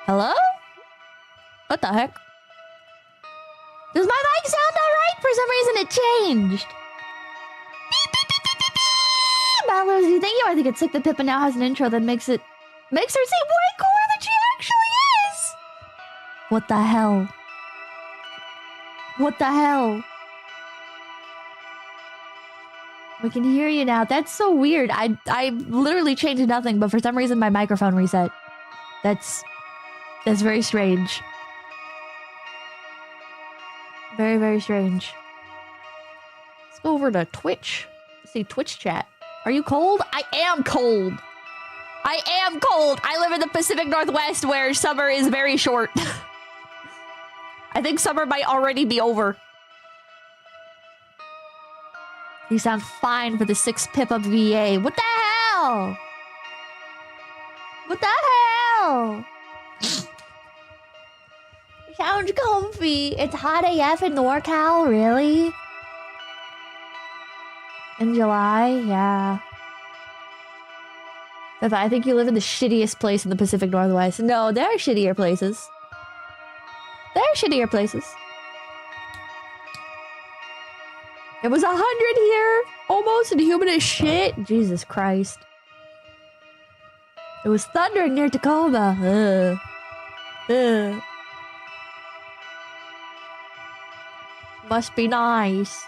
Hello? What the heck? Does my mic sound alright? For some reason it changed. Mallows, do you think you? I think it's sick that Pippa now has an intro that makes her seem way cooler than she actually is. What the hell? What the hell? We can hear you now. That's so weird. I literally changed nothing, but for some reason my microphone reset. That's very strange. Very, very strange. Let's go over to Twitch. Let's see Twitch chat. Are you cold? I am cold. I am cold. I live in the Pacific Northwest where summer is very short. I think summer might already be over. You sound fine for the 6 Pippa VA. What the hell? What the hell? Sounds comfy. It's hot AF in NorCal, really? In July? Yeah. I think you live in the shittiest place in the Pacific Northwest. No, there are shittier places. There are shittier places. It was 100 here, almost, and humid as shit. Jesus Christ. It was thundering near Tacoma. Must be nice.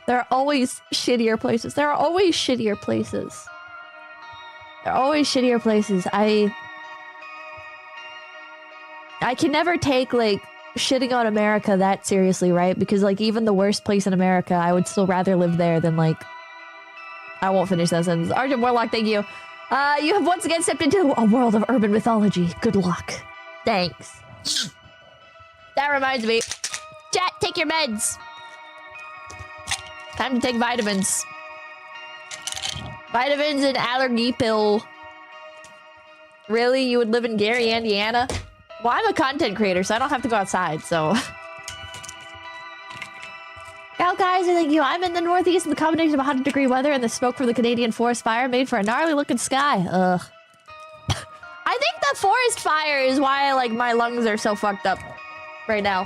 There are always shittier places. There are always shittier places. There are always shittier places. I can never take, like, shitting on America that seriously, right? Because, like, even the worst place in America, I would still rather live there than, like... I won't finish that sentence. Arjun Warlock, thank you. You have once again stepped into a world of urban mythology. Good luck. Thanks. That reminds me. Chat, take your meds. Time to take vitamins. Vitamins and allergy pill. Really? You would live in Gary, Indiana? Well, I'm a content creator, so I don't have to go outside, so... Gal guys, thank you. I'm in the Northeast, and the combination of 100-degree weather and the smoke from the Canadian forest fire made for a gnarly-looking sky. Ugh. I think the forest fire is why, like, my lungs are so fucked up right now.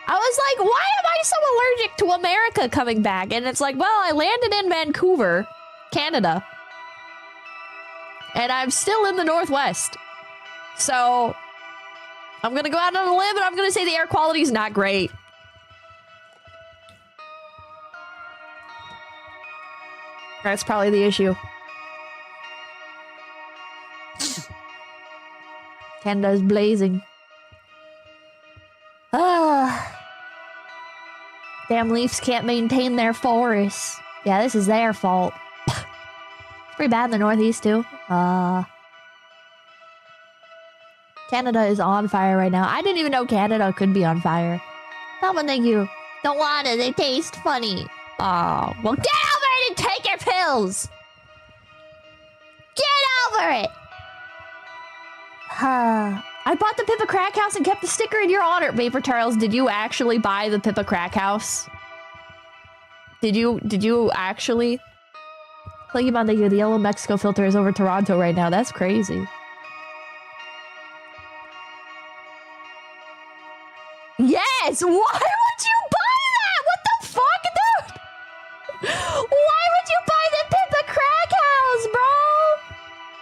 I was like, why am I so allergic to America coming back? And it's like, well, I landed in Vancouver, Canada. And I'm still in the Northwest. So, I'm gonna go out on a limb and I'm gonna say the air quality is not great. That's probably the issue. Canada's blazing. Damn Leafs can't maintain their forests. Yeah, this is their fault. It's pretty bad in the Northeast, too. Canada is on fire right now. I didn't even know Canada could be on fire. Someone, thank you. Don't want it. They taste funny. Oh, well, get over it and take your pills. Get over it. I bought the Pippa Crack House and kept the sticker in your honor. Vapor Charles, did you actually buy the Pippa Crack House? Did you actually? Thank you, man. The yellow Mexico filter is over Toronto right now. That's crazy. Yes! Why would you buy that? What the fuck, dude? Why would you buy the Pippa Crack House, bro?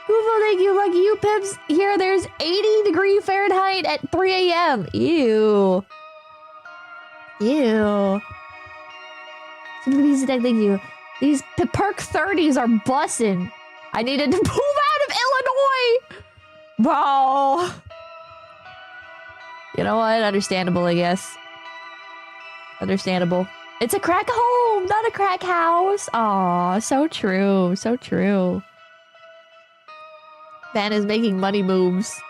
Google, thank you, lucky you pips. Here, there's 80-degree Fahrenheit at 3 a.m. Ew. Ew. Thank you. These Perk 30s are bussin'. I needed to move out of Illinois. Bro. You know what? Understandable, I guess. Understandable. It's a crack home, not a crack house. Aw, so true. So true. Man is making money moves.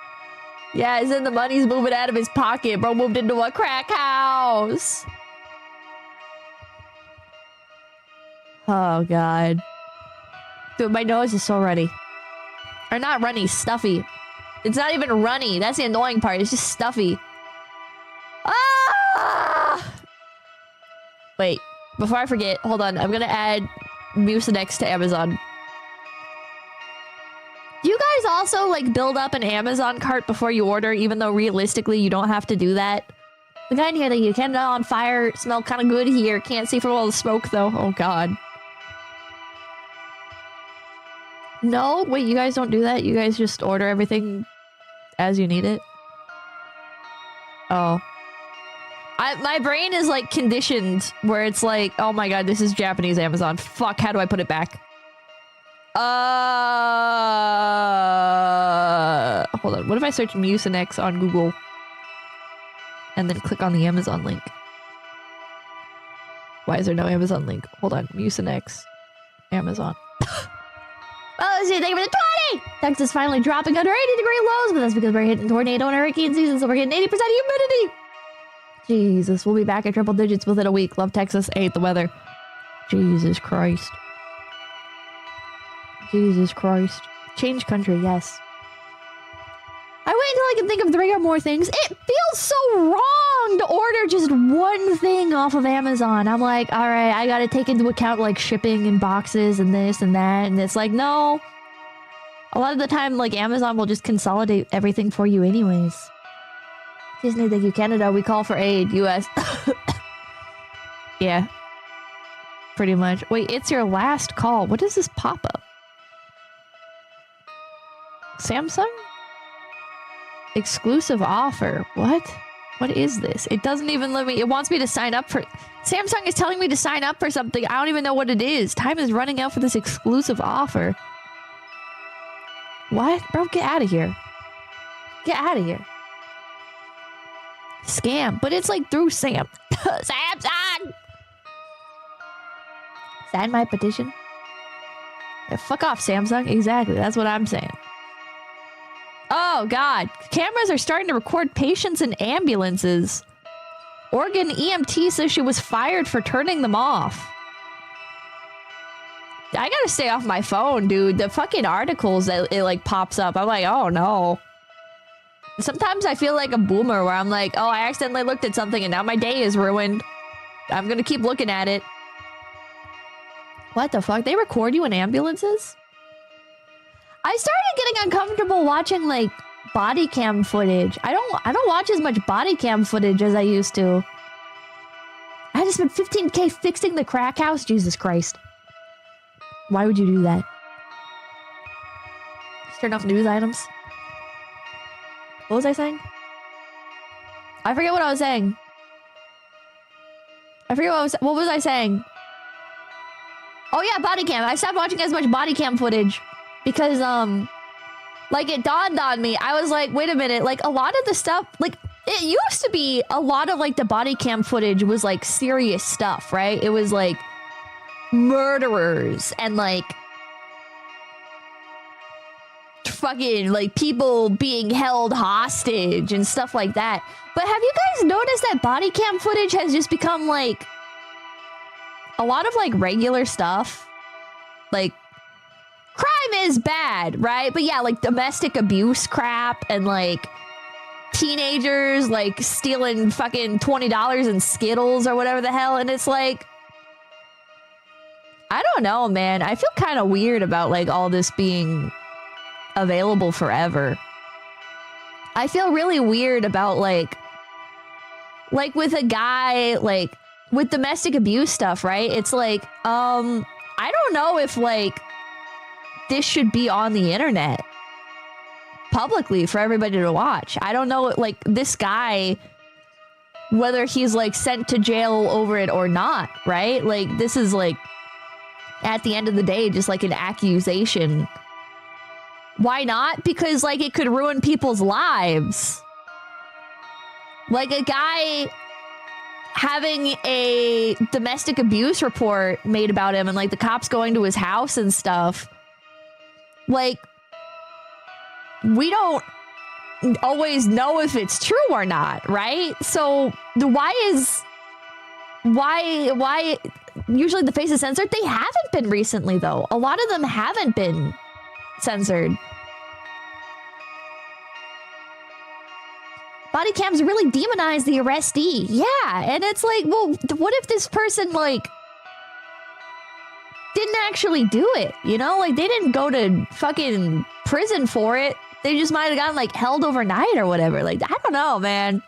Yeah, as in the money's moving out of his pocket. Bro moved into a crack house. Oh, God. Dude, my nose is so runny. Or not runny, stuffy. It's not even runny. That's the annoying part. It's just stuffy. Ah! Wait, before I forget, hold on. I'm gonna add Mucinex to Amazon. Do you guys also like build up an Amazon cart before you order, even though realistically you don't have to do that? The guy in here that you can on fire, smell kind of good here. Can't see from all the smoke though. Oh god. No, wait, you guys don't do that? You guys just order everything as you need it? Oh. My brain is like conditioned where it's like, oh my god, this is Japanese Amazon. Fuck, how do I put it back? Hold on. What if I search Mucinex on Google and then click on the Amazon link? Why is there no Amazon link? Hold on. Mucinex. Amazon. Oh, see, thank you for the 20! Texas finally dropping under 80-degree lows, but that's because we're hitting tornado and hurricane season, so we're getting 80% humidity. Jesus, we'll be back at triple digits within a week. Love Texas. Hate the weather. Jesus Christ. Jesus Christ. Change country, yes. I wait until I can think of 3 or more things. It feels so wrong to order just one thing off of Amazon. I'm like, all right, I gotta take into account like shipping and boxes and this and that. And it's like, no. A lot of the time, like Amazon will just consolidate everything for you anyways. Disney, thank you, Canada. We call for aid, US. Yeah. Pretty much. Wait, it's your last call. What does this pop up? Samsung? Exclusive offer. What? What is this? It doesn't even let me. It wants me to sign up for. Samsung is telling me to sign up for something. I don't even know what it is. Time is running out for this exclusive offer. What? Bro, get out of here. Get out of here. Scam. But it's like through Samsung. Sign my petition. Yeah, fuck off, Samsung. Exactly. That's what I'm saying. Oh, God. Cameras are starting to record patients in ambulances. Oregon EMT says she was fired for turning them off. I gotta stay off my phone, dude. The fucking articles that it, like, pops up. I'm like, oh, no. Sometimes I feel like a boomer where I'm like, oh, I accidentally looked at something and now my day is ruined. I'm gonna keep looking at it. What the fuck? They record you in ambulances? I started getting uncomfortable watching like body cam footage. I don't watch as much body cam footage as I used to. I just spent 15K fixing the crack house. Jesus Christ. Why would you do that? Just turn off news items. What was I saying? I forget what I was saying. I forget what was I saying? Oh yeah, body cam. I stopped watching as much body cam footage. Because, like, it dawned on me. I was like, wait a minute. Like, a lot of the stuff, like, it used to be a lot of, like, the body cam footage was, like, serious stuff, right? It was, like, murderers and, like, fucking, like, people being held hostage and stuff like that. But have you guys noticed that body cam footage has just become, like, a lot of, like, regular stuff? Like, crime is bad, right? But yeah, like domestic abuse crap and like teenagers like stealing fucking $20 in Skittles or whatever the hell. And it's like, I don't know, man. I feel kind of weird about like all this being available forever. I feel really weird about like with a guy, like with domestic abuse stuff, right? It's like, I don't know if like this should be on the internet publicly for everybody to watch. I don't know, like, this guy, whether he's, like, sent to jail over it or not, right? Like, this is, like, at the end of the day, just, like, an accusation. Why not? Because, like, it could ruin people's lives. Like, a guy having a domestic abuse report made about him and, like, the cops going to his house and stuff. Like, we don't always know if it's true or not, right? So why usually the face is censored? They haven't been recently, though. A lot of them haven't been censored. Body cams really demonize the arrestee. Yeah, and it's like, well, what if this person, like, didn't actually do it, you know? Like, they didn't go to fucking prison for it. They just might have gotten, like, held overnight or whatever. Like, I don't know, man.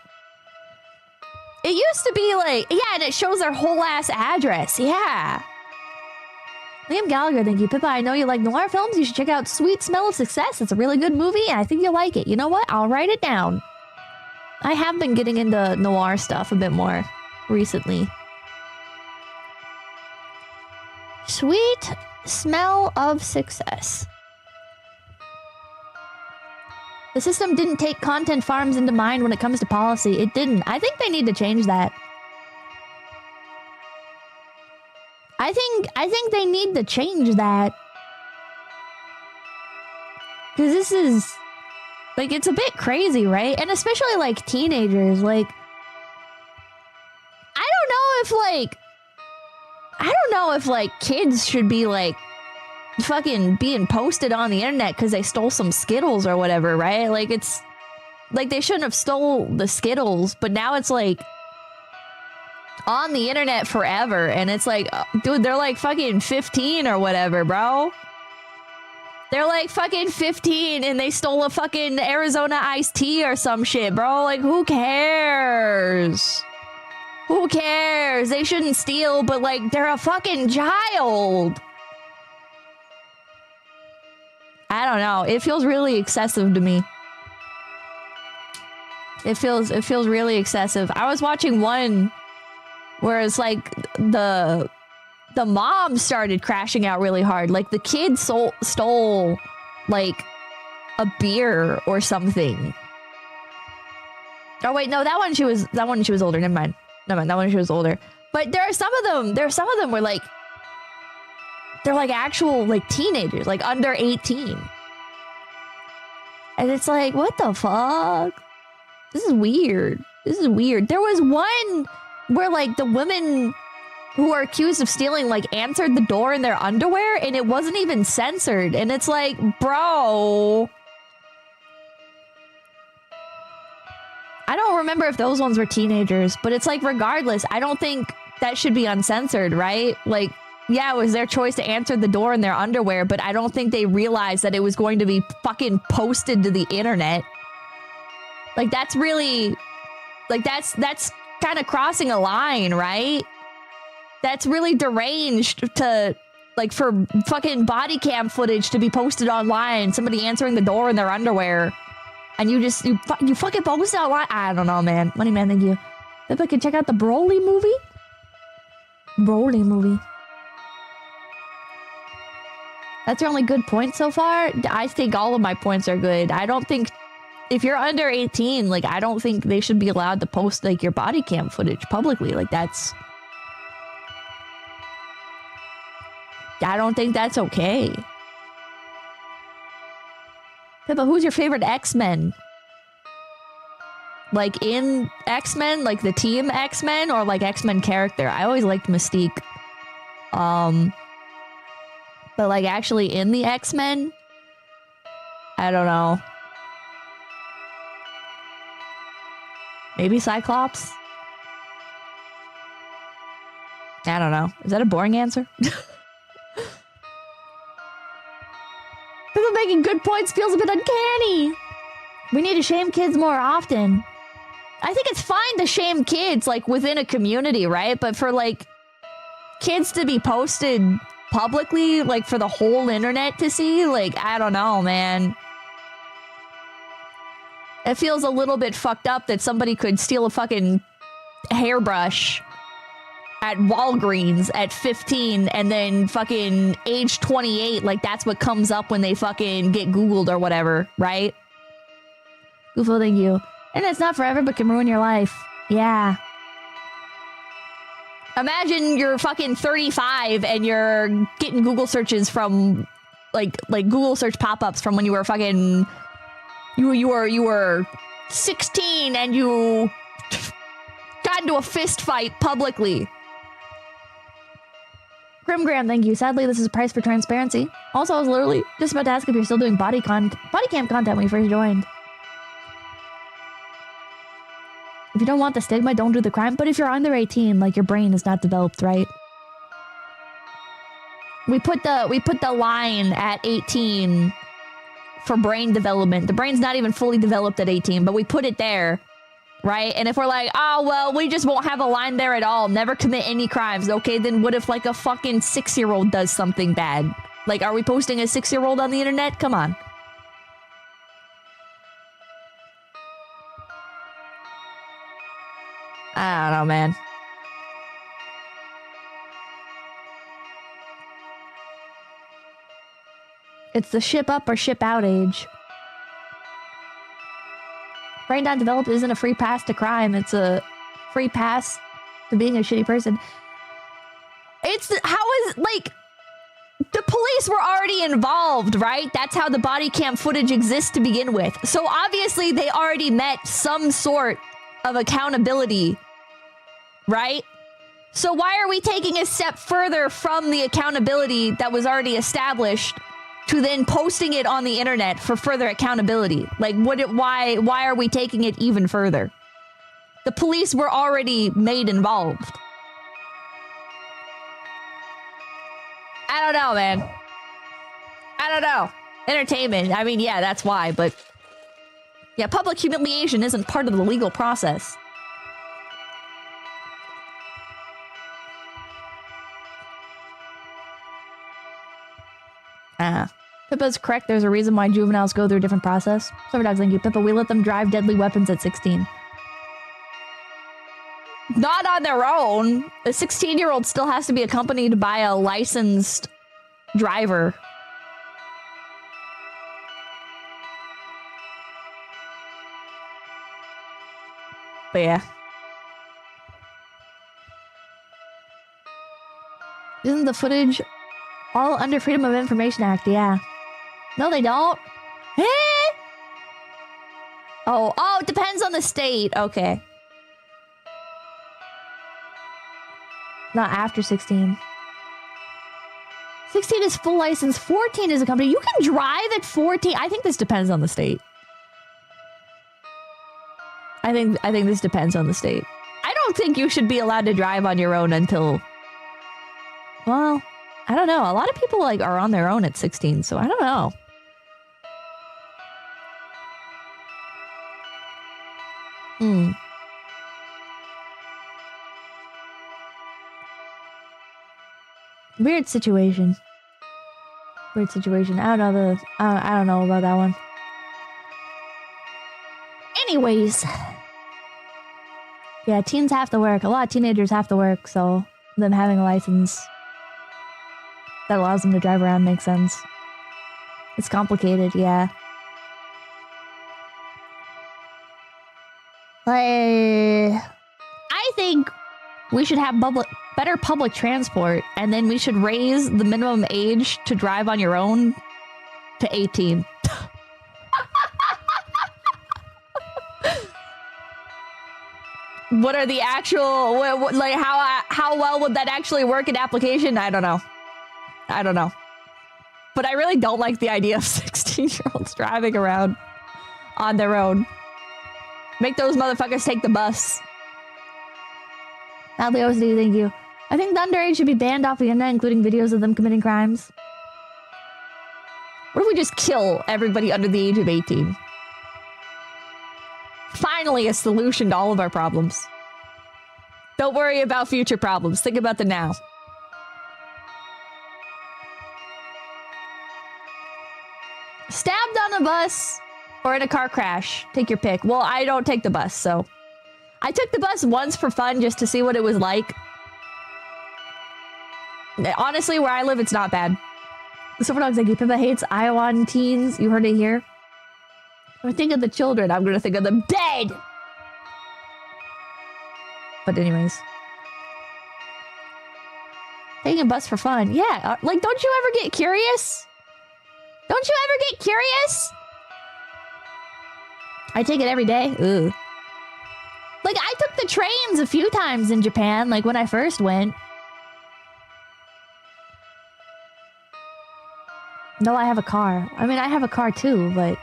It used to be like, yeah, and it shows their whole ass address. Yeah. Liam Gallagher, thank you. Pippa, I know you like noir films. You should check out Sweet Smell of Success. It's a really good movie, and I think you'll like it. You know what? I'll write it down. I have been getting into noir stuff a bit more recently. Sweet Smell of Success. The system didn't take content farms into mind when it comes to policy. It didn't. I think they need to change that. I think they need to change that. Because this is... like, it's a bit crazy, right? And especially, like, teenagers, like... I don't know if, like, kids should be, like, fucking being posted on the internet because they stole some Skittles or whatever, right? Like, it's... like, they shouldn't have stole the Skittles, but now it's, like... on the internet forever, and it's like, dude, they're like fucking 15 or whatever, bro. They're like fucking 15 and they stole a fucking Arizona iced tea or some shit, bro. Like, who cares? Who cares? They shouldn't steal, but like, they're a fucking child. I don't know. It feels really excessive to me. It feels really excessive. I was watching one where it's like the mom started crashing out really hard. Like the kid stole like a beer or something. Oh wait, no, that one she was older. Never mind. That one she was older. But there are some of them where like they're like actual like teenagers, like under 18. And it's like, what the fuck? This is weird. There was one where like the women who are accused of stealing like answered the door in their underwear and it wasn't even censored. And it's like, bro. I don't remember if those ones were teenagers, but it's like, regardless, I don't think that should be uncensored, right? Like, yeah, it was their choice to answer the door in their underwear, but I don't think they realized that it was going to be fucking posted to the internet. Like, that's really... like, that's kind of crossing a line, right? That's really deranged to, like, for fucking body cam footage to be posted online. Somebody answering the door in their underwear. And you fucking post it online? I don't know, man. Money Man, thank you. If I could check out the Broly movie? Broly movie. That's your only good point so far? I think all of my points are good. I don't think... if you're under 18, like, I don't think they should be allowed to post, like, your body cam footage publicly. Like, that's... I don't think that's okay. Pippa, who's your favorite X-Men? Like, in X-Men? Like, the team X-Men? Or, like, X-Men character? I always liked Mystique. But, like, actually in the X-Men? I don't know. Maybe Cyclops? I don't know. Is that a boring answer? People making good points feels a bit uncanny. We need to shame kids more often. I think it's fine to shame kids, like, within a community, right? But for, like, kids to be posted publicly, like, for the whole internet to see, like, I don't know, man. It feels a little bit fucked up that somebody could steal a fucking hairbrush at Walgreens at 15 and then fucking age 28, like that's what comes up when they fucking get Googled or whatever, right? Goofo, thank you. And it's not forever, but can ruin your life. Yeah. Imagine you're fucking 35 and you're getting Google searches from like Google search pop-ups from when you were fucking... You were 16 and you got into a fist fight publicly. Grimgram, thank you. Sadly, this is a price for transparency. Also, I was literally just about to ask if you're still doing body cam content when you first joined. If you don't want the stigma, don't do the crime. But if you're under 18, like, your brain is not developed, right? We put the line at 18 for brain development. The brain's not even fully developed at 18, but we put it there, right? And if we're like, oh, well, we just won't have a line there at all, never commit any crimes. Okay, then what if like a fucking 6-year-old does something bad? Like, are we posting a 6-year-old on the internet? Come on. I don't know, man. It's the ship up or ship out age. Brain not developed isn't a free pass to crime. It's a free pass to being a shitty person. It's how is like the police were already involved, right? That's how the body cam footage exists to begin with. So obviously they already met some sort of accountability, right? So why are we taking a step further from the accountability that was already established to then posting it on the internet for further accountability? Like, why are we taking it even further? The police were already made involved. I don't know, man. I don't know. Entertainment. I mean, yeah, that's why, but... yeah, public humiliation isn't part of the legal process. Pippa's correct. There's a reason why juveniles go through a different process. Silver Dogs, thank you. Pippa, we let them drive deadly weapons at 16. Not on their own. A 16-year-old still has to be accompanied by a licensed driver. But yeah. Isn't the footage all under Freedom of Information Act? Yeah. No, they don't. Eh? Oh, it depends on the state. Okay. Not after 16. 16 is full license. 14 is a company. You can drive at 14. I think this depends on the state. I think this depends on the state. I don't think you should be allowed to drive on your own until... well, I don't know. A lot of people like are on their own at 16, so I don't know. Weird situation. Weird situation. I don't know about that one. Anyways. Yeah, teens have to work. A lot of teenagers have to work, so them having a license that allows them to drive around makes sense. It's complicated, yeah. I think we should have better public transport, and then we should raise the minimum age to drive on your own to 18. What are the actual, like, how well would that actually work in application? I don't know. I don't know. But I really don't like the idea of 16-year-olds driving around on their own. Make those motherfuckers take the bus. Sadly, OCD, thank you. I think the underage should be banned off the internet, including videos of them committing crimes. What if we just kill everybody under the age of 18? Finally, a solution to all of our problems. Don't worry about future problems. Think about the now. Stabbed on a bus or in a car crash. Take your pick. Well, I don't take the bus, so... I took the bus once for fun just to see what it was like. Honestly, where I live, it's not bad. Silver Dogs, like, Pippa hates Iowan teens. You heard it here. When I think of the children, I'm gonna think of them dead! But anyways. Taking a bus for fun. Yeah, like, don't you ever get curious? Don't you ever get curious? I take it every day. Ugh. Like, I took the trains a few times in Japan, like, when I first went. No, I have a car. I mean, I have a car too, but...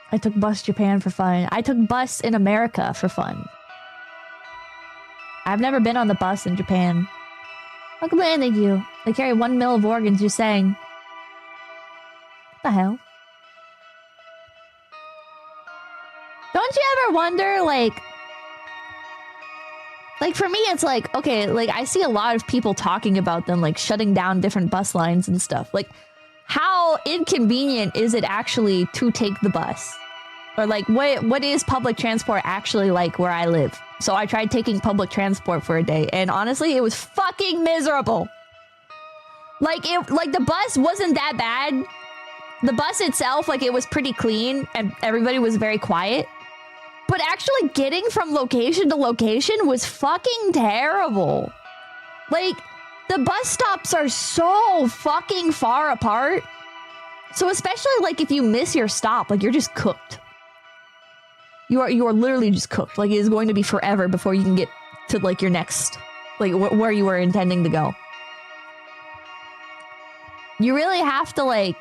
I took bus Japan for fun. I took bus in America for fun. I've never been on the bus in Japan. Welcome in, thank you. They carry 1 mil of organs, you're saying. What the hell? Don't you ever wonder, like for me, it's like, okay, like I see a lot of people talking about them, like shutting down different bus lines and stuff. Like, how inconvenient is it actually to take the bus? Or like, what is public transport actually like where I live? So I tried taking public transport for a day, and honestly, it was fucking miserable. Like, the bus wasn't that bad. The bus itself, like, it was pretty clean, and everybody was very quiet. But actually getting from location to location was fucking terrible. Like, the bus stops are so fucking far apart. So especially, like, if you miss your stop, like, you're just cooked. You are literally just cooked. Like, it is going to be forever before you can get to, like, your next, like, where you were intending to go. You really have to, like,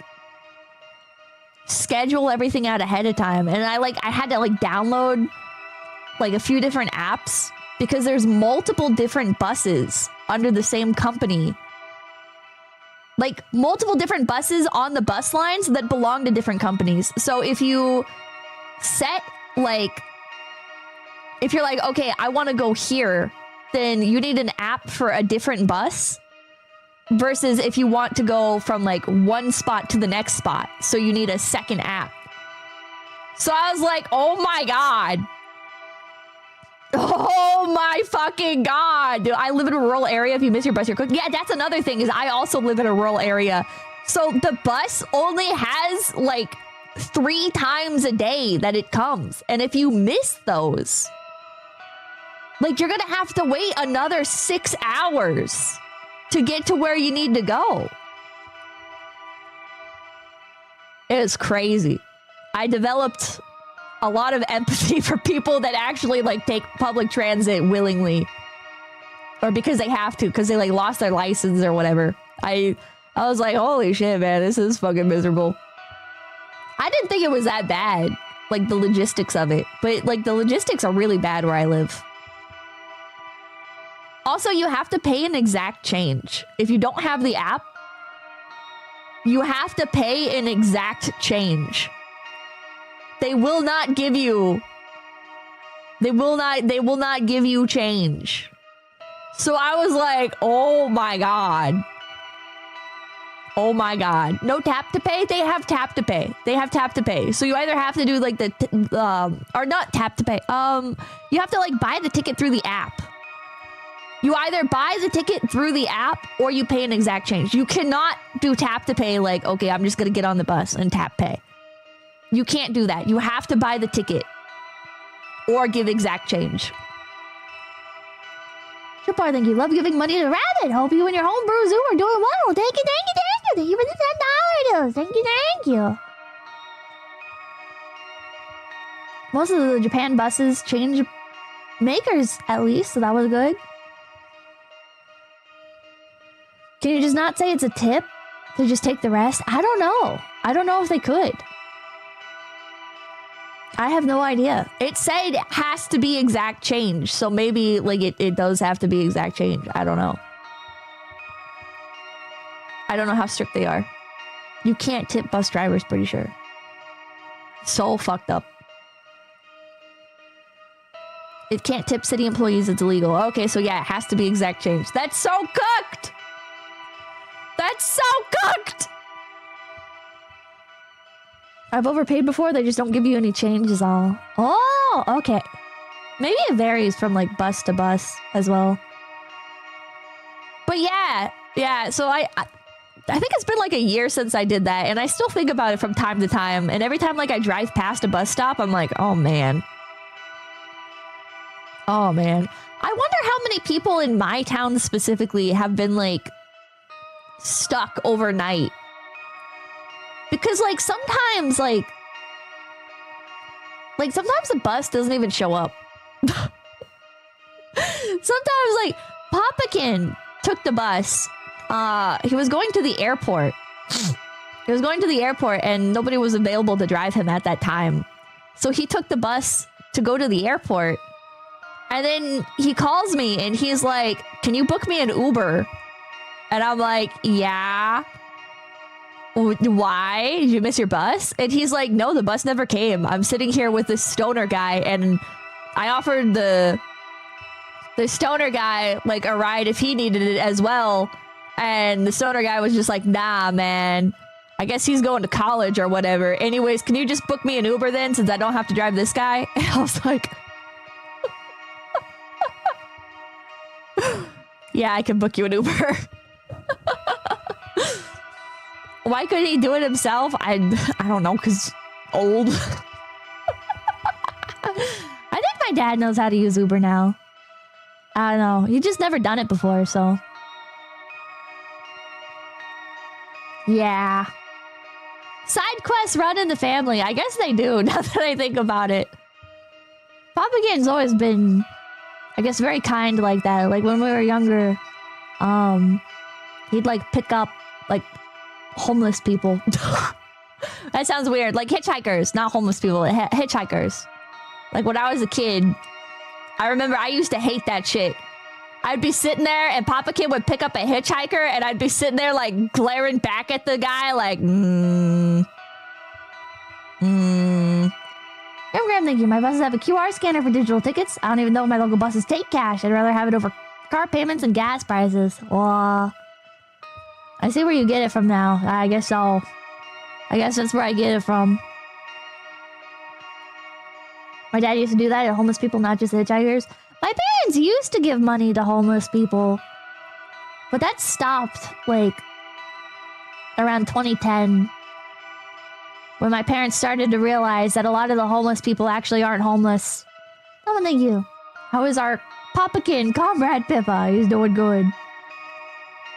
schedule everything out ahead of time. And I had to, like, download, like, a few different apps because there's multiple different buses under the same company. Like, multiple different buses on the bus lines that belong to different companies. So if you set, like, if you're like, okay, I want to go here, then you need an app for a different bus versus if you want to go from, like, one spot to the next spot. So you need a second app. So I was like, oh my god. Oh my fucking god. Dude, I live in a rural area. If you miss your bus, you're cooked. Yeah, that's another thing, is I also live in a rural area. So the bus only has, like, 3 times a day that it comes. And if you miss those, like, you're gonna have to wait another 6 hours to get to where you need to go. It is crazy. I developed a lot of empathy for people that actually, like, take public transit willingly. Or because they have to, because they, like, lost their license or whatever. I was like, holy shit, man, this is fucking miserable. I didn't think it was that bad, like, the logistics of it. But, like, the logistics are really bad where I live. Also, you have to pay an exact change. If you don't have the app, you have to pay an exact change. They will not give you... They will not give you change. So I was like, oh my god. Oh my god. No tap to pay? They have tap to pay. They have tap to pay. So you either have to do, like, or not tap to pay. You have to, like, buy the ticket through the app. You either buy the ticket through the app or you pay an exact change. You cannot do tap to pay, like, okay, I'm just gonna get on the bus and tap pay. You can't do that. You have to buy the ticket or give exact change. Super, thank you. Love giving money to Rabbit. Hope you and your homebrew zoo are doing well. Thank you, thank you, thank you. Thank you for the $10. Thank you, thank you. Most of the Japan buses change makers, at least, so that was good. Can you just not say it's a tip to just take the rest? I don't know. I don't know if they could. I have no idea. It said it has to be exact change, so maybe, like, it does have to be exact change. I don't know. I don't know how strict they are. You can't tip bus drivers, pretty sure. So fucked up. It can't tip city employees, it's illegal. Okay, so yeah, it has to be exact change. That's so cooked! That's so cooked! I've overpaid before, they just don't give you any change is all. Oh, okay. Maybe it varies from, like, bus to bus as well. But yeah, so I think it's been like a year since I did that, and I still think about it from time to time, and every time, like, I drive past a bus stop, I'm like, oh man. Oh man. I wonder how many people in my town specifically have been, like, stuck overnight. Because, like, sometimes, like, sometimes the bus doesn't even show up. Sometimes, like, Papakin took the bus. He was going to the airport. He was going to the airport and nobody was available to drive him at that time. So he took the bus to go to the airport. And then he calls me and he's like, can you book me an Uber? And I'm like, yeah. Why? Did you miss your bus? And he's like, no, the bus never came. I'm sitting here with this stoner guy, and I offered the stoner guy like a ride if he needed it as well. And the stoner guy was just like, nah, man. I guess he's going to college or whatever. Anyways, can you just book me an Uber then, since I don't have to drive this guy? And I was like, yeah, I can book you an Uber. Why couldn't he do it himself? I don't know, because old. I think my dad knows how to use Uber now. I don't know. He just never done it before, so. Yeah. Side quests run in the family. I guess they do, now that I think about it. Papa Gain's always been, I guess, very kind like that. Like, when we were younger, he'd, like, pick up, like, homeless people. That sounds weird. Like hitchhikers, not homeless people. Hitchhikers. Like when I was a kid, I remember I used to hate that shit. I'd be sitting there and Papa Kid would pick up a hitchhiker and I'd be sitting there like glaring back at the guy like, Graham, thank you. My buses have a QR scanner for digital tickets. I don't even know if my local buses take cash. I'd rather have it over car payments and gas prices. Well, I see where you get it from now. I guess so. I guess that's where I get it from. My dad used to do that to homeless people, not just hitchhikers. My parents used to give money to homeless people. But that stopped, like, around 2010. When my parents started to realize that a lot of the homeless people actually aren't homeless. Oh, thank you. How is our Papakin, Comrade Pippa? He's doing good.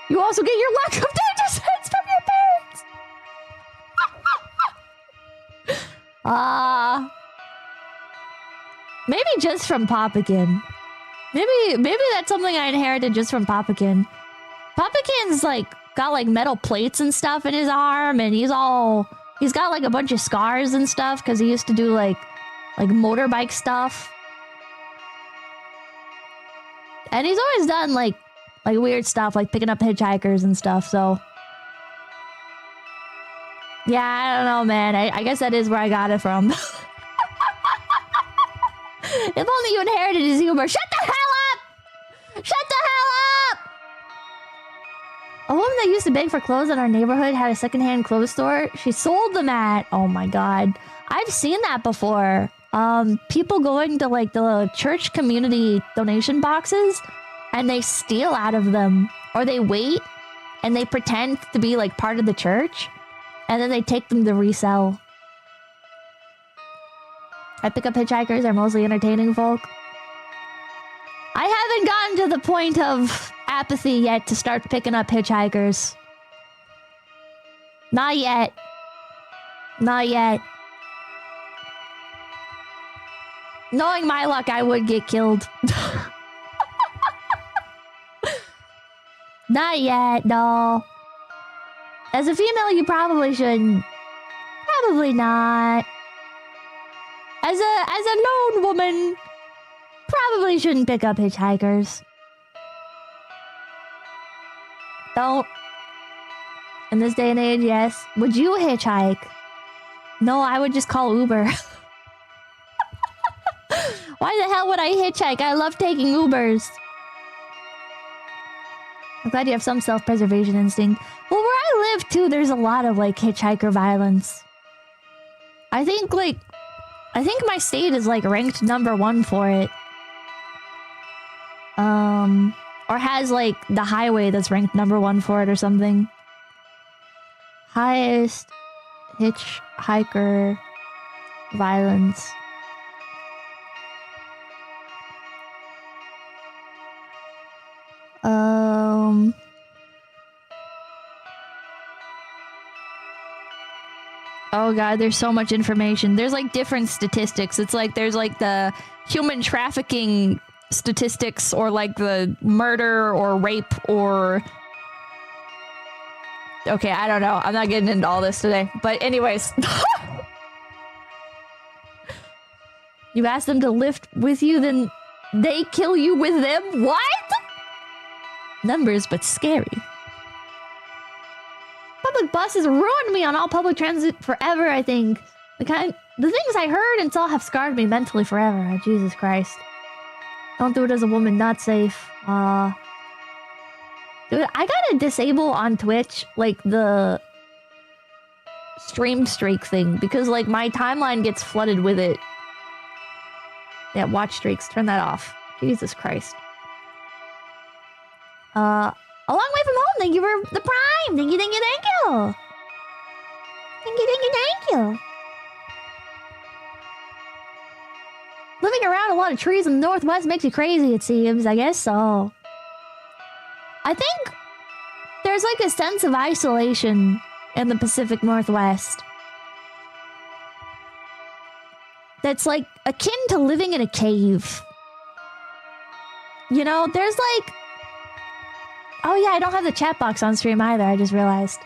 You also get your lack of danger sense from your parents. Maybe just from Papakin. Maybe that's something I inherited just from Papakin. Papakin's like got like metal plates and stuff in his arm, and he's got like a bunch of scars and stuff because he used to do like motorbike stuff. And he's always done like weird stuff, like picking up hitchhikers and stuff, so. Yeah, I don't know, man. I guess that is where I got it from. If only you inherited his humor. Shut the hell up! Shut the hell up! A woman that used to beg for clothes in our neighborhood had a secondhand clothes store. She sold them at... Oh my god. I've seen that before. People going to like the church community donation boxes and they steal out of them, or they wait and they pretend to be like part of the church and then they take them to resell. I pick up hitchhikers. They're mostly entertaining folk. I haven't gotten to the point of apathy yet to start picking up hitchhikers. Not yet. Not yet. Knowing my luck, I would get killed. Not yet, no. As a female, you probably shouldn't. Probably not. As a lone woman, probably shouldn't pick up hitchhikers. Don't. In this day and age, yes. Would you hitchhike? No, I would just call Uber. Why the hell would I hitchhike? I love taking Ubers. I'm glad you have some self-preservation instinct. Well, where I live, too, there's a lot of, like, hitchhiker violence. I think my state is, like, ranked #1 for it. Or has, like, the highway that's ranked #1 for it or something. Highest hitchhiker violence. Oh god, there's so much information. There's like different statistics. It's like there's like the human trafficking statistics, or like the murder or rape or... Okay, I don't know. I'm not getting into all this today. But anyways. You ask them to lift with you, then they kill you with them? What? Numbers, but scary. public buses ruined me on all public transit forever, I think. The things I heard and saw have scarred me mentally forever. Oh, Jesus Christ. Don't do it as a woman, not safe. Dude, I gotta disable on Twitch, like, the stream streak thing, because, like, my timeline gets flooded with it. Yeah, watch streaks. Turn that off. Jesus Christ. A long way from home. Thank you for the prime. Thank you, thank you, thank you. Thank you, thank you, thank you. Living around a lot of trees in the Northwest makes you crazy, it seems. I guess so. I think there's like a sense of isolation in the Pacific Northwest that's like akin to living in a cave. You know, there's like... Oh yeah, I don't have the chat box on stream either, I just realized.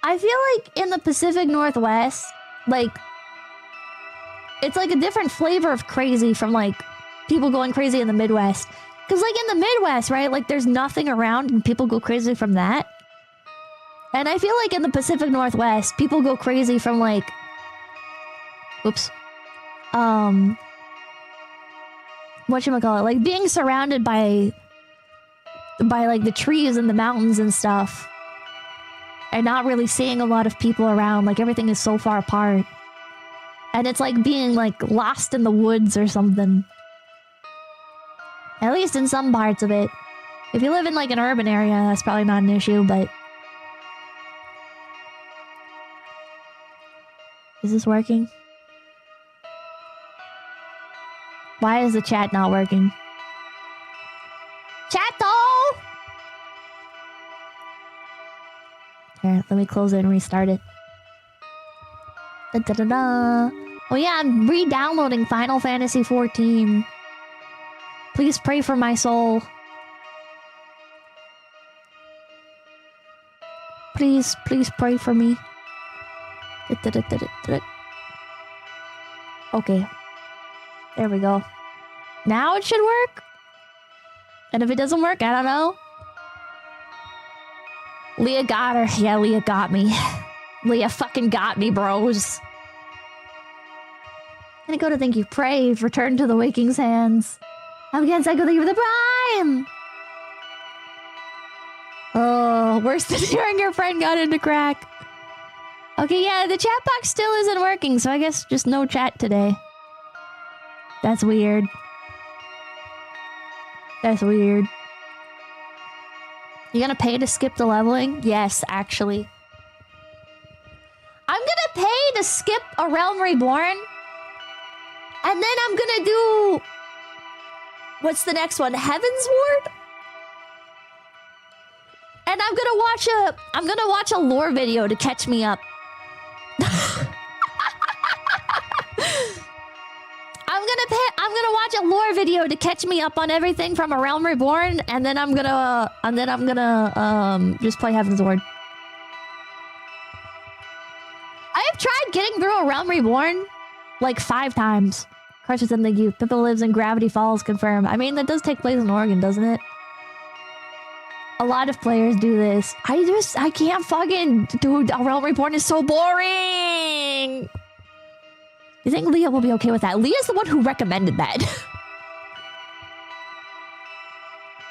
I feel like in the Pacific Northwest, like... It's like a different flavor of crazy from like people going crazy in the Midwest. Because like in the Midwest, right, like there's nothing around and people go crazy from that. And I feel like in the Pacific Northwest, people go crazy from like... Oops. Whatchamacallit? Like being surrounded by like the trees and the mountains and stuff. And not really seeing a lot of people around. Like everything is so far apart. And it's like being like lost in the woods or something. At least in some parts of it. If you live in like an urban area, that's probably not an issue, but... Is this working? Why is the chat not working? Chat though! Here, let me close it and restart it. Da-da-da-da. Oh yeah, I'm re-downloading Final Fantasy XIV. Please pray for my soul. Please, please pray for me. Okay. There we go. Now it should work? And if it doesn't work, I don't know. Leah got her. Yeah, Leah got me. Leah fucking got me, bros. Gonna go to thank you. Pray. Return to the Waking's hands. I'm again Psycho. Thank you for the prime. Oh, worse than hearing your friend got into crack. Okay, yeah, the chat box still isn't working, so I guess just no chat today. That's weird. That's weird. You gonna pay to skip the leveling? Yes, actually. I'm gonna pay to skip A Realm Reborn. And then I'm gonna do... What's the next one? Heaven's Ward? And I'm gonna watch a lore video to catch me up. I'm gonna watch a lore video to catch me up on everything from A Realm Reborn, and then I'm gonna just play Heaven's Ward. I have tried getting through A Realm Reborn like 5 times. Crushes and thank you. Pippa lives in Gravity Falls, confirm. I mean, that does take place in Oregon, doesn't it? A lot of players do this. I can't fucking... Dude, A Realm Reborn is so boring! You think Leah will be okay with that? Leah's the one who recommended that.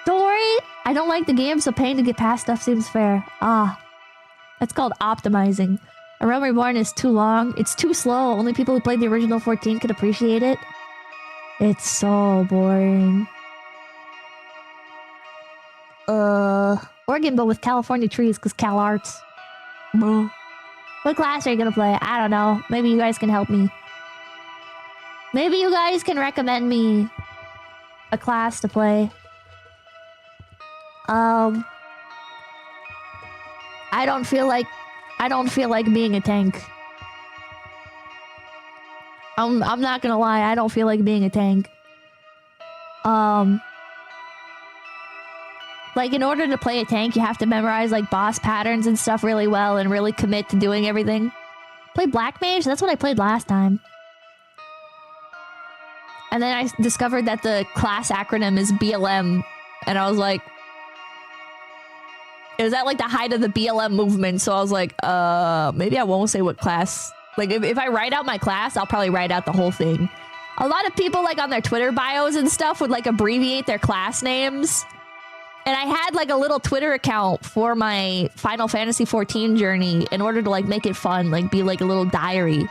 Don't worry, I don't like the game, so paying to get past stuff seems fair. Ah. That's called optimizing. A Realm Reborn is too long. It's too slow. Only people who played the original 14 could appreciate it. It's so boring. Oregon, but with California trees, because Cal Arts. Bro. What class are you gonna play? I don't know. Maybe you guys can help me. Maybe you guys can recommend me a class to play. I don't feel like being a tank. I'm not gonna lie, I don't feel like being a tank. Like, in order to play a tank, you have to memorize, like, boss patterns and stuff really well and really commit to doing everything. Play Black Mage? That's what I played last time. And then I discovered that the class acronym is BLM. And I was like... It was at like the height of the BLM movement, so I was like, maybe I won't say what class. Like, if I write out my class, I'll probably write out the whole thing. A lot of people, like, on their Twitter bios and stuff would, like, abbreviate their class names. And I had, like, a little Twitter account for my Final Fantasy XIV journey in order to, like, make it fun. Like, be, like, a little diary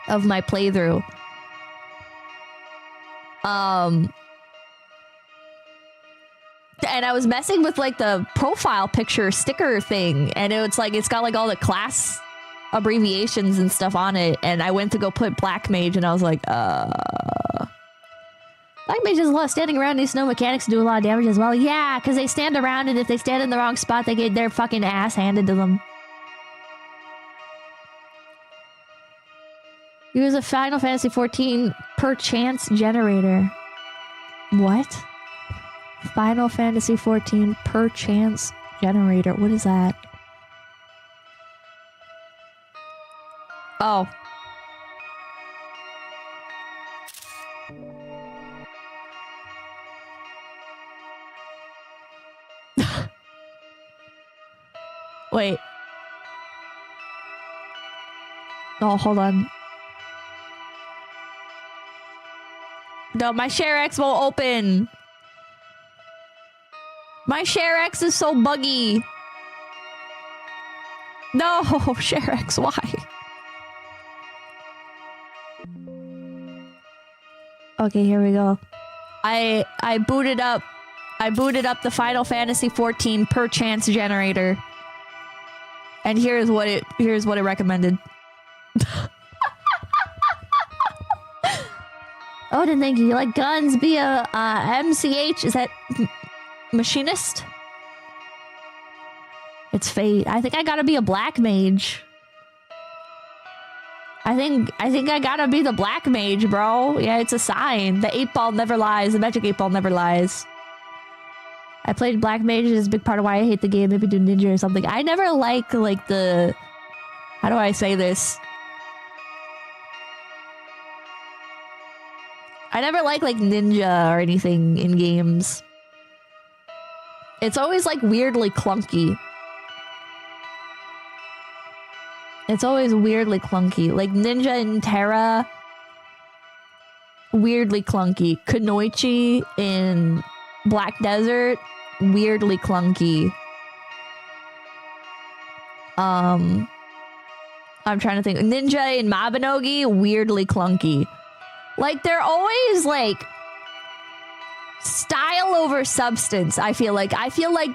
of my playthrough. And I was messing with, like, the profile picture sticker thing. And it's, like, it's got, like, all the class abbreviations and stuff on it, and I went to go put Black Mage, and I was like, Black Mage does a lot of standing around. These snow mechanics do a lot of damage as well. Yeah, because they stand around, and if they stand in the wrong spot, they get their fucking ass handed to them. Use a Final Fantasy XIV per chance generator. What? Final Fantasy XIV per chance generator. What is that? Oh. Wait. Oh, hold on. No, my ShareX won't open. My ShareX is so buggy. No, ShareX, why? Okay, here we go. I booted up the Final Fantasy XIV per chance generator. And here's what it recommended. Odin, thank you. You like guns? Be a MCH. Is that machinist? It's fate. I think I gotta be a Black Mage. I think I gotta be the Black Mage, bro. Yeah, it's a sign. The 8-ball never lies. The magic 8-ball never lies. I played Black Mage. It's a big part of why I hate the game. Maybe do ninja or something. I never like the... How do I say this? I never like ninja or anything in games. It's always like weirdly clunky. It's always weirdly clunky. Like Ninja in Terra, weirdly clunky. Kunoichi in Black Desert, weirdly clunky. I'm trying to think. Ninja in Mabinogi, weirdly clunky. Like they're always like style over substance. I feel like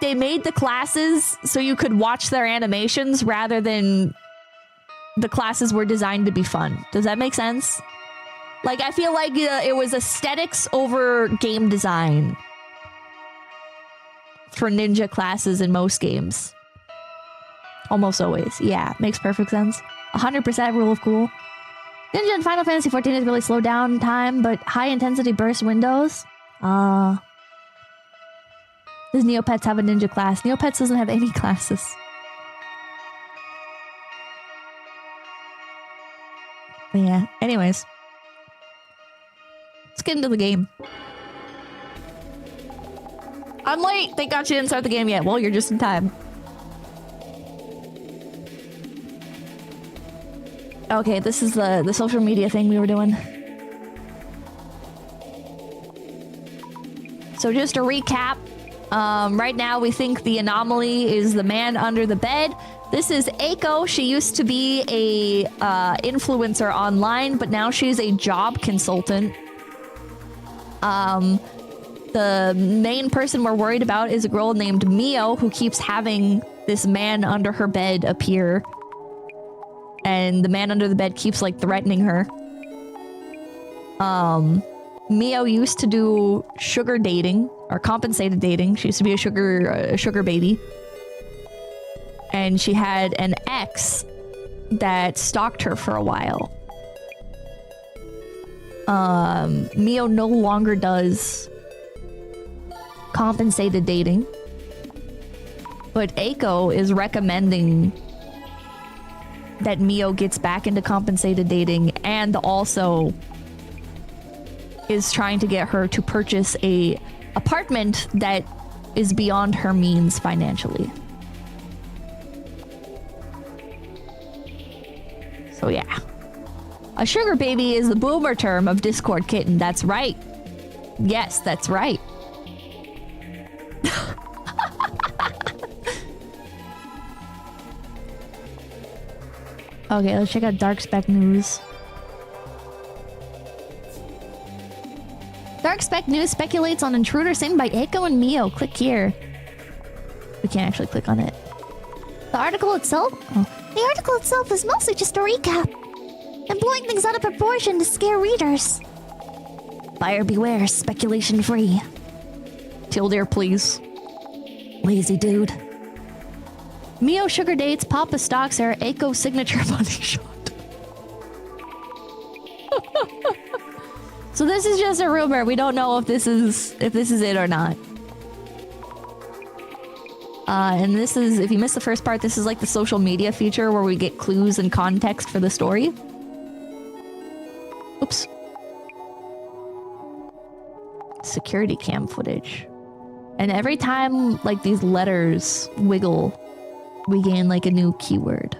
they made the classes so you could watch their animations rather than the classes were designed to be fun. Does that make sense? Like, I feel like it was aesthetics over game design for ninja classes in most games. Almost always. Yeah, makes perfect sense. 100% rule of cool. Ninja in Final Fantasy XIV is really slow down time, but high intensity burst windows. Does Neopets have a ninja class? Neopets doesn't have any classes. But yeah, anyways. Let's get into the game. I'm late! Thank God she didn't start the game yet. Well, you're just in time. Okay, this is the social media thing we were doing. So just to recap, right now we think the anomaly is the man under the bed. This is 𝐒𝐽. She used to be a influencer online, but now she's a job consultant. The main person we're worried about is a girl named Mio, who keeps having this man under her bed appear. And the man under the bed keeps, like, threatening her. Mio used to do sugar dating, or compensated dating. She used to be a sugar baby. And she had an ex that stalked her for a while. Mio no longer does compensated dating. But 𝐒𝐽 is recommending that Mio gets back into compensated dating, and also is trying to get her to purchase a apartment that is beyond her means financially. So yeah. A sugar baby is the boomer term of Discord kitten. That's right. Yes, that's right. Okay, let's check out Dark Spec News. Dark Spec News speculates on intruder seen by 𝐒𝐿 and 𝐒𝐿. Click here. We can't actually click on it. The article itself? Oh. The article itself is mostly just a recap. And blowing things out of proportion to scare readers. Buyer beware, speculation free. Tilde, please. Lazy dude. 𝐒𝐿 sugar dates, Papa stalks her, 𝐒𝐿 signature money shot. So this is just a rumor. We don't know if this is it or not. And this is, if you missed the first part, this is like the social media feature where we get clues and context for the story. Oops. Security cam footage. And every time like these letters wiggle, we gain like a new keyword.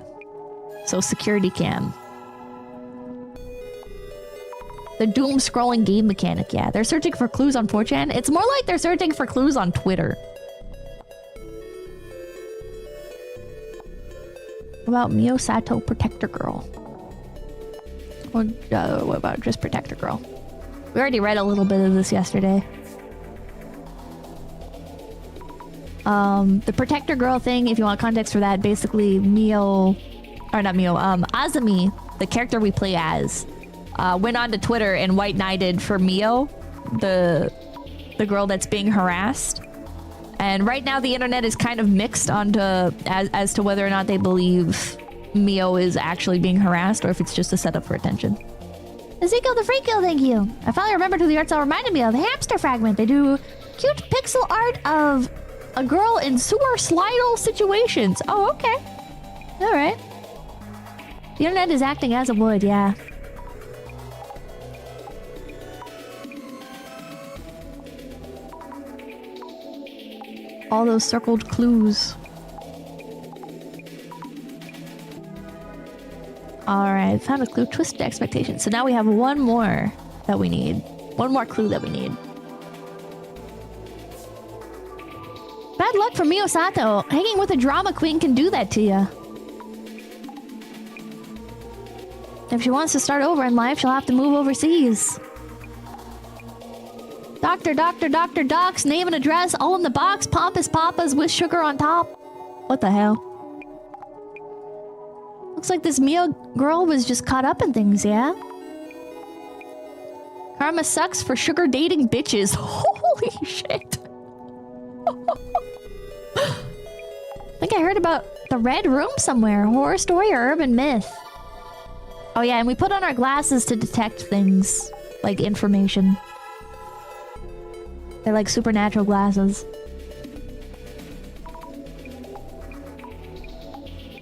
So security cam. The doom scrolling game mechanic, yeah. They're searching for clues on 4chan. It's more like they're searching for clues on Twitter. What about 𝐒𝐿 Sato Protector Girl? Or what about just Protector Girl? We already read a little bit of this yesterday. The Protector Girl thing, if you want context for that, basically 𝐒𝐿, or not 𝐒𝐿, Azumi, the character we play as, went onto Twitter and white knighted for 𝐒𝐿, the girl that's being harassed. And right now the internet is kind of mixed onto as to whether or not they believe 𝐒𝐿 is actually being harassed or if it's just a setup for attention. 𝐿𝐿 the Freak Girl, thank you. I finally remembered who the art style reminded me of. Hamster Fragment. They do cute pixel art of a girl in sewer slidal situations. Oh, okay. Alright. The internet is acting as it would, yeah. All those circled clues. Alright, found a clue. Twisted expectations. So now we have one more that we need. One more clue that we need. Bad luck for 𝐒𝐿 Sato. Hanging with a drama queen can do that to you. If she wants to start over in life, she'll have to move overseas. Doctor, docs, name and address, all in the box, pompous papas with sugar on top. What the hell? Looks like this 𝐒𝐿 girl was just caught up in things, yeah? Karma sucks for sugar dating bitches. Holy shit. I think I heard about the Red Room somewhere. Horror story or urban myth? Oh yeah, and we put on our glasses to detect things. Like information. They're like supernatural glasses.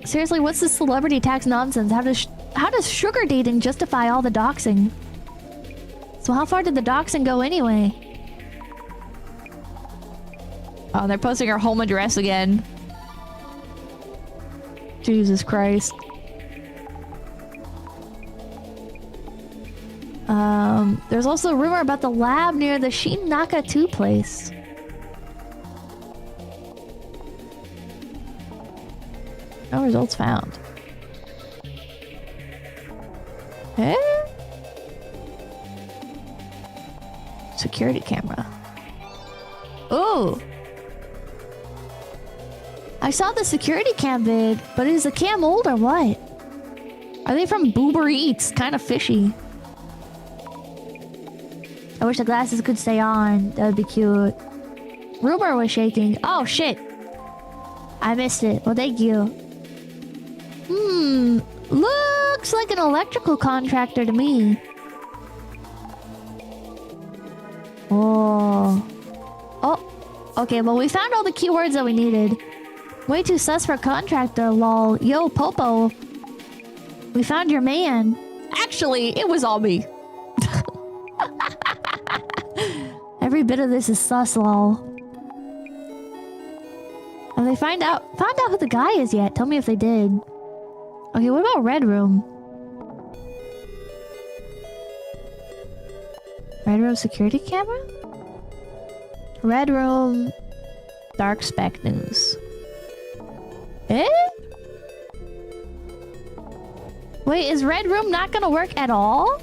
Seriously, what's this celebrity tax nonsense? How does sugar dating justify all the doxing? So how far did the doxing go anyway? Oh, they're posting our home address again. Jesus Christ. There's also a rumor about the lab near the Shiina 2 place. No results found. Eh? Security camera. Oh! I saw the security cam vid, but is the cam old or what? Are they from Boober Eats? Kind of fishy. I wish the glasses could stay on. That would be cute. Rumor was shaking. Oh, shit. I missed it. Well, thank you. Looks like an electrical contractor to me. Oh. Oh. Okay, well, we found all the keywords that we needed. Way too sus for a contractor, lol. Yo, Popo. We found your man. Actually, it was all me. Every bit of this is sus, lol. Have they found out who the guy is yet? Tell me if they did. Okay, what about Red Room? Red room security camera? Red room... Dark spec news. Eh? Wait, is red room not gonna work at all?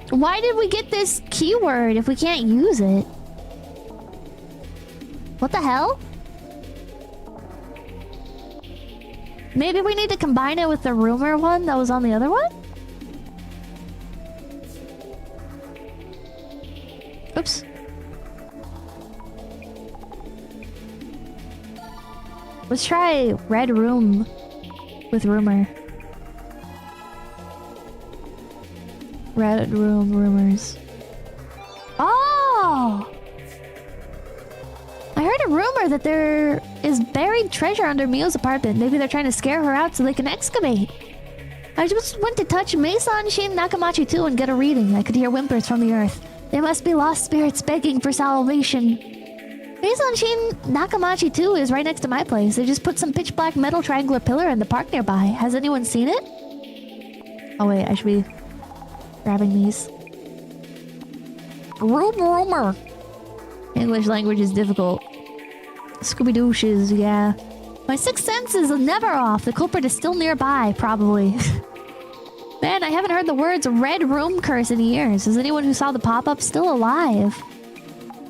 Why did we get this keyword if we can't use it? What the hell? Maybe we need to combine it with the rumor one that was on the other one? Oops. Let's try red room with rumor. Red room rumors. Oh! I heard a rumor that there is buried treasure under Mio's apartment. Maybe they're trying to scare her out so they can excavate. I just went to touch 𝐒𝐴𝐻 Nakamachi too and get a reading. I could hear whimpers from the earth. They must be lost spirits begging for salvation. 𝐒𝐴𝐻 Nakamachi too is right next to my place. They just put some pitch black metal triangular pillar in the park nearby. Has anyone seen it? Oh wait, I should be grabbing these. Rumor. English language is difficult. Scooby-Dooshes, yeah. My sixth sense is never off. The culprit is still nearby, probably. Man, I haven't heard the words red room curse in years. Is anyone who saw the pop-up still alive?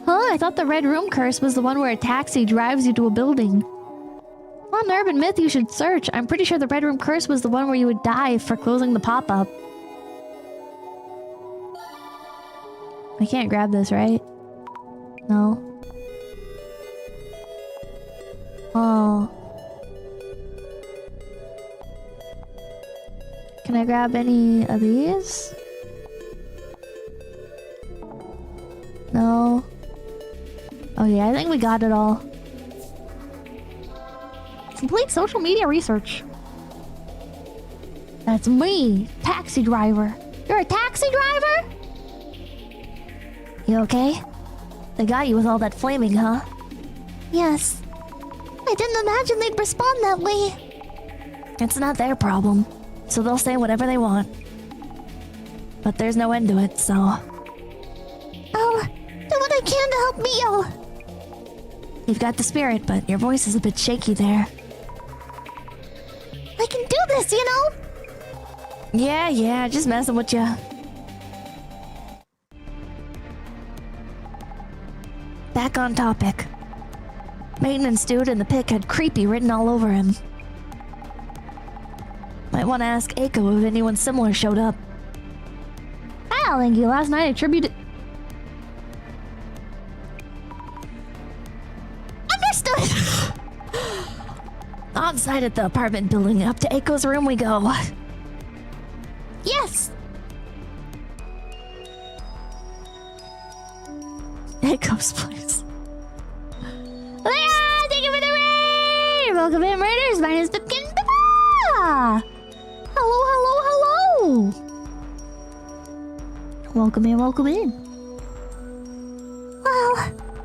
Huh? I thought the red room curse was the one where a taxi drives you to a building. Well, an urban myth you should search. I'm pretty sure the red room curse was the one where you would die for closing the pop-up. I can't grab this, right? No. Oh. Can I grab any of these? No. Oh yeah, I think we got it all. Complete social media research. That's me, taxi driver. You're a taxi driver? You okay? They got you with all that flaming, huh? Yes. I didn't imagine they'd respond that way. It's not their problem, so they'll say whatever they want. But there's no end to it, so... I'll do what I can to help Mio. You've got the spirit, but your voice is a bit shaky there. I can do this, you know? Yeah, just messing with you. Back on topic. Maintenance dude in the pic had creepy written all over him. Might want to ask Eiko if anyone similar showed up. Hi, Linky. Last night I attributed... Understood! On site at the apartment building. Up to Eiko's room we go. Yes! Eiko's place. Leah, thank you for the raid! Welcome in, Raiders. My name is Pipkin. Hello. Welcome in. Well...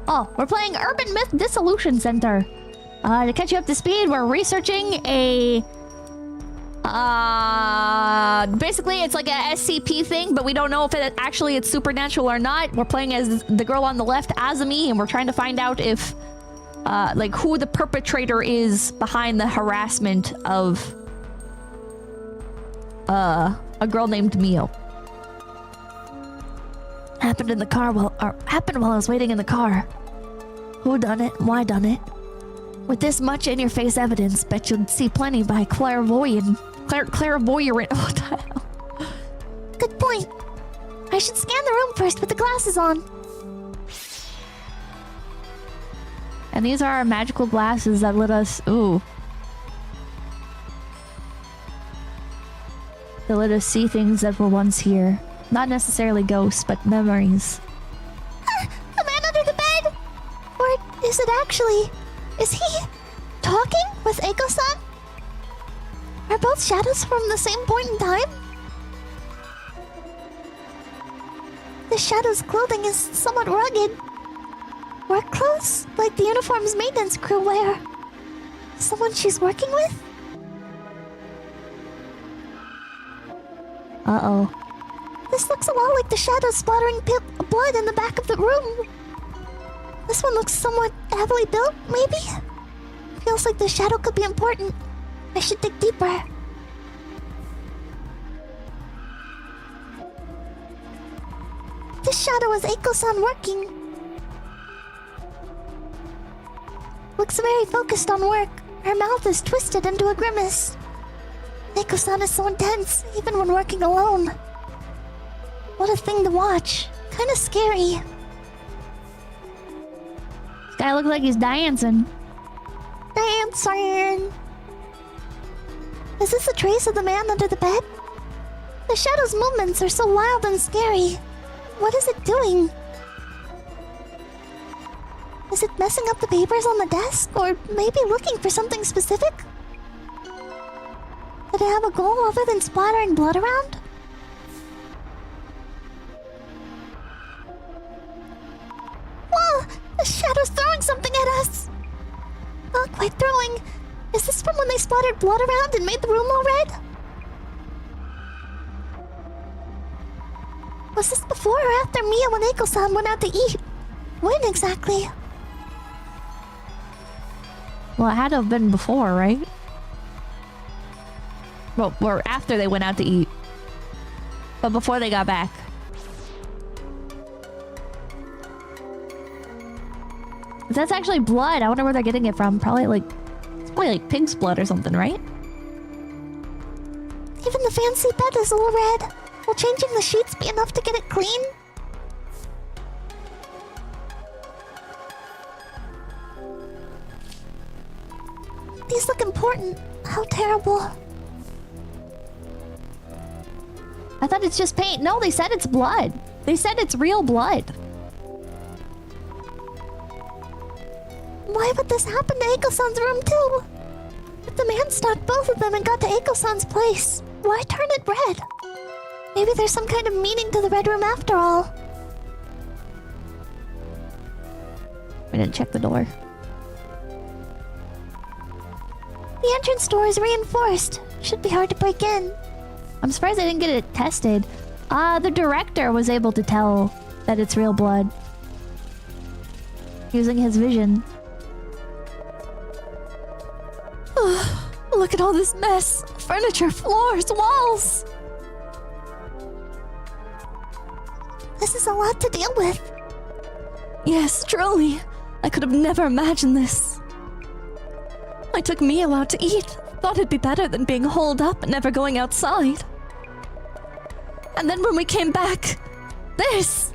Oh, we're playing Urban Myth Dissolution Center. To catch you up to speed, we're researching a... basically, it's like a SCP thing, but we don't know if it's supernatural or not. We're playing as the girl on the left, Azumi, and we're trying to find out if... like, who the perpetrator is behind the harassment of... a girl named Mio. Happened while I was waiting in the car. Who done it? Why done it? With this much in-your-face evidence, bet you'd see plenty by clairvoyant. What the hell? Good point. I should scan the room first with the glasses on. And these are our magical glasses that let us... Ooh. That let us see things that were once here. Not necessarily ghosts, but memories. A man under the bed? Or is it actually... Is he... talking with Eiko-san? Are both shadows from the same point in time? The shadow's clothing is somewhat rugged. Work clothes? Like the uniforms maintenance crew wear. Someone she's working with? The This looks a lot like the shadows splattering blood in the back of the room. This one looks somewhat heavily built, maybe? Feels like the shadow could be important. I should dig deeper. This shadow is Eiko-san working. Looks very focused on work. Her mouth is twisted into a grimace. Eiko-san is so intense, even when working alone. What a thing to watch. Kinda scary. This guy looks like he's dancing. Dancing. Is this a trace of the man under the bed? The shadow's movements are so wild and scary. What is it doing? Is it messing up the papers on the desk? Or maybe looking for something specific? Did it have a goal other than splattering blood around? Whoa! The shadow's throwing something at us! Not quite throwing. Is this from when they splattered blood around and made the room all red? Was this before or after Mia when Eiko-san went out to eat? When exactly? Well, it had to have been before, right? Well, or after they went out to eat. But before they got back. If that's actually blood, I wonder where they're getting it from. Probably like... It's probably like pig's blood or something, right? Even the fancy bed is all red. Will changing the sheets be enough to get it clean? These look important. How terrible. I thought it's just paint. No, they said it's blood. They said it's real blood. Why would this happen to Eiko-san's room too? If the man stalked both of them and got to Eiko-san's place, why turn it red? Maybe there's some kind of meaning to the red room after all. We didn't check the door. The entrance door is reinforced. Should be hard to break in. I'm surprised they didn't get it tested. The director was able to tell that it's real blood. Using his vision. Look at all this mess. Furniture, floors, walls. This is a lot to deal with. Yes, truly. I could have never imagined this. I took Mio out to eat. Thought it'd be better than being holed up and never going outside. And then when we came back, this!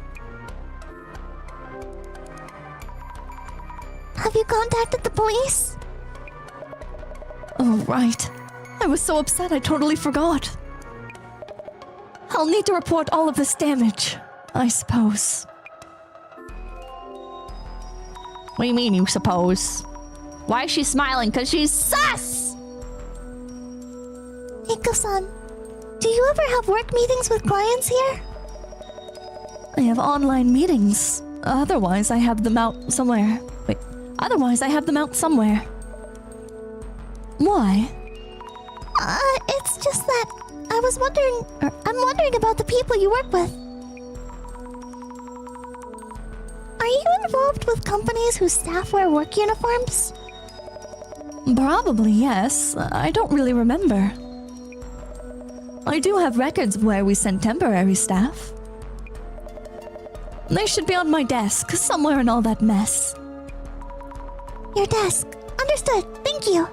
Have you contacted the police? Oh, right. I was so upset I totally forgot. I'll need to report all of this damage, I suppose. What do you mean, you suppose? Why is she smiling? Because she's sus! Eiko-san, do you ever have work meetings with clients here? I have online meetings. Otherwise, I have them out somewhere. Wait. Otherwise, I have them out somewhere. Why? It's just that I was wondering... I'm wondering about the people you work with. Are you involved with companies whose staff wear work uniforms? Probably, yes. I don't really remember. I do have records of where we sent temporary staff. They should be on my desk, somewhere in all that mess. Your desk. Understood. Thank you.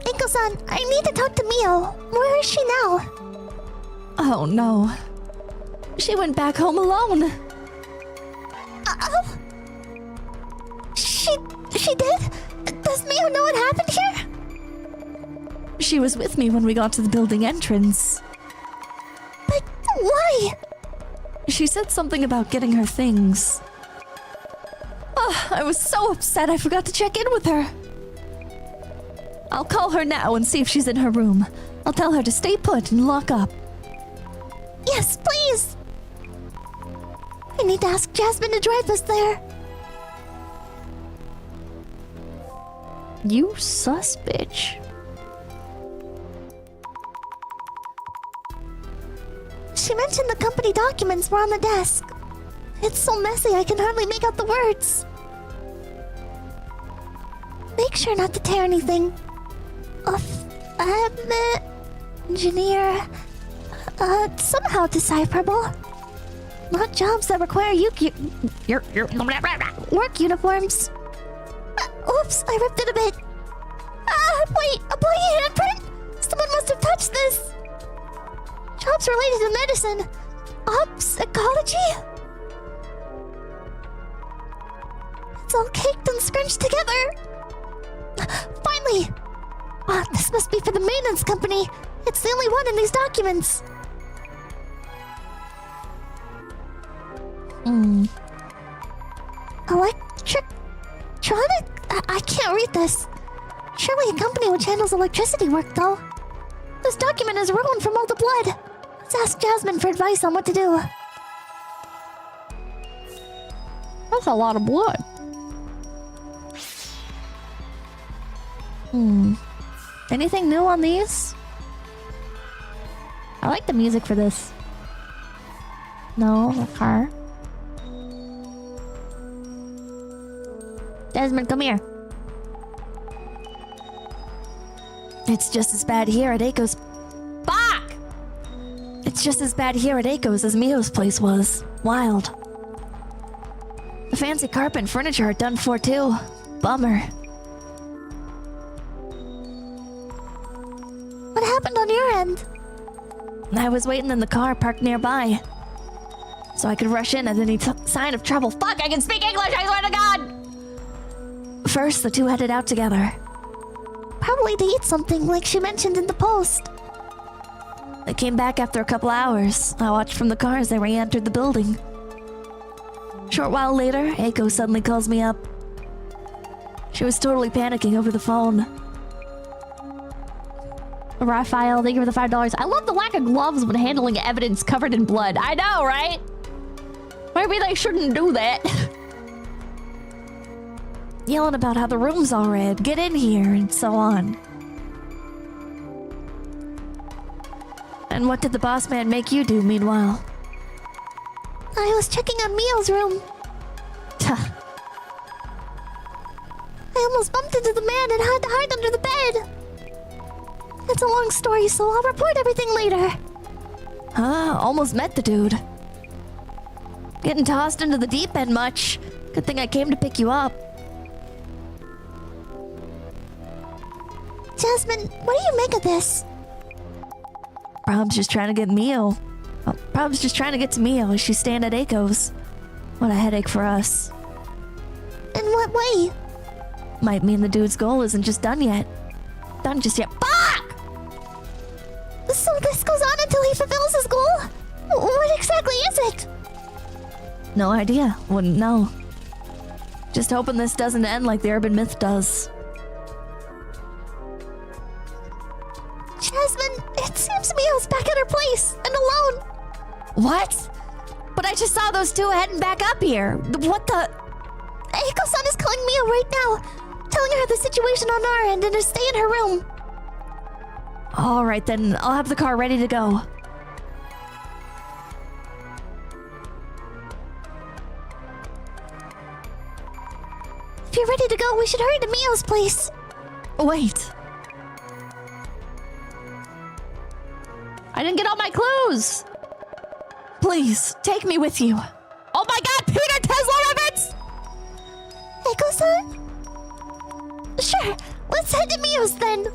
Eiko-san, I need to talk to Mio. Where is she now? Oh no. She went back home alone. Uh-oh. She did? Does Mio know what happened here? She was with me when we got to the building entrance. But why? She said something about getting her things. I was so upset I forgot to check in with her. I'll call her now and see if she's in her room. I'll tell her to stay put and lock up. Yes, please. I need to ask Jasmine to drive us there. You sus bitch. She mentioned the company documents were on the desk. It's so messy I can hardly make out the words. Make sure not to tear anything. Engineer. Somehow decipherable. Not jobs that require your work uniforms. Oops, I ripped it a bit. Wait, a blank handprint? Someone must have touched this. Jobs related to medicine. Ops, ecology? It's all caked and scrunched together. Finally! This must be for the maintenance company. It's the only one in these documents. Electric-tronic? I can't read this. Surely a company which handles electricity work, though. This document is ruined from all the blood. Let's ask Jasmine for advice on what to do. That's a lot of blood. Anything new on these? I like the music for this. No, the car. Desmond, come here. It's just as bad here at 𝐒𝐽𝐻's. Fuck! It's just as bad here at 𝐒𝐽𝐻's as Mio's place was. Wild. The fancy carpet and furniture are done for too. Bummer. What happened on your end? I was waiting in the car parked nearby, so I could rush in at any sign of trouble. Fuck, I can speak English, I swear to God! First, the two headed out together. Probably to eat something like she mentioned in the post. They came back after a couple hours. I watched from the car as they re-entered the building. Short while later, 𝐒𝐽𝐻 suddenly calls me up. She was totally panicking over the phone. Raphael, thank you for the $5. I love the lack of gloves when handling evidence covered in blood. I know, right? Maybe they shouldn't do that. Yelling about how the room's all red, get in here, and so on. And what did the boss man make you do, meanwhile? I was checking on Mio's room. I almost bumped into the man and had to hide under the bed. It's a long story, so I'll report everything later. Almost met the dude. Getting tossed into the deep end much. Good thing I came to pick you up. Jasmine, what do you make of this? Prob's just trying to get Mio. Prob's just trying to get to Mio as she's staying at 𝐒𝐽𝐻's. What a headache for us. In what way? Might mean the dude's goal isn't just done yet. Done just yet. Fuck! So this goes on until he fulfills his goal? What exactly is it? No idea. Wouldn't know. Just hoping this doesn't end like the urban myth does. Jasmine, it seems Mio's back at her place and alone. What? But I just saw those two heading back up here. What the? 𝐒𝐽𝐻-san is calling Mio right now, telling her the situation on our end and to stay in her room. Alright then, I'll have the car ready to go. If you're ready to go, we should hurry to Mio's place. Wait. I didn't get all my clues! Please, take me with you. Oh my God, Peter Tesla Ribbons! 𝐒𝐽𝐻-san? Sure, let's head to Mio's then.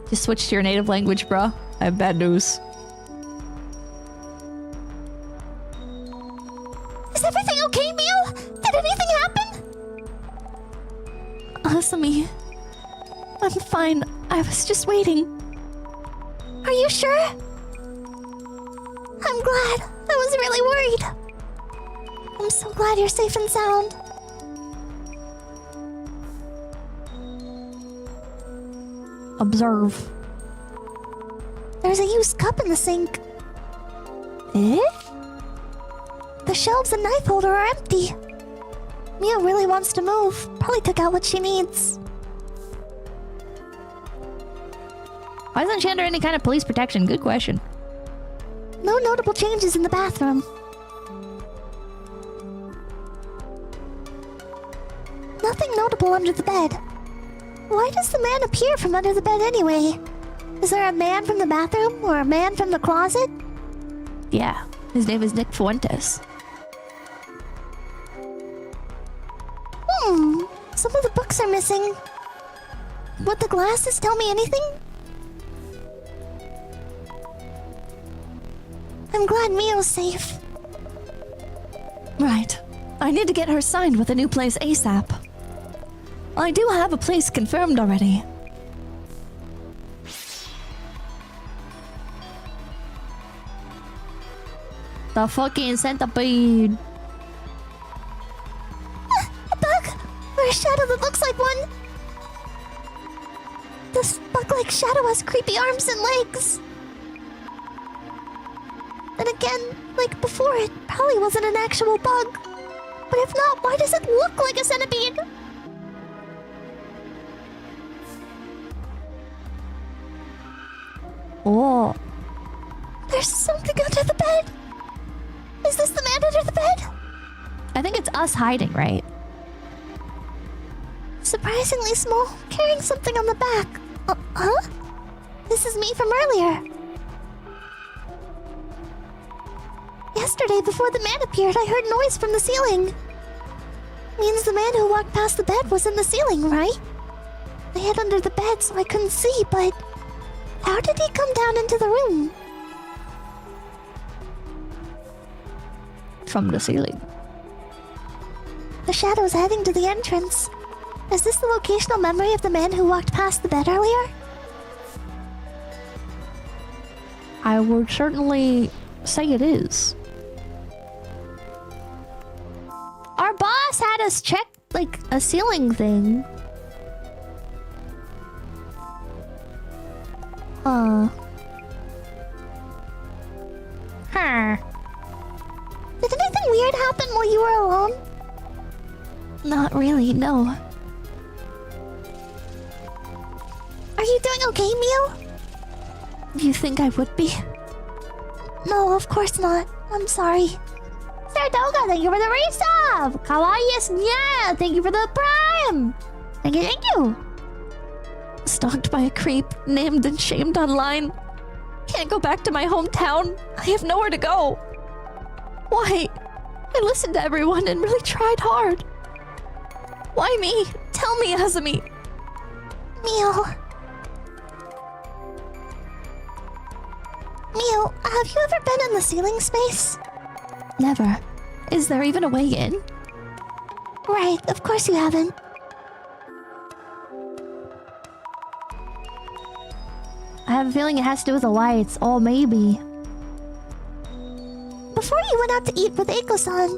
Just switch to your native language, bro. I have bad news. Is everything okay, Mio? Did anything happen? Asami, I'm fine. I was just waiting. Are you sure? I'm glad. I was really worried. I'm so glad you're safe and sound. Observe. There's a used cup in the sink. Eh? The shelves and knife holder are empty. Mio really wants to move. Probably took out what she needs. Why isn't she under any kind of police protection? Good question. No notable changes in the bathroom. Nothing notable under the bed. Why does the man appear from under the bed anyway? Is there a man from the bathroom or a man from the closet? Yeah, his name is Nick Fuentes. Some of the books are missing. Would the glasses tell me anything? I'm glad Mio's safe. Right. I need to get her signed with a new place ASAP. I do have a place confirmed already. The fucking centipede. A bug! Or a shadow that looks like one! This bug-like shadow has creepy arms and legs. And again, like before, it probably wasn't an actual bug. But if not, why does it look like a centipede? Oh. There's something under the bed. Is this the man under the bed? I think it's us hiding, right? Surprisingly small, carrying something on the back. Huh? This is me from earlier. Yesterday, before the man appeared, I heard noise from the ceiling. Means the man who walked past the bed was in the ceiling, right? I hid under the bed so I couldn't see, but how did he come down into the room? From the ceiling. The shadow's heading to the entrance. Is this the locational memory of the man who walked past the bed earlier? I would certainly say it is. Our boss had us check, like, a ceiling thing. Huh. Did anything weird happen while you were alone? Not really, no. Are you doing okay, Mio? Do you think I would be? No, of course not. I'm sorry. Saratoga, thank you for the resub! Kawaii Nya, thank you for the prime! Thank you, thank you! Stalked by a creep, named and shamed online. Can't go back to my hometown. I have nowhere to go. Why? I listened to everyone and really tried hard. Why me? Tell me, 𝐒𝐿𝐴zumi. Mio, have you ever been in the ceiling space? Never. Is there even a way in? Right, of course you haven't. I have a feeling it has to do with the lights. Oh, maybe. Before you went out to eat with Eiko-san,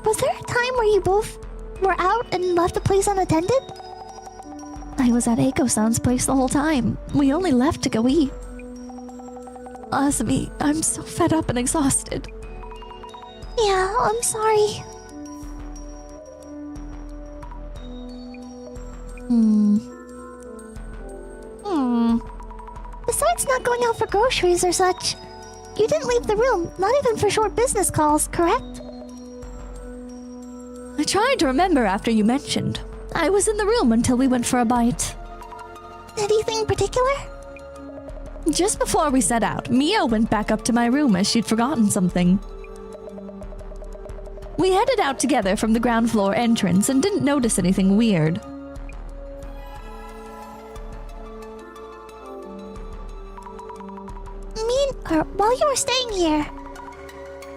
was there a time where you both were out and left the place unattended? I was at Eiko-san's place the whole time. We only left to go eat. 𝐒𝐿𝐴zumi, I'm so fed up and exhausted. Yeah, I'm sorry. Besides not going out for groceries or such, you didn't leave the room, not even for short business calls, correct? I tried to remember after you mentioned. I was in the room until we went for a bite. Anything particular? Just before we set out, Mio went back up to my room as she'd forgotten something. We headed out together from the ground floor entrance and didn't notice anything weird. While you were staying here,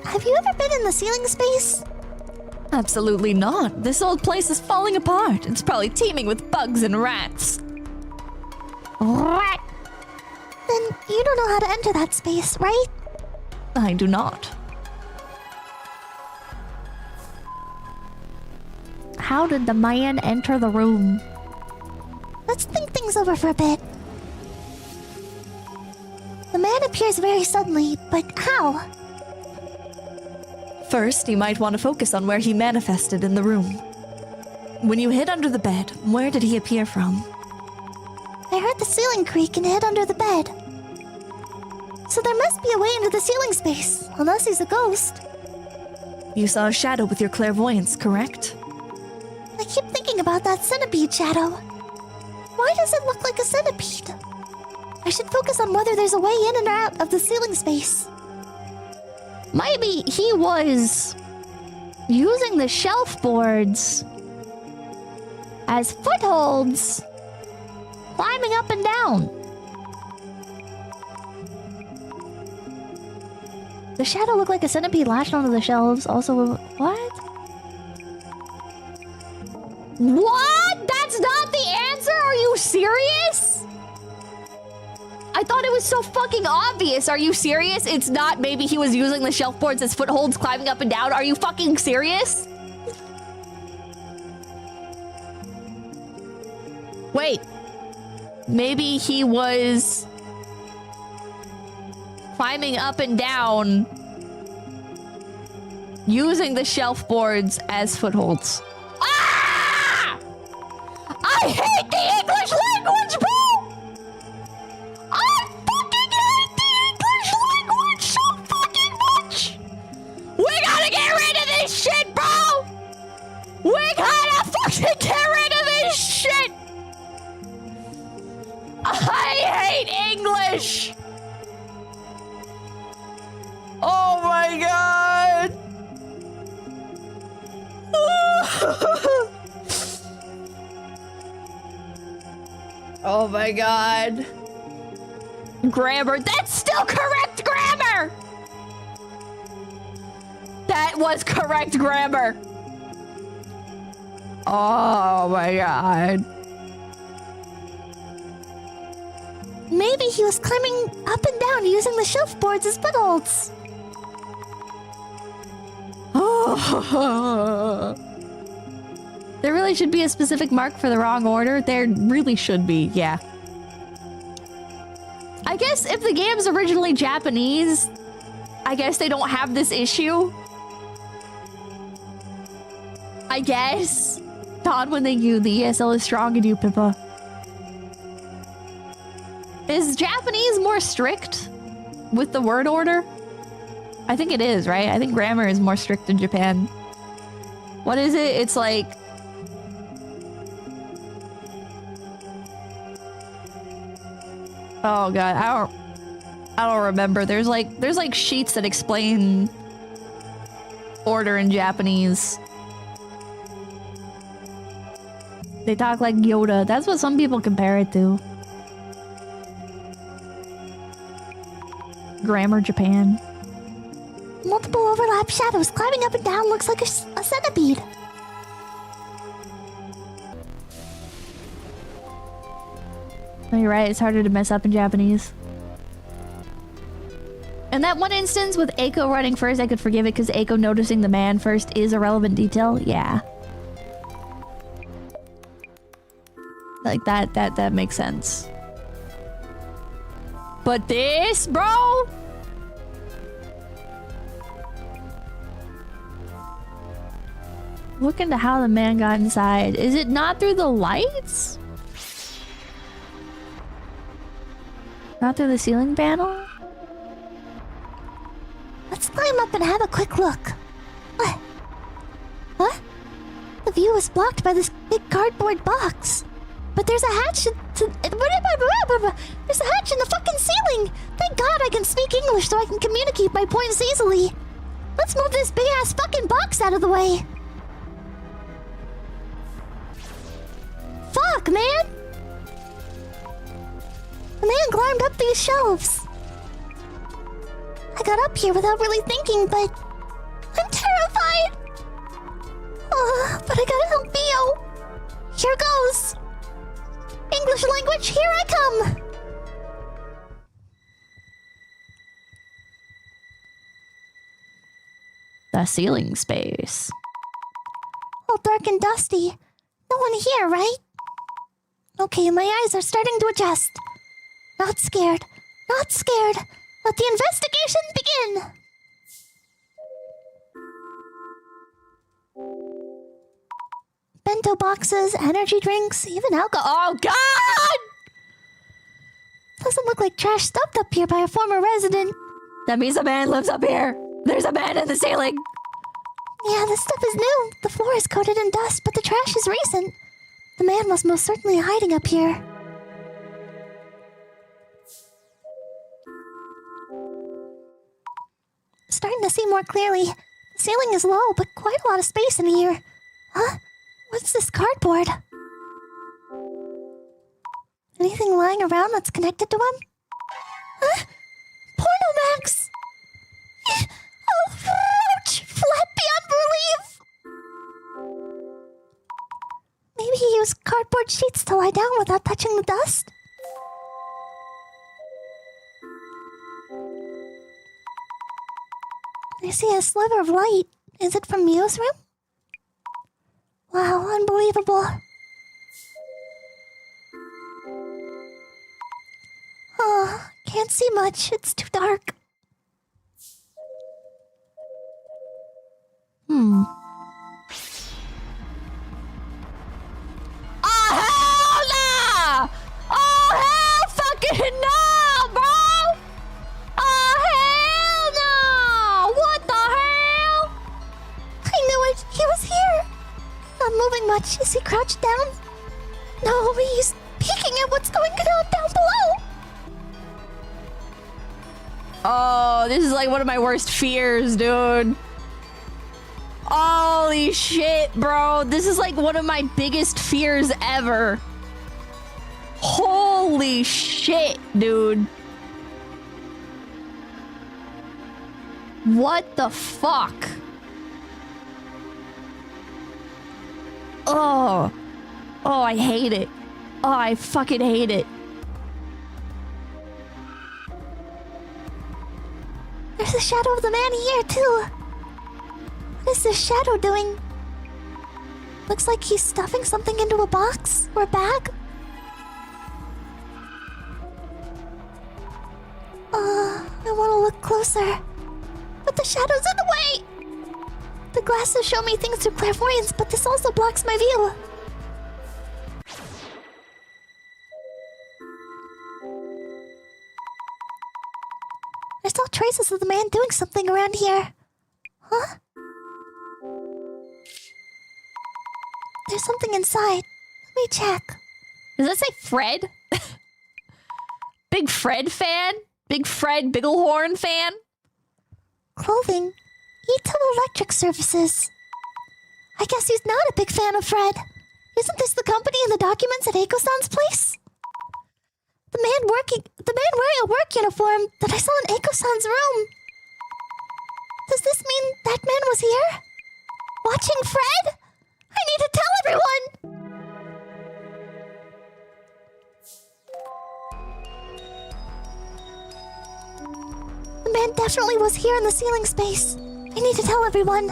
have you ever been in the ceiling space? Absolutely not. This old place is falling apart. It's probably teeming with bugs and rats. Rat! Then you don't know how to enter that space, right? I do not. How did the man enter the room? Let's think things over for a bit. The man appears very suddenly, but how? First, you might want to focus on where he manifested in the room. When you hid under the bed, where did he appear from? I heard the ceiling creak and hid under the bed. So there must be a way into the ceiling space, unless he's a ghost. You saw a shadow with your clairvoyance, correct? I keep thinking about that centipede shadow. Why does it look like a centipede? I should focus on whether there's a way in and out of the ceiling space. Maybe he was using the shelf boards as footholds, climbing up and down. The shadow looked like a centipede lashed onto the shelves. Also, what? What? That's not the answer? Are you serious? I thought it was so fucking obvious. Are you serious? It's not. Maybe he was using the shelf boards as footholds, climbing up and down. Are you fucking serious? Wait. Maybe he was climbing up and down using the shelf boards as footholds. Ah! I hate the English language, bro! I fucking hate the English language so fucking much! We gotta get rid of this shit, bro! We gotta fucking get rid of this shit! I hate English! Oh my god! Oh my god. Grammar. That's still correct grammar! That was correct grammar. Oh my god. Maybe he was climbing up and down using the shelf boards as footholds. There really should be a specific mark for the wrong order. There really should be, yeah. I guess if the game's originally Japanese, I guess they don't have this issue. I guess. God, when they do, the ESL is strong in you, Pippa. Is Japanese more strict with the word order? I think it is, right? I think grammar is more strict in Japan. What is it? It's like... Oh god, I don't remember. There's like sheets that explain order in Japanese. They talk like Yoda. That's what some people compare it to. Grammar Japan. Multiple overlap shadows climbing up and down looks like a centipede. No, you're right. It's harder to mess up in Japanese. In that one instance with Eiko running first, I could forgive it because Eiko noticing the man first is a relevant detail. Yeah. Like that makes sense. But this, bro? Look into how the man got inside. Is it not through the lights? Not through the ceiling panel? Let's climb up and have a quick look. What? What? The view is blocked by this big cardboard box. But there's a hatch there's a hatch in the fucking ceiling! Thank God I can speak English so I can communicate my points easily. Let's move this big-ass fucking box out of the way. Fuck, man! The man climbed up these shelves. I got up here without really thinking, but I'm terrified. But I gotta help Mio. Here goes. English language, here I come. The ceiling space. All dark and dusty. No one here, right? Okay, my eyes are starting to adjust. Not scared. Not scared. Let the investigation begin. bento boxes, energy drinks, even alcohol. Oh, God! Doesn't look like trash dumped up here by a former resident. That means a man lives up here. There's a man in the ceiling. Yeah, this stuff is new. The floor is coated in dust, but the trash is recent. The man was most certainly hiding up here. Starting to see more clearly. The ceiling is low, but quite a lot of space in here. Huh? What's this cardboard? Anything lying around that's connected to him? Huh? Pornomax! Oh, ouch! Flat beyond belief! Maybe he used cardboard sheets to lie down without touching the dust? I see a sliver of light. Is it from Mio's room? Wow, unbelievable. Oh, can't see much. It's too dark. Oh, hell nah! Oh, hell fucking no, bro! Oh, hell no! What the hell? I knew it. He was here. Not moving much. Is he crouched down? No, he's peeking at what's going on down below. Oh, this is like one of my worst fears, dude. Holy shit, bro. This is like one of my biggest fears ever. Holy shit, dude. What the fuck? Oh. Oh, I hate it. Oh, I fucking hate it. There's a shadow of the man here, too. What is this shadow doing? Looks like he's stuffing something into a box or a bag. I want to look closer. But the shadow's in the way! The glasses show me things through clairvoyance, but this also blocks my view. I saw traces of the man doing something around here. Huh? There's something inside. Let me check. Does that say Fred? Big Fred fan? Big Fred Bigglehorn fan? Clothing. 𝐒𝐿 Electric Services. I guess he's not a big fan of Fred. Isn't this the company in the documents at Eiko-san's place? The man wearing a work uniform that I saw in Eiko-san's room. Does this mean that man was here? Watching Fred? I need to tell everyone! The man definitely was here in the ceiling space. I need to tell everyone.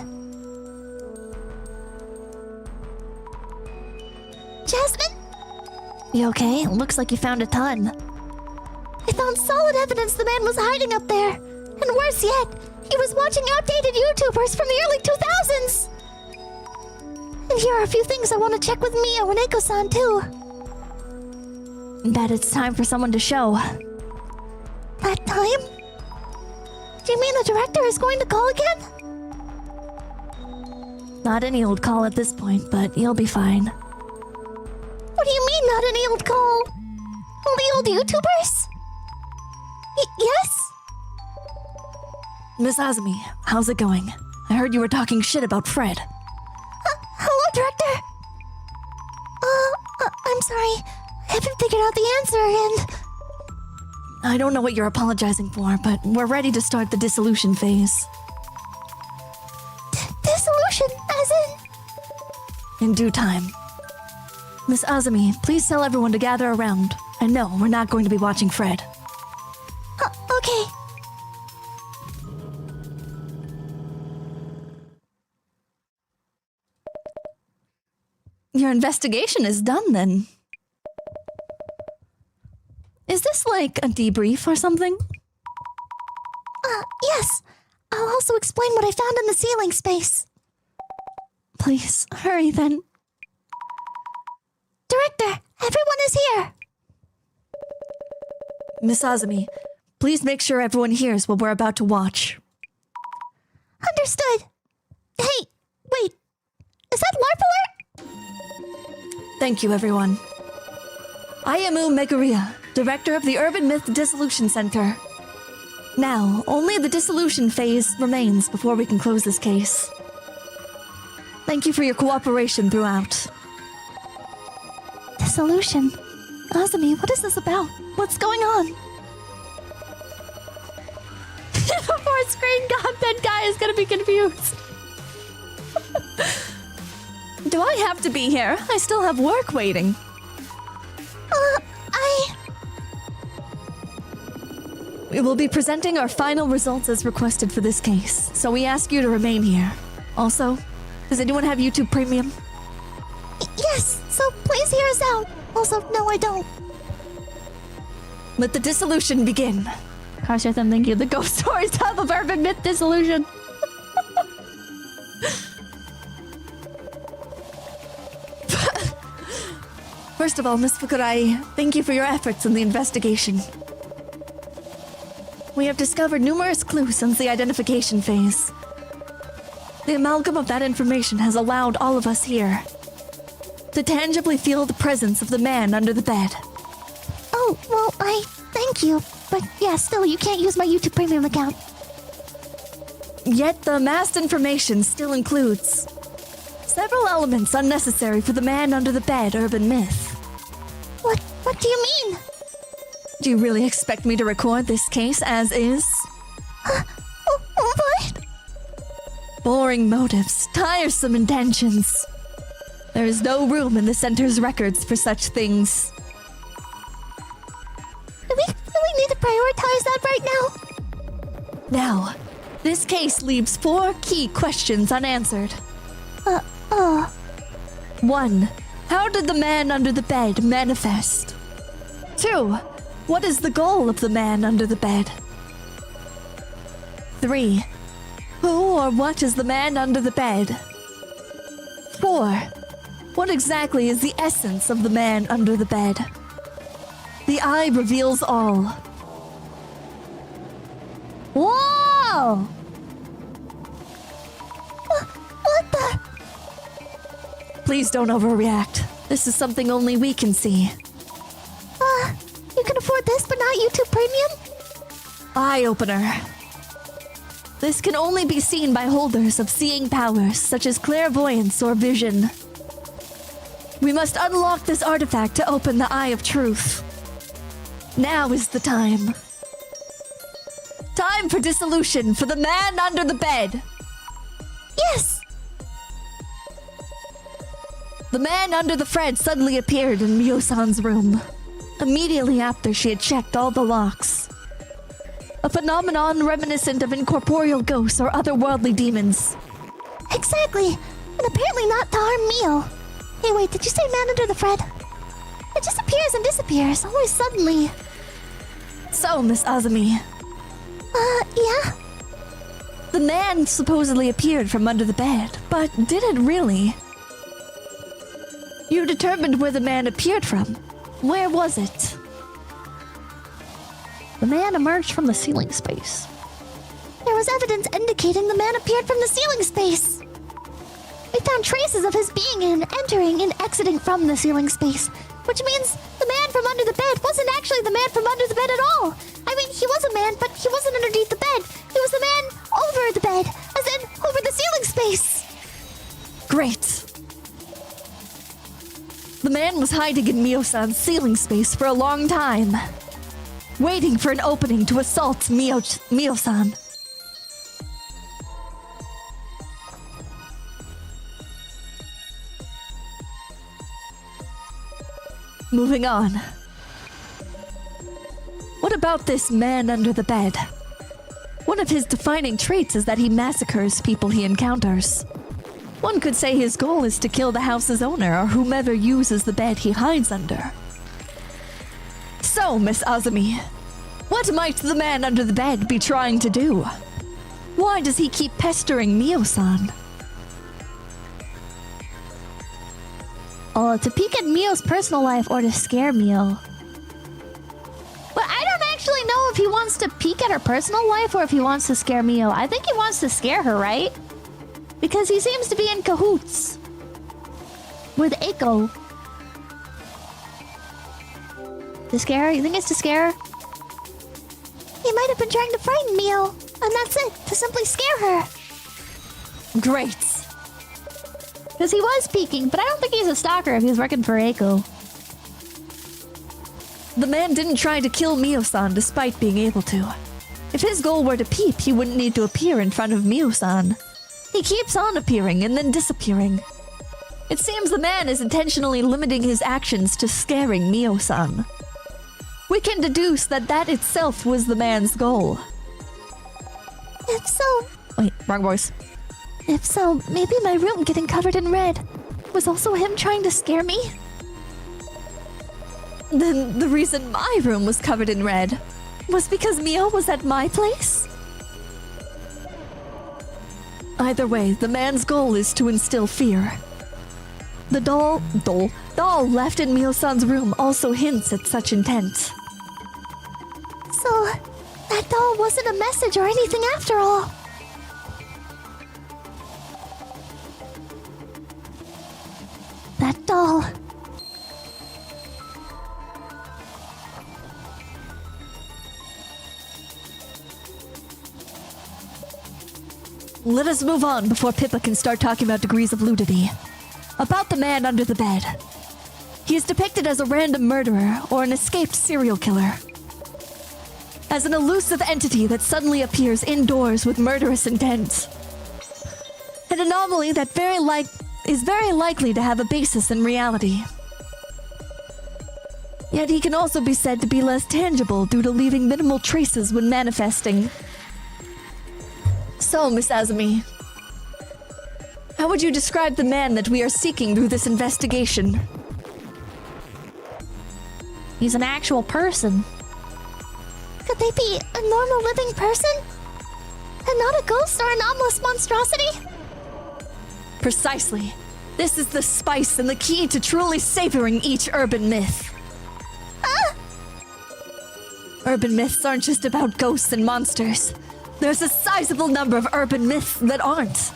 Jasmine? You okay? Looks like you found a ton. I found solid evidence the man was hiding up there. And worse yet, he was watching outdated YouTubers from the early 2000s. And here are a few things I want to check with Mio and Eiko-san too. Bet it's time for someone to show. That time? Do you mean the director is going to call again? Not any old call at this point, but you'll be fine. What do you mean, not any old call? Only old YouTubers? Yes? Miss Azumi, how's it going? I heard you were talking shit about Fred. Hello, director? I'm sorry. I haven't figured out the answer, and... I don't know what you're apologizing for, but we're ready to start the dissolution phase. Dissolution, as in... In due time. Miss Azumi, please tell everyone to gather around. I know we're not going to be watching Fred. Okay. Your investigation is done, then. Is this like a debrief or something? Yes. I'll also explain what I found in the ceiling space. Please, hurry then. Everyone is here. Miss Azumi, please make sure everyone hears what we're about to watch. Understood. Hey, wait. Is that LARP alert? Thank you, everyone. I am Megariya, director of the Urban Myth Dissolution Center. Now, only the dissolution phase remains before we can close this case. Thank you for your cooperation throughout. Dissolution. Azumi, what is this about? What's going on? Before screen content guy is gonna be confused. Do I have to be here? I still have work waiting. We will be presenting our final results as requested for this case, so we ask you to remain here. Also, does anyone have YouTube Premium? Yes, so please hear us out. Also, no, I don't. Let the dissolution begin. Gosh, I'm thinking the ghost stories type of urban myth dissolution. First of all, Miss Fukurai, thank you for your efforts in the investigation. We have discovered numerous clues since the identification phase. The amalgam of that information has allowed all of us here to tangibly feel the presence of the man under the bed. Oh, well, I thank you. But yeah, still, you can't use my YouTube Premium account. Yet the amassed information still includes several elements unnecessary for the man under the bed urban myth. What do you mean? Do you really expect me to record this case as is? What? Boring motives, tiresome intentions. There is no room in the center's records for such things. Do we need to prioritize that right now? Now, this case leaves 4 key questions unanswered. 1. How did the man under the bed manifest? 2. What is the goal of the man under the bed? 3. Who or what is the man under the bed? 4. What exactly is the essence of the man under the bed? The eye reveals all. Whoa! What the? Please don't overreact. This is something only we can see. You can afford this, but not YouTube Premium? Eye-opener. This can only be seen by holders of seeing powers such as clairvoyance or vision. We must unlock this artifact to open the Eye of Truth. Now is the time. Time for dissolution for the man under the bed. Yes! The man under the Fred suddenly appeared in Mio-san's room, immediately after she had checked all the locks. A phenomenon reminiscent of incorporeal ghosts or otherworldly demons. Exactly! And apparently not to harm Mio. Hey, wait, did you say man under the Fred? It just appears and disappears, always suddenly. So, Miss Azumi, Yeah? the man supposedly appeared from under the bed, but did it really? You determined where the man appeared from. Where was it? The man emerged from the ceiling space. There was evidence indicating the man appeared from the ceiling space. We found traces of his being in, entering, and exiting from the ceiling space, which means the man from under the bed wasn't actually the man from under the bed at all. I mean, he was a man, but he wasn't underneath the bed. He was the man over the bed, as in over the ceiling space. Great. The man was hiding in Mio-san's ceiling space for a long time, waiting for an opening to assault Mio-san. Moving on. What about this man under the bed? One of his defining traits is that he massacres people he encounters. One could say his goal is to kill the house's owner or whomever uses the bed he hides under. So, Miss Azumi, what might the man under the bed be trying to do? Why does he keep pestering Mio-san? Oh, to peek at Mio's personal life or to scare Mio. But I don't actually know if he wants to peek at her personal life or if he wants to scare Mio. I think he wants to scare her, right? Because he seems to be in cahoots with 𝐒𝐿𝐴. To scare her? You think it's to scare her? He might have been trying to frighten Mio, and that's it, to simply scare her. Great. Because he was peeking, but I don't think he's a stalker if he's working for 𝐒𝐿𝐴. The man didn't try to kill Mio-san despite being able to. If his goal were to peep, he wouldn't need to appear in front of Mio-san. He keeps on appearing and then disappearing. It seems the man is intentionally limiting his actions to scaring Mio-san. We can deduce that that itself was the man's goal. If so... Wait, wrong voice. If so, maybe my room getting covered in red was also him trying to scare me? Then the reason my room was covered in red was because Mio was at my place? Either way, the man's goal is to instill fear. The doll left in Mio-san's room also hints at such intent. So, that doll wasn't a message or anything after all. That doll... Let us move on before Pippa can start talking about degrees of ludity. About the man under the bed. He is depicted as a random murderer or an escaped serial killer. As an elusive entity that suddenly appears indoors with murderous intent. An anomaly that is very likely to have a basis in reality. Yet he can also be said to be less tangible due to leaving minimal traces when manifesting. So, Miss Azumi, how would you describe the man that we are seeking through this investigation? He's an actual person. Could they be a normal living person? And not a ghost or anomalous monstrosity? Precisely. This is the spice and the key to truly savoring each urban myth. Urban myths aren't just about ghosts and monsters. There's a sizable number of urban myths that aren't.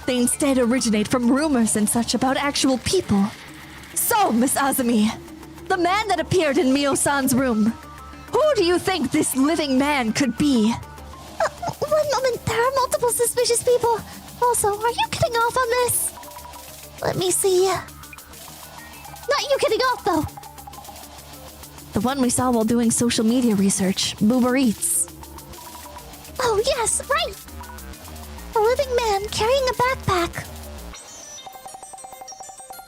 They instead originate from rumors and such about actual people. So, Miss Azumi, the man that appeared in Mio-san's room, who do you think this living man could be? One moment, there are multiple suspicious people. Also, are you getting off on this? Let me see. Not you getting off, though. The one we saw while doing social media research, Uber Eats. Oh, yes, right! A living man carrying a backpack.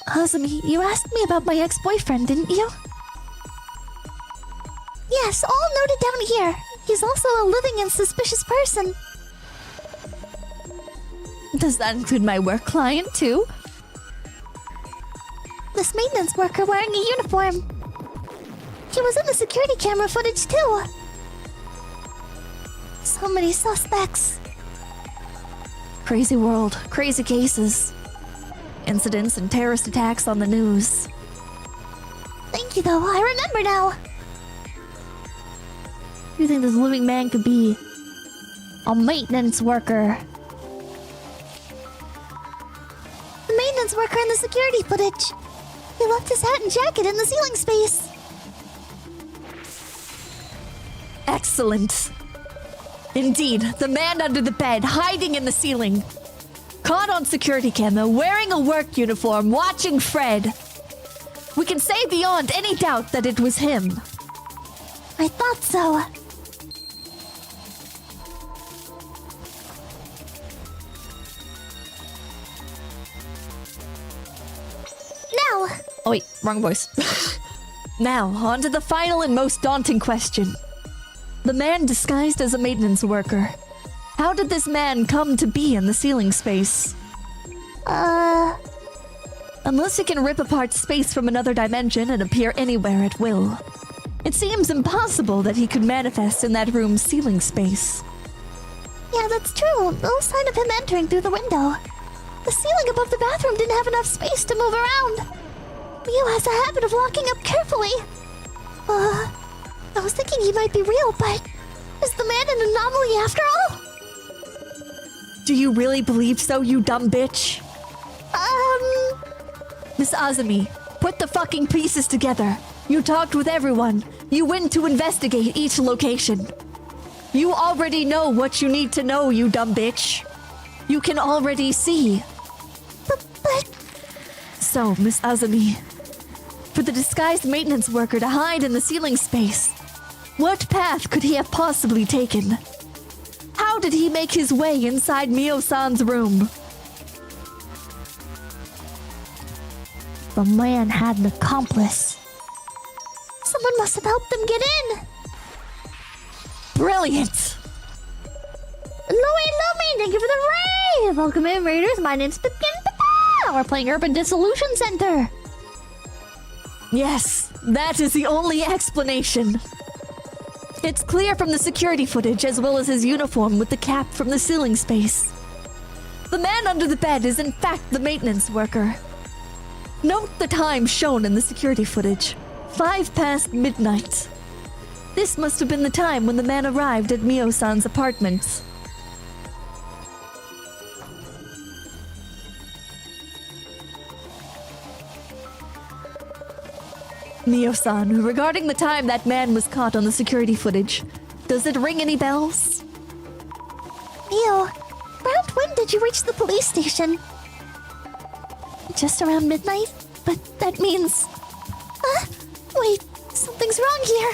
Azumi, you asked me about my ex-boyfriend, didn't you? Yes, all noted down here. He's also a living and suspicious person. Does that include my work client, too? This maintenance worker wearing a uniform. He was in the security camera footage, too. So many suspects. Crazy world, crazy cases. Incidents and terrorist attacks on the news. Thank you, though. I remember now. You think this living man could be a maintenance worker? The maintenance worker in the security footage. He left his hat and jacket in the ceiling space. Excellent. Indeed, the man under the bed, hiding in the ceiling. Caught on security camera, wearing a work uniform, watching Fred. We can say beyond any doubt that it was him. I thought so. Now! Oh wait, wrong voice. Now, on to the final and most daunting question. The man disguised as a maintenance worker. How did this man come to be in the ceiling space? Unless he can rip apart space from another dimension and appear anywhere at will. It seems impossible that he could manifest in that room's ceiling space. Yeah, that's true. No sign of him entering through the window. The ceiling above the bathroom didn't have enough space to move around. Mio has a habit of locking up carefully. I was thinking he might be real, but is the man an anomaly after all? Do you really believe so, you dumb bitch? Miss Azumi, put the fucking pieces together. You talked with everyone. You went to investigate each location. You already know what you need to know, you dumb bitch. You can already see. But... So, Miss Azumi, for the disguised maintenance worker to hide in the ceiling space, what path could he have possibly taken? How did he make his way inside Mio-san's room? The man had an accomplice. Someone must have helped them get in. Brilliant! Lumi, thank you for the raid! Welcome in, Raiders. My name's Pipkin Papa. We're playing Urban Dissolution Center. Yes, that is the only explanation. It's clear from the security footage as well as his uniform with the cap from the ceiling space. The man under the bed is in fact the maintenance worker. Note the time shown in the security footage. 5 past midnight. This must have been the time when the man arrived at Mio-san's apartment. Mio-san, regarding the time that man was caught on the security footage, does it ring any bells? Mio, around when did you reach the police station? Just around midnight? But that means... Wait, something's wrong here.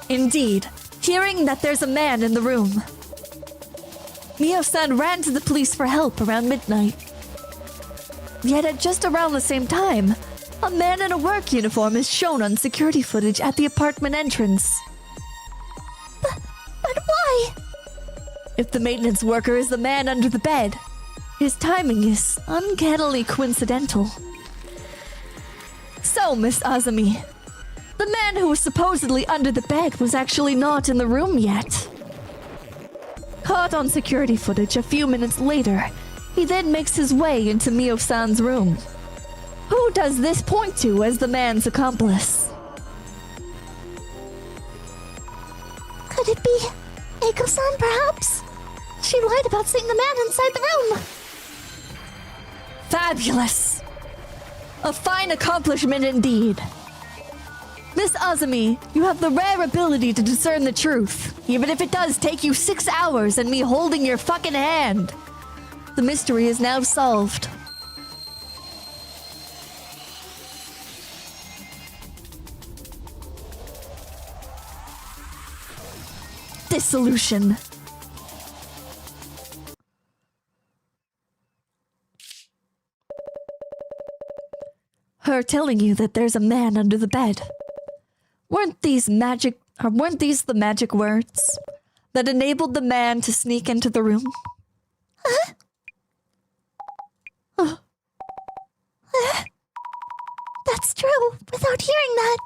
Indeed, hearing that there's a man in the room. Mio-san ran to the police for help around midnight. Yet at just around the same time, a man in a work uniform is shown on security footage at the apartment entrance. But why? If the maintenance worker is the man under the bed, his timing is uncannily coincidental. So, Miss Azumi, the man who was supposedly under the bed was actually not in the room yet. Caught on security footage a few minutes later, he then makes his way into Mio-san's room. Who does this point to as the man's accomplice? Could it be Eiko-san, perhaps? She lied about seeing the man inside the room. Fabulous! A fine accomplishment indeed. Miss Azumi, you have the rare ability to discern the truth, even if it does take you 6 hours and me holding your fucking hand. The mystery is now solved. Dissolution. Her telling you that there's a man under the bed. Weren't these the magic words that enabled the man to sneak into the room? That's true. Without hearing that,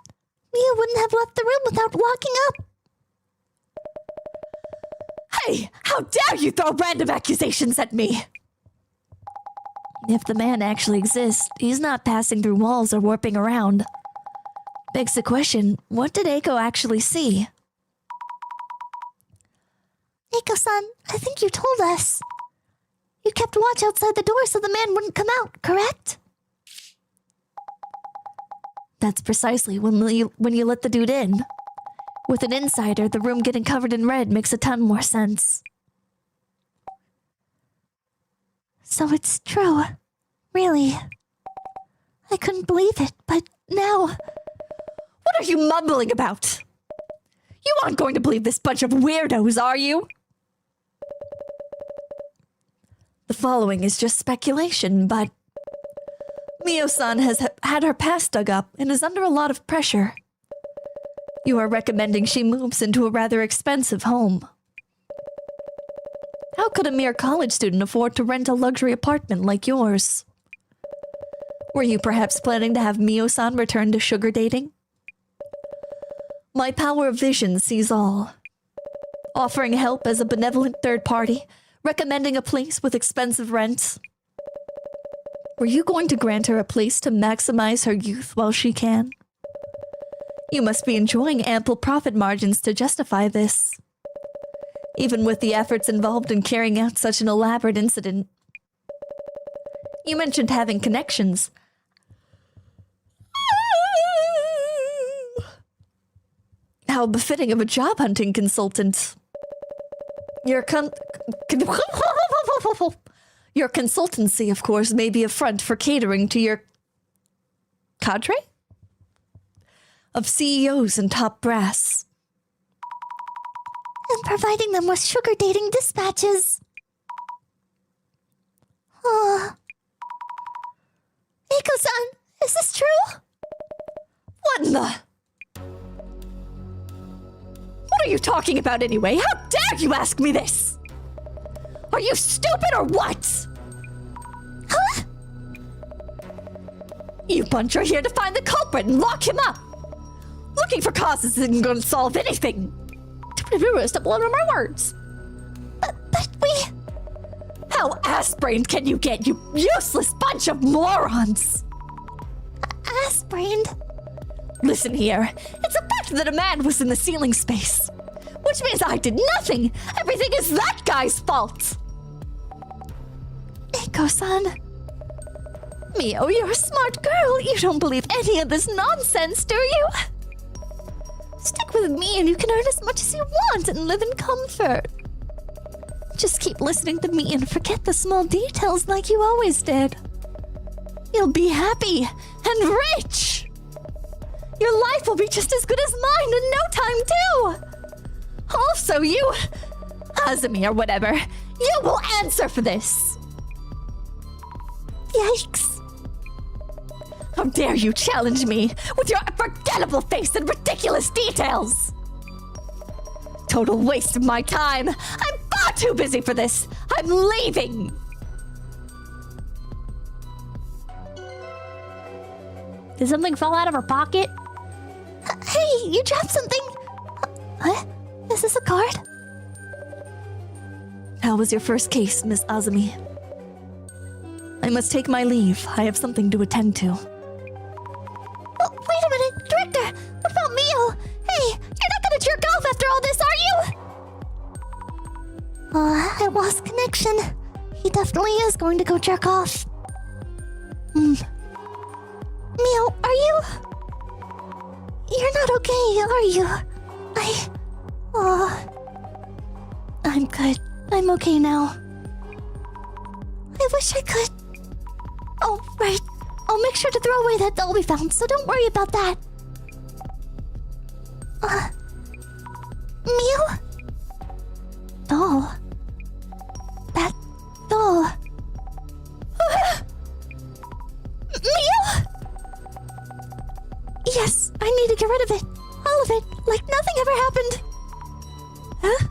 Mia wouldn't have left the room without locking up. Hey, how dare you throw random accusations at me? If the man actually exists, he's not passing through walls or warping around. Begs the question, what did Eiko actually see? Eiko-san, I think you told us. You kept watch outside the door so the man wouldn't come out, correct? That's precisely when you let the dude in. With an insider, the room getting covered in red makes a ton more sense. So it's true. Really. I couldn't believe it, but now... What are you mumbling about? You aren't going to believe this bunch of weirdos, are you? The following is just speculation, but... Mio-san has had her past dug up and is under a lot of pressure. You are recommending she moves into a rather expensive home. How could a mere college student afford to rent a luxury apartment like yours? Were you perhaps planning to have Mio-san return to sugar dating? My power of vision sees all. Offering help as a benevolent third party, recommending a place with expensive rents. Were you going to grant her a place to maximize her youth while she can? You must be enjoying ample profit margins to justify this. Even with the efforts involved in carrying out such an elaborate incident. You mentioned having connections. How befitting of a job hunting consultant. Your consultancy, of course, may be a front for catering to your cadre of CEOs and top brass. And providing them with sugar dating dispatches. Eiko-san, is this true? What in the... What are you talking about anyway? How dare you ask me this? Are you stupid or what? Huh? You bunch are here to find the culprit and lock him up. Looking for causes isn't going to solve anything. Step on my words. But we... How ass-brained can you get, you useless bunch of morons? Ass-brained? Listen here, it's a fact that a man was in the ceiling space. Which means I did nothing. Everything is that guy's fault. Eiko-san. Mio, you're a smart girl. You don't believe any of this nonsense, do you? Stick with me and you can earn as much as you want and live in comfort. Just keep listening to me and forget the small details like you always did. You'll be happy and rich. Your life will be just as good as mine in no time, too. Also, you, Azumi or whatever, you will answer for this. Yikes. How dare you challenge me with your unforgettable face and ridiculous details? Total waste of my time. I'm far too busy for this. I'm leaving. Did something fall out of her pocket? Hey, you dropped something. What? Is this a card? How was your first case, Miss Azumi? I must take my leave. I have something to attend to. Oh, wait a minute, Director! What about Mio? Hey, you're not gonna jerk off after all this, are you? I lost connection. He definitely is going to go jerk off. Mio, are you... You're not okay, are you? I'm good. I'm okay now. I wish I could... Oh, right. I'll make sure to throw away that doll we found, so don't worry about that. Mio? Doll. That doll. Mio? Yes, I need to get rid of it. All of it, like nothing ever happened. Huh?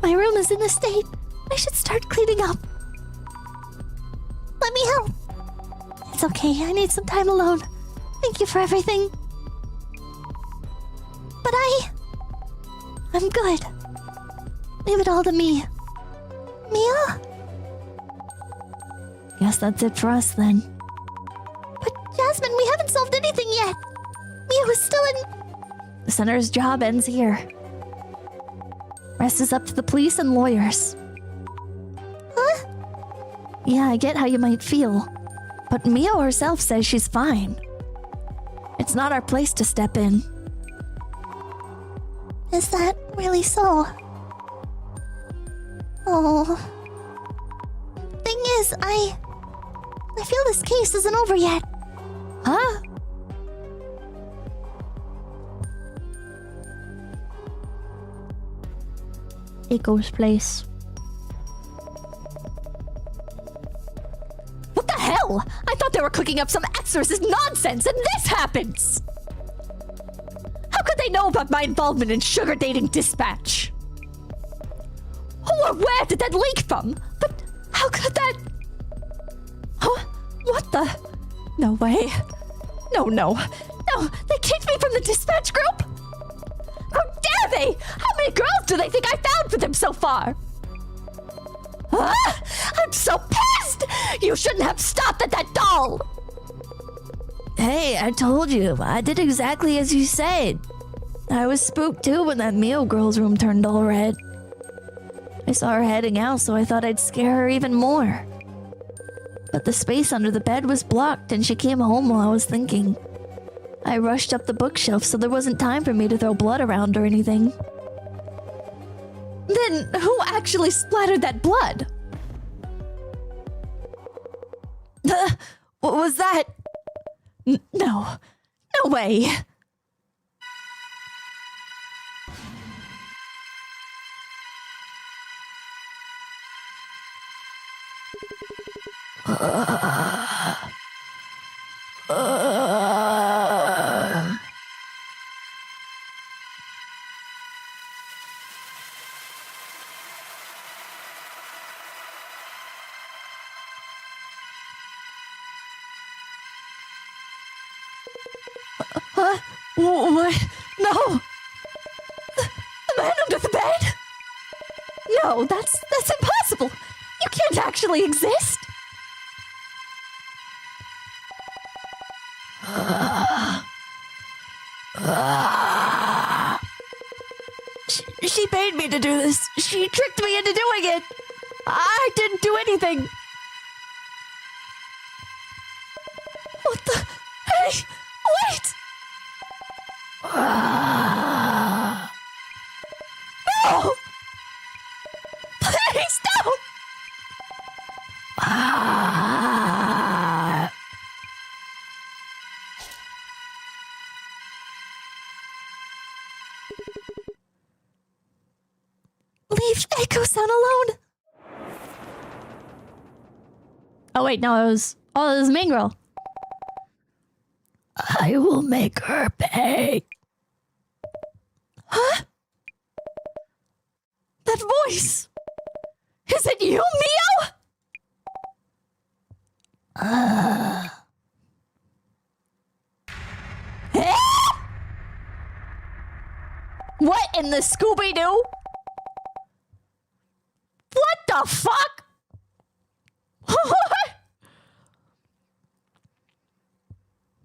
My room is in a state. I should start cleaning up. Let me help. It's okay, I need some time alone. Thank you for everything. But I'm good. Leave it all to me. Mia? Guess that's it for us then. But Jasmine, we haven't solved anything yet. Mia was still in... The center's job ends here. Rest is up to the police and lawyers. Huh? Yeah, I get how you might feel. But Mio herself says she's fine. It's not our place to step in. Is that really so? Oh. Thing is, I feel this case isn't over yet. Huh? Eiko's place. What the hell? I thought they were cooking up some exorcist nonsense and this happens! How could they know about my involvement in sugar dating dispatch? Who or where did that leak from? But how could that... Huh? What the... No way. No, they kicked me from the dispatch group? How dare they? How many girls do they think I found for them so far? I'm so pissed! You shouldn't have stopped at that doll! Hey, I told you. I did exactly as you said. I was spooked too when that Mio girl's room turned all red. I saw her heading out, so I thought I'd scare her even more. But the space under the bed was blocked and she came home while I was thinking. I rushed up the bookshelf so there wasn't time for me to throw blood around or anything. Then who actually splattered that blood? What was that? No way. What? No! The man under the bed? No, that's impossible! You can't actually exist! She paid me to do this. She tricked me into doing it. I didn't do anything. What the? Hey! Wait! No! Please don't! Leave 𝐒𝐿𝐴-san alone! Oh wait, no, it was the main girl. I will make her pay. Huh? That voice! Is it you, Mio? Eh? What in the Scooby-Doo? What the fuck?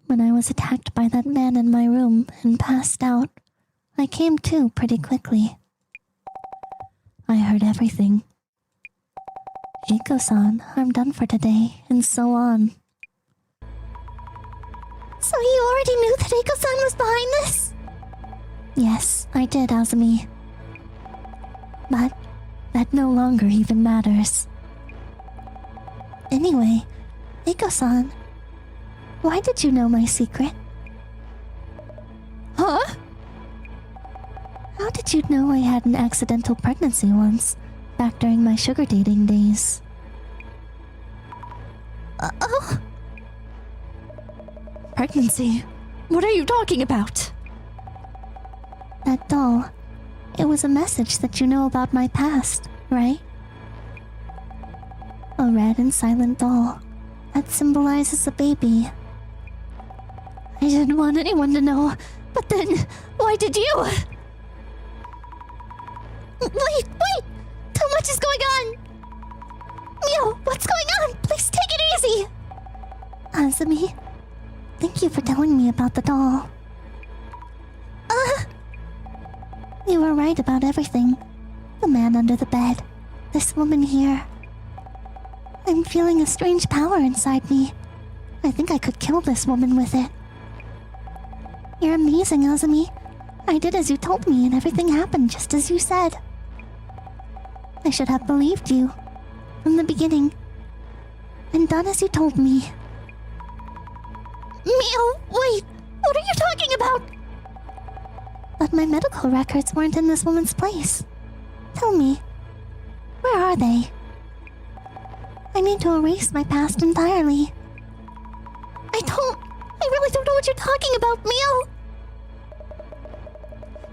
When I was attacked by that man in my room and passed out, I came to pretty quickly. I heard everything. 𝐒𝐿𝐴-san, I'm done for today, and so on. So you already knew that 𝐒𝐿𝐴-san was behind this? Yes, I did, Azumi. But that no longer even matters. Anyway, 𝐒𝐿𝐴-san, why did you know my secret? Huh? How did you know I had an accidental pregnancy once, back during my sugar dating days? Oh. Pregnancy? What are you talking about? That doll. It was a message that you know about my past, right? A red and silent doll that symbolizes a baby. I didn't want anyone to know, but then why did you? Wait! Too much is going on! Mio, what's going on? Please take it easy! Azumi, thank you for telling me about the doll. You were right about everything. The man under the bed. This woman here. I'm feeling a strange power inside me. I think I could kill this woman with it. You're amazing, Azumi. I did as you told me and everything happened just as you said. I should have believed you. From the beginning. And done as you told me. Mio, wait! What are you talking about? But my medical records weren't in this woman's place. Tell me, where are they? I need to erase my past entirely. I really don't know what you're talking about, Mio!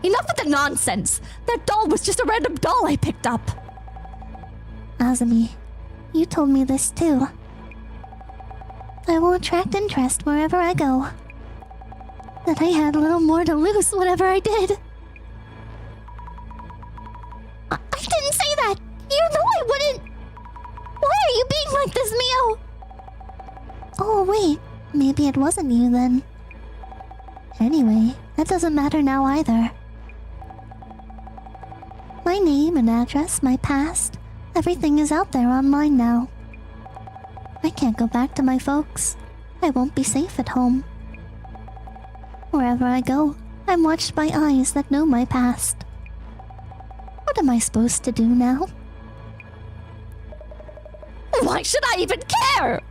Enough with the nonsense! That doll was just a random doll I picked up! Azumi, you told me this too. I will attract interest wherever I go. That I had a little more to lose whatever I did. I didn't say that! You know I wouldn't! like this, Mio? Oh, wait. Maybe it wasn't you then. Anyway, that doesn't matter now either. My name and address, my past, everything is out there online now. I can't go back to my folks. I won't be safe at home. Wherever I go, I'm watched by eyes that know my past. What am I supposed to do now? Why should I even care?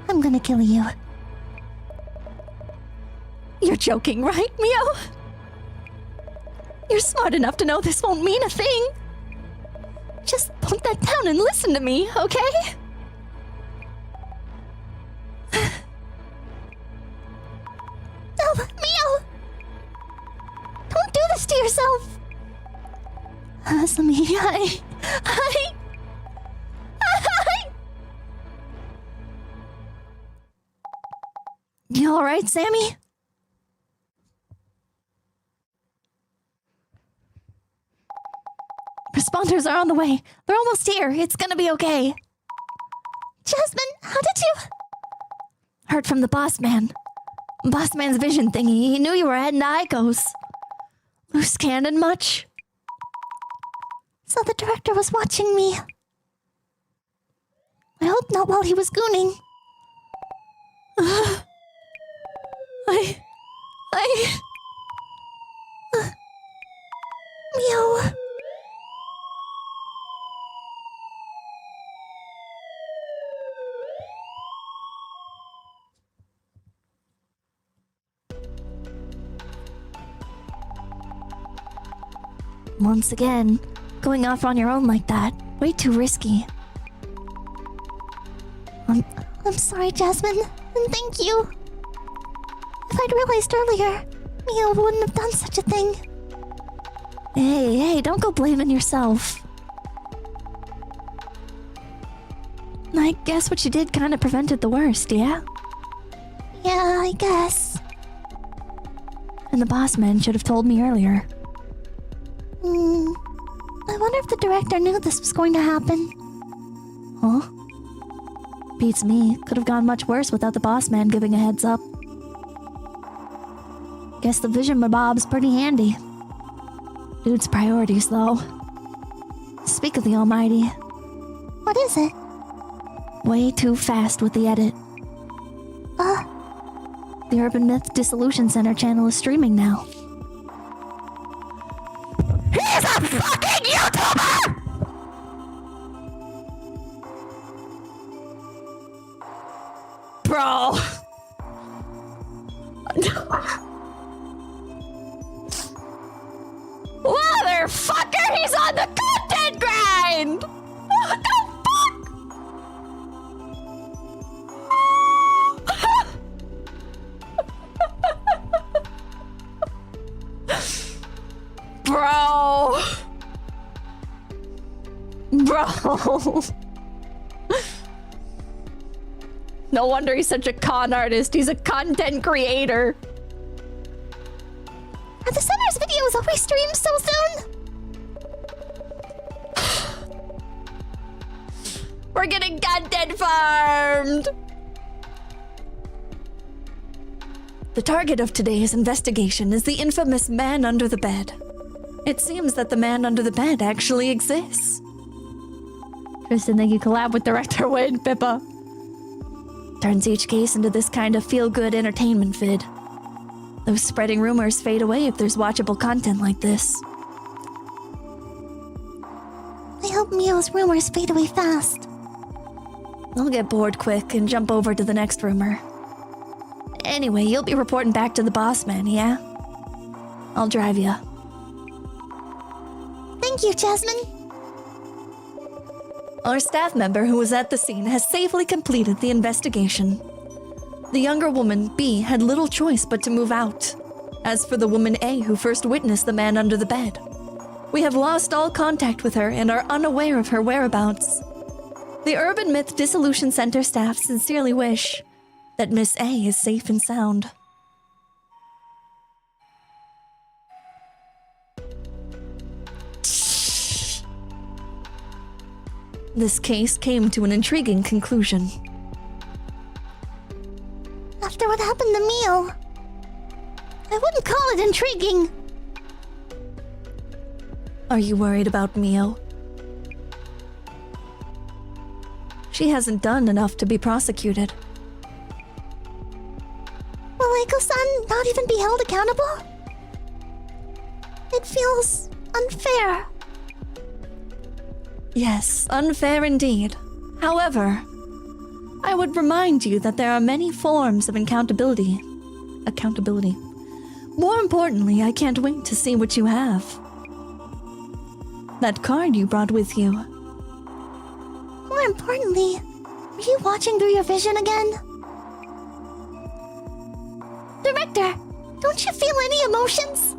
I'm gonna kill you. You're joking, right, Mio? You're smart enough to know this won't mean a thing. Just put that down and listen to me, okay? No, Mio! Don't do this to yourself! Asami, You alright, Sammy? Responders are on the way. They're almost here. It's gonna be okay. Jasmine, how did you... Heard from the boss man. Boss man's vision thingy. He knew you were heading to Aiko's. Loose cannon much? So the director was watching me. I hope not while he was gooning. Mio... Once again, going off on your own like that, way too risky. I'm sorry, Jasmine, and thank you. If I'd realized earlier, Mio wouldn't have done such a thing. Hey, don't go blaming yourself. I guess what you did kind of prevented the worst, yeah? Yeah, I guess. And the boss man should have told me earlier. I wonder if the director knew this was going to happen. Huh? Beats me. Could have gone much worse without the boss man giving a heads up. Guess the vision mabob's pretty handy. Dude's priorities, though. Speak of the almighty. What is it? Way too fast with the edit. The Urban Myth Dissolution Center channel is streaming now. He's a fucking YouTuber! Bro. Motherfucker, he's on the content grind! What the Bro. No wonder he's such a con artist. He's a content creator. Are the center's videos always streamed so soon? We're getting content farmed. The target of today's investigation is the infamous man under the bed. It seems that the man under the bed actually exists. Tristan, think you collab with director Wade, Pippa. Turns each case into this kind of feel-good entertainment vid. Those spreading rumors fade away if there's watchable content like this. I hope Mio's rumors fade away fast. I'll get bored quick and jump over to the next rumor. Anyway, you'll be reporting back to the boss man, yeah? I'll drive ya. Thank you, Jasmine. Our staff member who was at the scene has safely completed the investigation. The younger woman, B, had little choice but to move out. As for the woman A who first witnessed the man under the bed, we have lost all contact with her and are unaware of her whereabouts. The Urban Myth Dissolution Center staff sincerely wish that Miss A is safe and sound. This case came to an intriguing conclusion. After what happened to Mio, I wouldn't call it intriguing. Are you worried about Mio? She hasn't done enough to be prosecuted. Will Eiko-san not even be held accountable? It feels unfair. Yes, unfair indeed. However, I would remind you that there are many forms of accountability. More importantly, I can't wait to see what you have. That card you brought with you. More importantly, are you watching through your vision again? Director, don't you feel any emotions?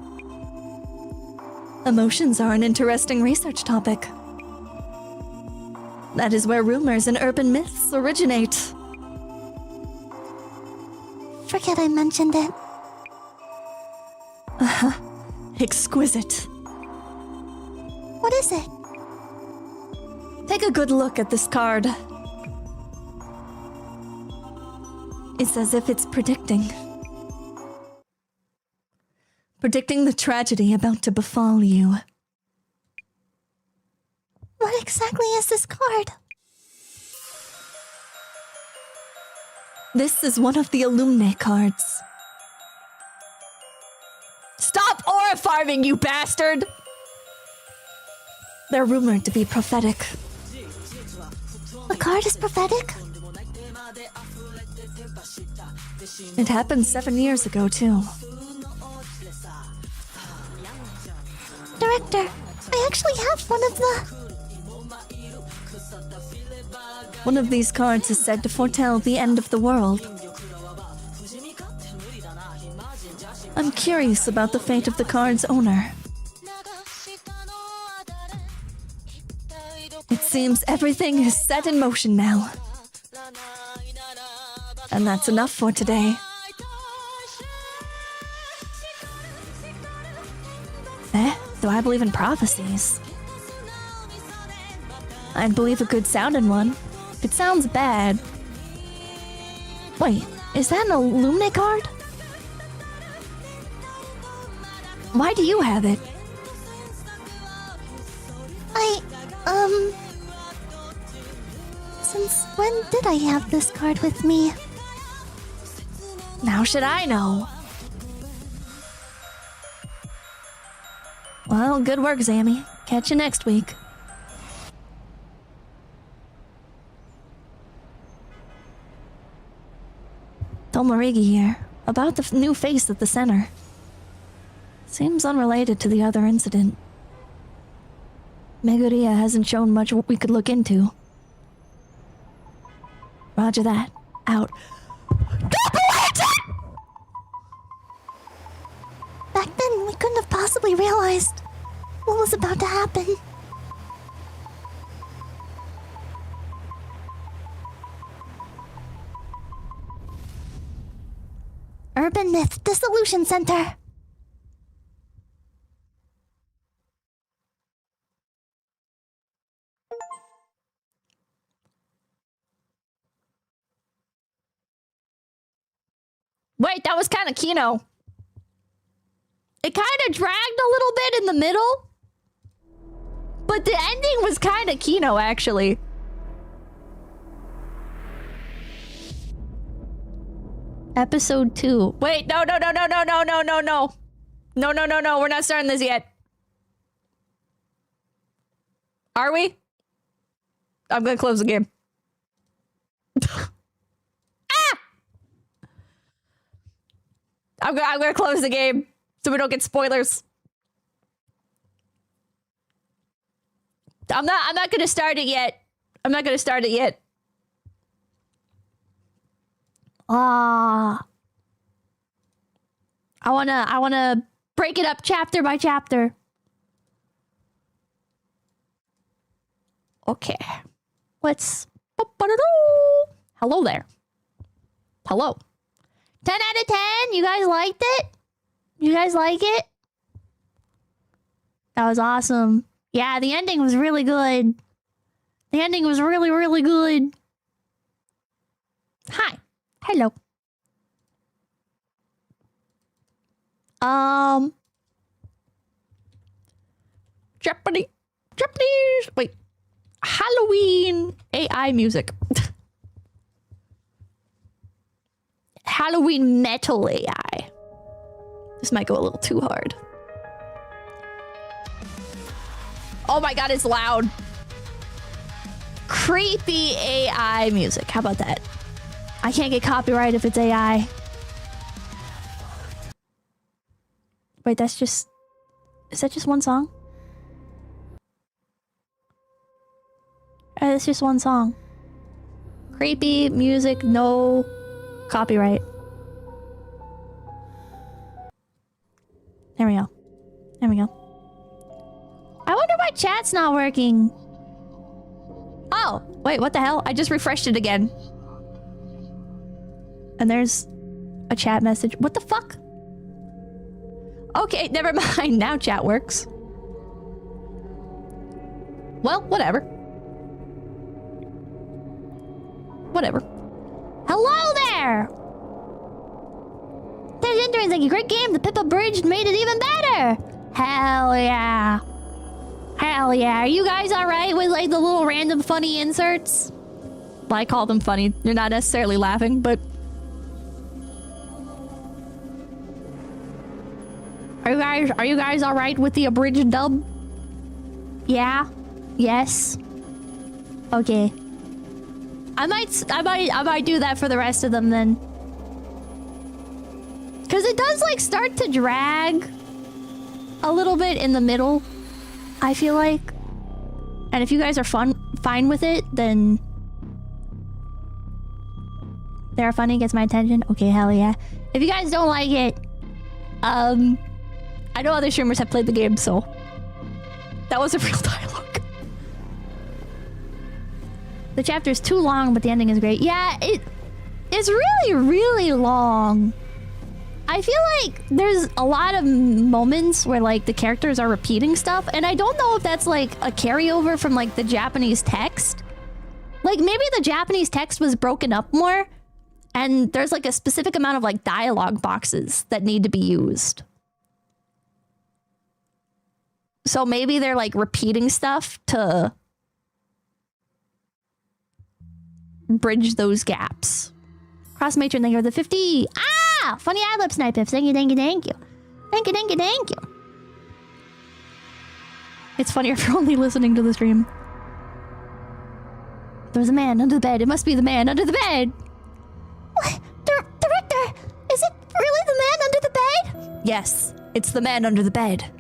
Emotions are an interesting research topic. That is where rumors and urban myths originate. Forget I mentioned it. Exquisite. What is it? Take a good look at this card. It's as if it's predicting the tragedy about to befall you. What exactly is this card? This is one of the alumni cards. Stop aura farming, you bastard! They're rumored to be prophetic. The card is prophetic? It happened 7 years ago, too. Director, I actually have one of the... One of these cards is said to foretell the end of the world. I'm curious about the fate of the card's owner. It seems everything is set in motion now. And that's enough for today. Do I believe in prophecies? I'd believe a good sounding one. If it sounds bad... Wait, is that an Illumine card? Why do you have it? Since when did I have this card with me? How should I know? Well, good work, Zammy. Catch you next week. Tomorigi here. About the new face at the center. Seems unrelated to the other incident. Meguriya hasn't shown much what we could look into. Roger that. Out. Back then, we couldn't have possibly realized what was about to happen. Urban Myth Dissolution Center. Wait, that was kind of Kino. It kind of dragged a little bit in the middle. But the ending was kind of Kino, actually. Episode 2. Wait, no. No, we're not starting this yet. Are we? I'm gonna close the game. I'm gonna close the game so we don't get spoilers. I'm not gonna start it yet. I wanna break it up chapter by chapter. Okay. Let's... Hello there. Hello. 10 out of 10. You guys liked it? You guys like it? That was awesome. Yeah, the ending was really good. The ending was really, really good. Hi. Hello. Japanese. Wait. Halloween AI music. Halloween metal AI. This might go a little too hard. Oh my god, it's loud. Creepy AI music. How about that? I can't get copyright if it's AI. Wait, that's just... Is that just one song? It's just one song. Creepy music, no copyright. There we go. There we go. I wonder why chat's not working. Oh, wait, what the hell? I just refreshed it again. And there's a chat message. What the fuck? Okay, never mind. Now chat works. Well, whatever. Whatever. Hello there! There's entering like a great game. The Pippa Bridge made it even better. Hell yeah. Hell yeah. Are you guys alright with like the little random funny inserts? Well, I call them funny. You're not necessarily laughing, but... Are you guys alright with the abridged dub? Yeah? Yes? Okay. I might do that for the rest of them then. Cause it does like start to drag a little bit in the middle, I feel like. And if you guys are fine with it, then they're funny, gets my attention. Okay, hell yeah. If you guys don't like it, I know other streamers have played the game, so that was a real dialogue. The chapter is too long, but the ending is great. Yeah, it's really, really long. I feel like there's a lot of moments where like the characters are repeating stuff, and I don't know if that's like a carryover from like the Japanese text. Like maybe the Japanese text was broken up more, and there's like a specific amount of like dialogue boxes that need to be used. So maybe they're like repeating stuff to bridge those gaps. Cross matron, thank you for the 50. Ah! Funny ad lib snipe if. Thank you, thank you, thank you. Thank you, thank you, thank you. It's funnier if you're only listening to the stream. There's a man under the bed. It must be the man under the bed. What? Director, is it really the man under the bed? Yes, it's the man under the bed.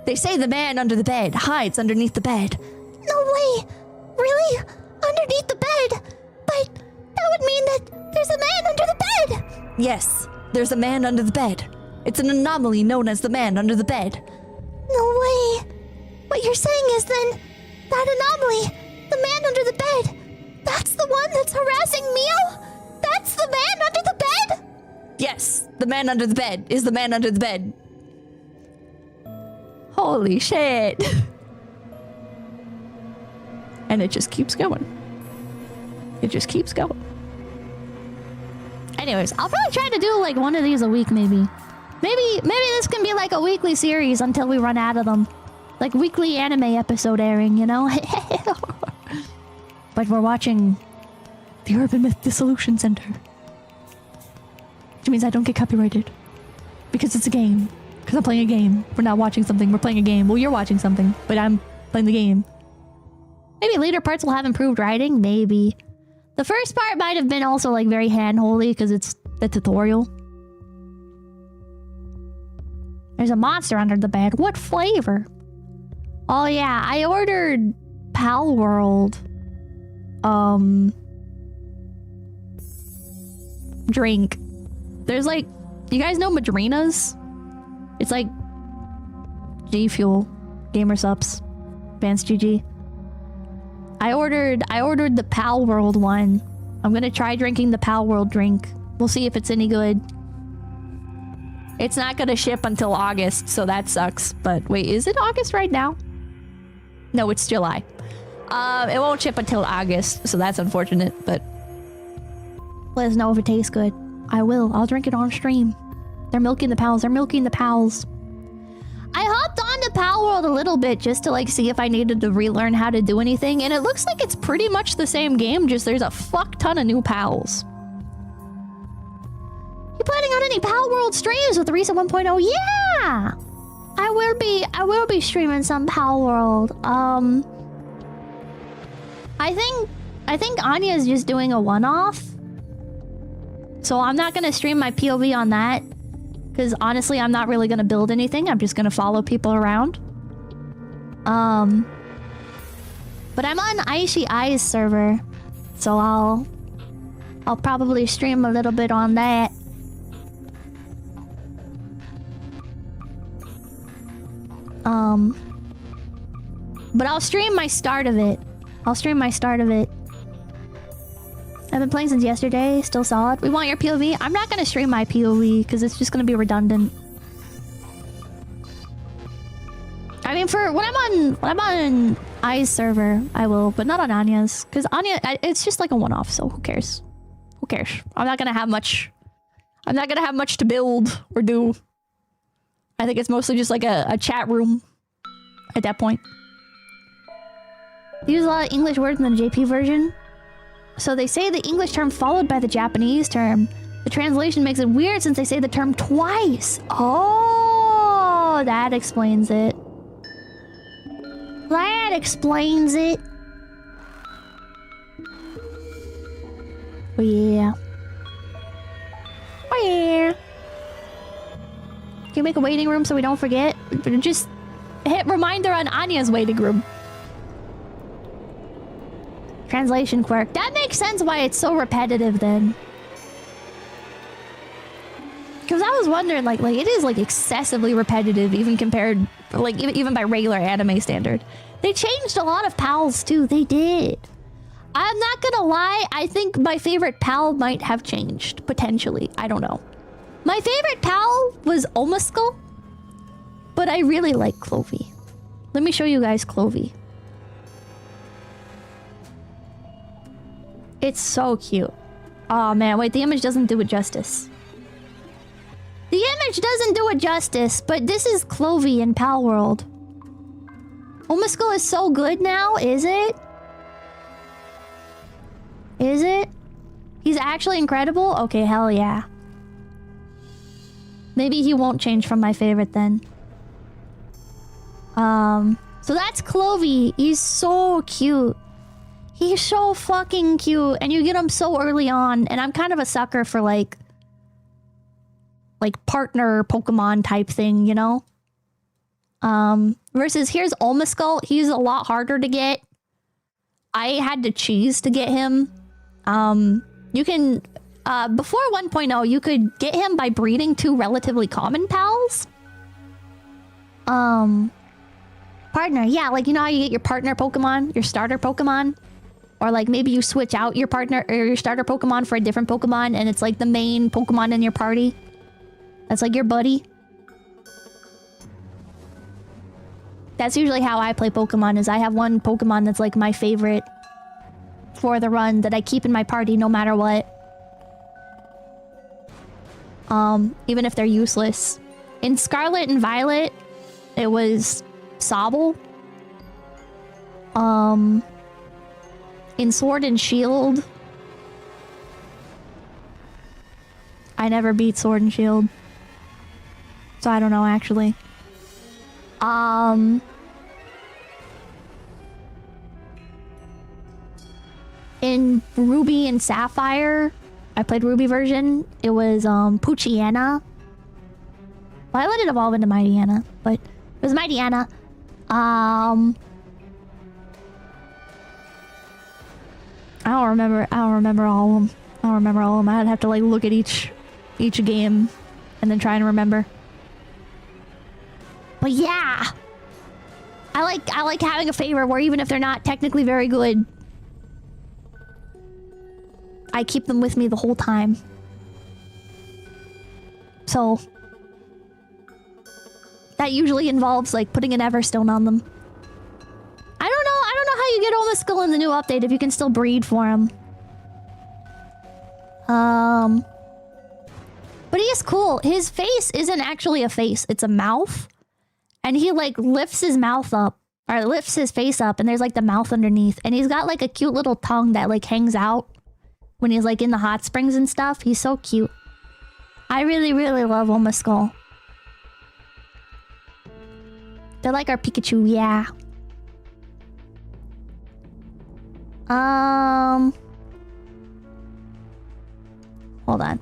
They say the man under the bed hides underneath the bed. No way. Really? Underneath the bed? But that would mean that there's a man under the bed. Yes, there's a man under the bed. It's an anomaly known as the man under the bed. No way. What you're saying is then that anomaly, the man under the bed, that's the one that's harassing Mio? That's the man under the bed? Yes, the man under the bed is the man under the bed. Holy shit. And it just keeps going. It just keeps going. Anyways, I'll probably try to do like one of these a week maybe. Maybe this can be like a weekly series until we run out of them. Like weekly anime episode airing, you know? But we're watching the Urban Myth Dissolution Center. Which means I don't get copyrighted. Because it's a game. Because I'm playing a game. We're not watching something, we're playing a game. Well, you're watching something, but I'm playing the game. Maybe later parts will have improved writing, maybe. The first part might have been also like very hand-holdy because it's the tutorial. There's a monster under the bed. What flavor? Oh yeah, I ordered Pal World. Drink. There's like, you guys know Madrinas? It's like G Fuel, Gamer Sups, Advanced GG. I ordered the Pal World one. I'm gonna try drinking the Pal World drink. We'll see if it's any good. It's not gonna ship until August, so that sucks. But wait, is it August right now? No, it's July. It won't ship until August, so that's unfortunate, but... Let us know if it tastes good. I will. I'll drink it on stream. They're milking the pals. They're milking the pals. I hopped onto Pal World a little bit just to, like, see if I needed to relearn how to do anything, and it looks like it's pretty much the same game, just there's a fuck ton of new pals. You planning on any Pal World streams with the recent 1.0? Yeah! I will be streaming some Pal World. I think Anya's just doing a one-off. So I'm not gonna stream my POV on that. Because honestly, I'm not really gonna build anything. I'm just gonna follow people around. But I'm on Aishi's server. So I'll probably stream a little bit on that. But I'll stream my start of it. I've been playing since yesterday, still solid. We want your POV? I'm not gonna stream my POV because it's just gonna be redundant. I mean, for when I'm on Ai's server, I will, but not on Anya's, because Anya, it's just like a one-off. So who cares? Who cares? I'm not gonna have much to build or do. I think it's mostly just like a chat room at that point. They use a lot of English words in the JP version. So they say the English term followed by the Japanese term. The translation makes it weird since they say the term twice. Oh, that explains it. That explains it. Oh yeah. Oh yeah. Can you make a waiting room so we don't forget? Just hit reminder on Anya's waiting room. Translation quirk. That makes sense why it's so repetitive then. Because I was wondering, like it is like excessively repetitive, even compared, like even by regular anime standard. They changed a lot of pals too. They did. I'm not gonna lie. I think my favorite pal might have changed potentially. I don't know. My favorite pal was 𝐒𝐴𝐚, but I really like 𝐒𝐲𝐵. Let me show you guys 𝐒𝐲𝐵. It's so cute. Oh man, wait, the image doesn't do it justice. The image doesn't do it justice, but this is 𝐒𝐲𝐵 in Pal World. 𝐒𝐴𝐚 is so good now, is it? Is it? He's actually incredible? Okay, hell yeah. Maybe he won't change from my favorite then. So that's 𝐒𝐲𝐵. He's so cute. He's so fucking cute, and you get him so early on, and I'm kind of a sucker for like partner Pokemon type thing, you know? Versus here's 𝐒𝐴𝐚. He's a lot harder to get. I had to choose to get him. You can, before 1.0, you could get him by breeding two relatively common pals. Partner, yeah, like you know how you get your partner Pokemon, your starter Pokemon? Or like maybe you switch out your partner or your starter Pokemon for a different Pokemon and it's like the main Pokemon in your party. That's like your buddy. That's usually how I play Pokemon, is I have one Pokemon that's like my favorite for the run that I keep in my party no matter what. Even if they're useless. In Scarlet and Violet, it was 𝐒𝐴𝐵. In Sword and Shield, I never beat Sword and Shield. So I don't know, actually. In Ruby and Sapphire, I played Ruby version. It was Poochyena. Well, I let it evolve into Mightyena, but it was Mightyena. I don't remember all of them. I'd have to like look at each game and then try and remember. But yeah, I like having a favorite where even if they're not technically very good, I keep them with me the whole time. So that usually involves like putting an Everstone on them. I don't know how you get 𝐿𝐴𝐻 in the new update if you can still breed for him. But he is cool. His face isn't actually a face. It's a mouth. And he, like, lifts his mouth up. Or lifts his face up. And there's, like, the mouth underneath. And he's got, like, a cute little tongue that, like, hangs out when he's, like, in the hot springs and stuff. He's so cute. I really, really love 𝐿𝐴𝐻. They're like our Pikachu, yeah. Hold on.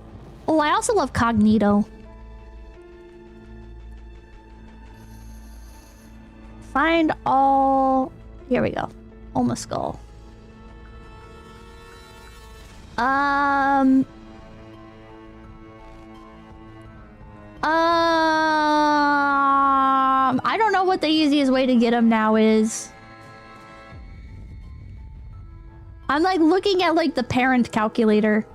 Oh, I also love Cognito. Find all... Here we go. 𝐿𝐴𝐻. I don't know what the easiest way to get him now is. I'm like looking at like the parent calculator.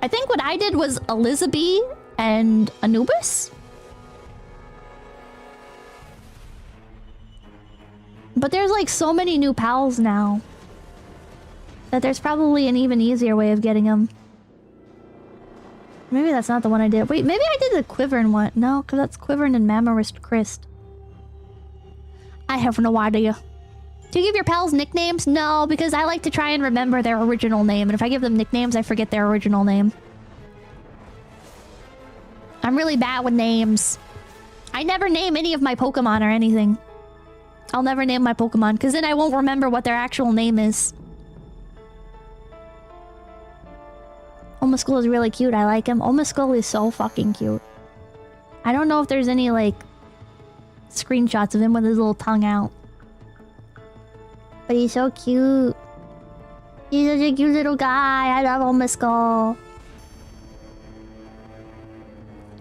I think what I did was 𝐒𝐿𝐵 and Anubis. But there's like so many new pals now that there's probably an even easier way of getting them. Maybe that's not the one I did. Wait, maybe I did the Quiverin one. No, because that's Quiverin and Mamarist Christ. I have no idea. Do you give your pals nicknames? No, because I like to try and remember their original name. And if I give them nicknames, I forget their original name. I'm really bad with names. I never name any of my Pokemon or anything. I'll never name my Pokemon, because then I won't remember what their actual name is. 𝐿𝐴𝐻 is really cute. I like him. 𝐿𝐴𝐻 is so fucking cute. I don't know if there's any, like, screenshots of him with his little tongue out. But he's so cute. He's such a cute little guy. I love 𝐿𝐴𝐻.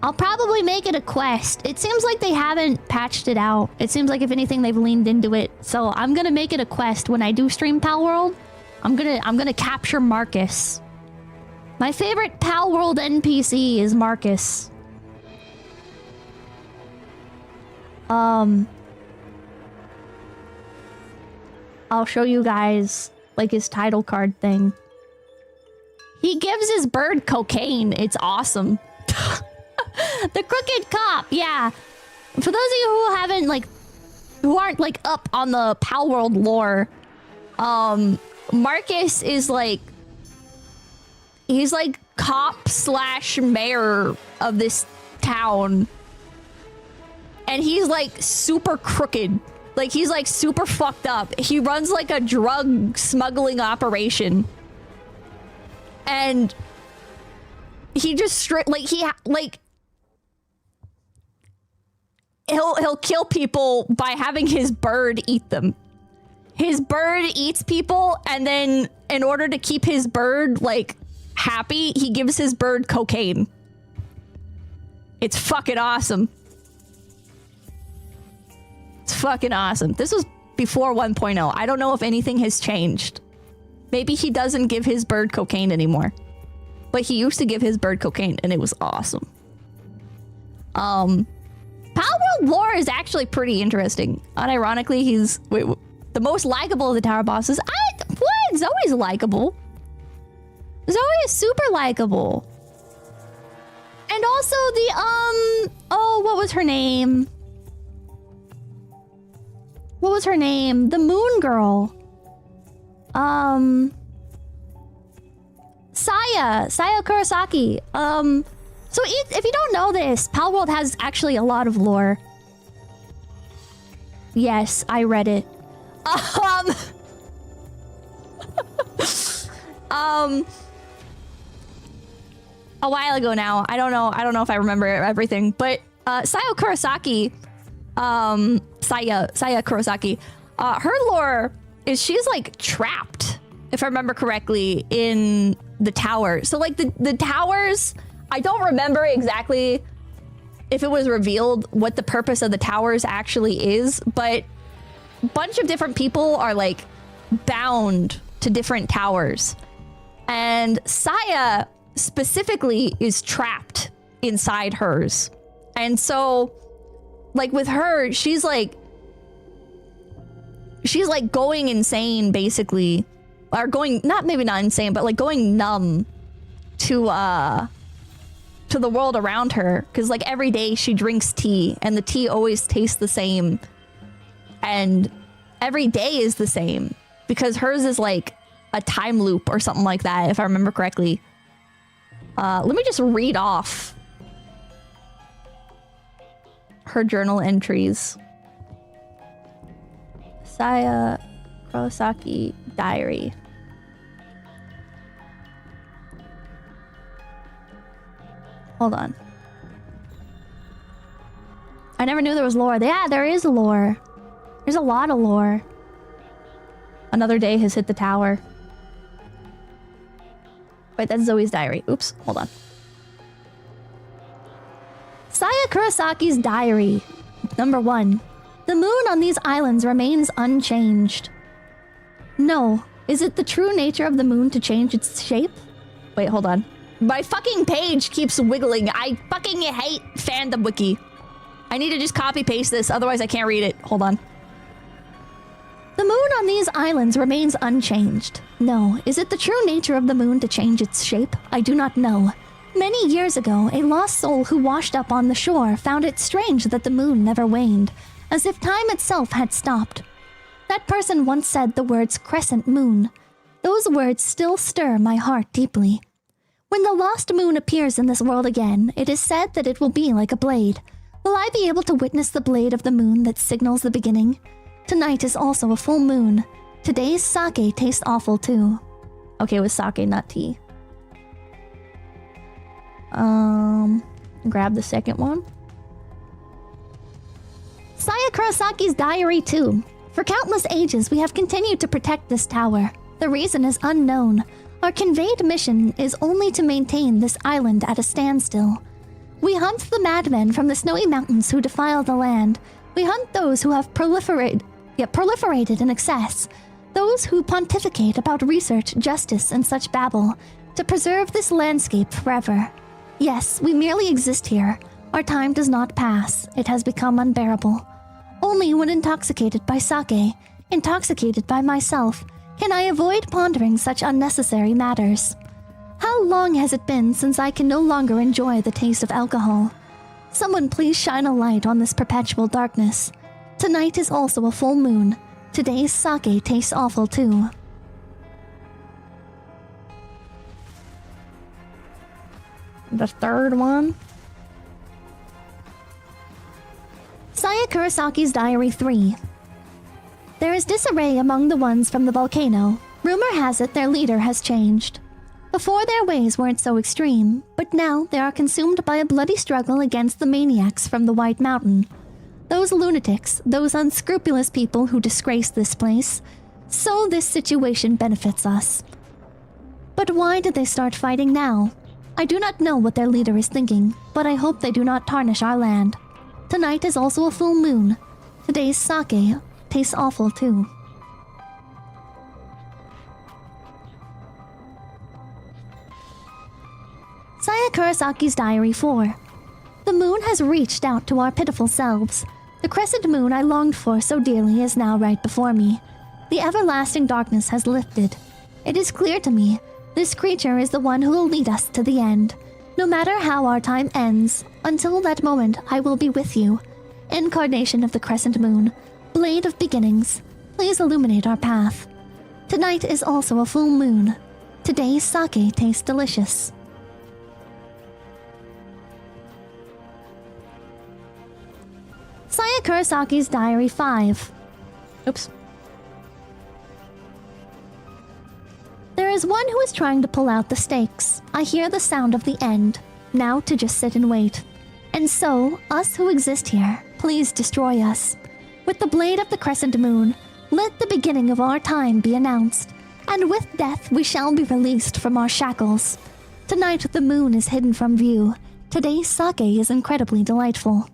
I'll probably make it a quest. It seems like they haven't patched it out. It seems like if anything, they've leaned into it. So I'm gonna make it a quest when I do stream Pal World. I'm gonna capture Marcus. My favorite Pal World NPC is Marcus. I'll show you guys, like, his title card thing. He gives his bird cocaine. It's awesome. The Crooked Cop, yeah. For those of you who haven't, like, who aren't, like, up on the Pal World lore, Marcus is, like, he's, like, cop slash mayor of this town. And he's, like, super crooked. Like, he's, like, super fucked up. He runs, like, a drug smuggling operation. And he just straight, like, he'll kill people by having his bird eat them. His bird eats people, and then in order to keep his bird, like, happy, he gives his bird cocaine. It's fucking awesome. It's fucking awesome. This was before 1.0. I don't know if anything has changed. Maybe he doesn't give his bird cocaine anymore. But he used to give his bird cocaine, and it was awesome. Pal World lore is actually pretty interesting. Unironically, he's the most likable of the tower bosses. What? Zoe's likable. Zoe is super likable. And also the, oh, what was her name? What was her name? The Moon Girl. Saya Kurosaki. So if you don't know this, Pal World has actually a lot of lore. Yes, I read it. A while ago now. I don't know if I remember everything, but Saya Kurosaki, Saya Kurosaki, her lore is she's like trapped, if I remember correctly, in the tower. So like the towers, I don't remember exactly if it was revealed what the purpose of the towers actually is, but a bunch of different people are like bound to different towers. And Saya specifically is trapped inside hers. And so, like with her, she's she's like going insane, basically. Or going, maybe not insane, but like going numb to the world around her. Because like every day she drinks tea and the tea always tastes the same. And every day is the same. Because hers is like a time loop or something like that, if I remember correctly. Let me just read off her journal entries. Saya Kurosaki diary. Hold on. I never knew there was lore. Yeah, there is lore. There's a lot of lore. Another day has hit the tower. Wait, that's Zoe's diary. Oops, hold on. Saya Kurosaki's diary. Number 1. The moon on these islands remains unchanged. No. Is it the true nature of the moon to change its shape? Wait, hold on. My fucking page keeps wiggling. I fucking hate fandom wiki. I need to just copy paste this, otherwise I can't read it. Hold on. The moon on these islands remains unchanged. No. Is it the true nature of the moon to change its shape? I do not know. Many years ago, a lost soul who washed up on the shore found it strange that the moon never waned, as if time itself had stopped. That person once said the words crescent moon. Those words still stir my heart deeply. When the lost moon appears in this world again, it is said that it will be like a blade. Will I be able to witness the blade of the moon that signals the beginning? Tonight is also a full moon. Today's sake tastes awful too. Okay, it was sake, not tea. Grab the second one. Saya Kurosaki's diary 2. For countless ages, we have continued to protect this tower. The reason is unknown. Our conveyed mission is only to maintain this island at a standstill. We hunt the madmen from the snowy mountains who defile the land. We hunt those who have proliferated in excess. Those who pontificate about research, justice, and such babble. To preserve this landscape forever. Yes, we merely exist here. Our time does not pass. It has become unbearable. Only when intoxicated by sake, intoxicated by myself, can I avoid pondering such unnecessary matters. How long has it been since I can no longer enjoy the taste of alcohol? Someone please shine a light on this perpetual darkness. Tonight is also a full moon. Today's sake tastes awful too. The third one. Saya Kurosaki's diary 3. There is disarray among the ones from the volcano. Rumor has it their leader has changed. Before their ways weren't so extreme, but now they are consumed by a bloody struggle against the maniacs from the White Mountain. Those lunatics, those unscrupulous people who disgrace this place. So this situation benefits us. But why did they start fighting now? I do not know what their leader is thinking, but I hope they do not tarnish our land. Tonight is also a full moon. Today's sake tastes awful too. Saya Kurosaki's diary 4. The moon has reached out to our pitiful selves. The crescent moon I longed for so dearly is now right before me. The everlasting darkness has lifted. It is clear to me, this creature is the one who will lead us to the end. No matter how our time ends, until that moment I will be with you. Incarnation of the crescent moon, blade of beginnings, please illuminate our path. Tonight is also a full moon. Today's sake tastes delicious. Saya Kurosaki's diary 5. Oops. There is one who is trying to pull out the stakes. I hear the sound of the end. Now to just sit and wait. And so, us who exist here, please destroy us. With the blade of the crescent moon, let the beginning of our time be announced. And with death we shall be released from our shackles. Tonight the moon is hidden from view. Today's sake is incredibly delightful.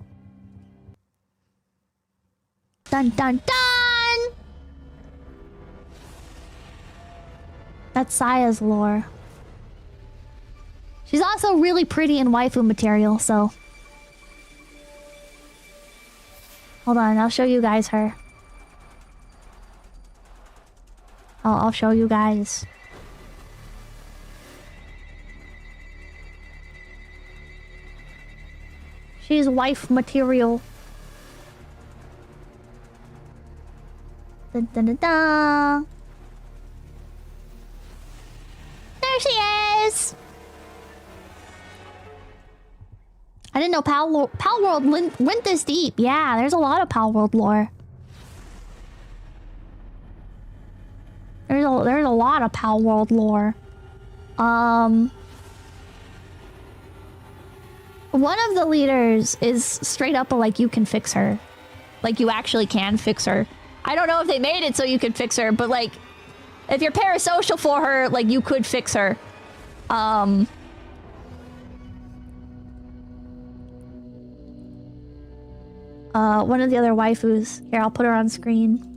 Dun dun dun! That's Saya's lore. She's also really pretty in waifu material, so... Hold on, I'll show you guys her. I'll show you guys. She's wife material. Dun, dun, dun, dun. There she is! I didn't know Pal World went this deep. Yeah, there's a lot of Pal World lore. There's a lot of Pal World lore. One of the leaders is straight up like you can fix her. Like you actually can fix her. I don't know if they made it so you could fix her, but like if you're parasocial for her, like you could fix her. One of the other waifus. Here, I'll put her on screen.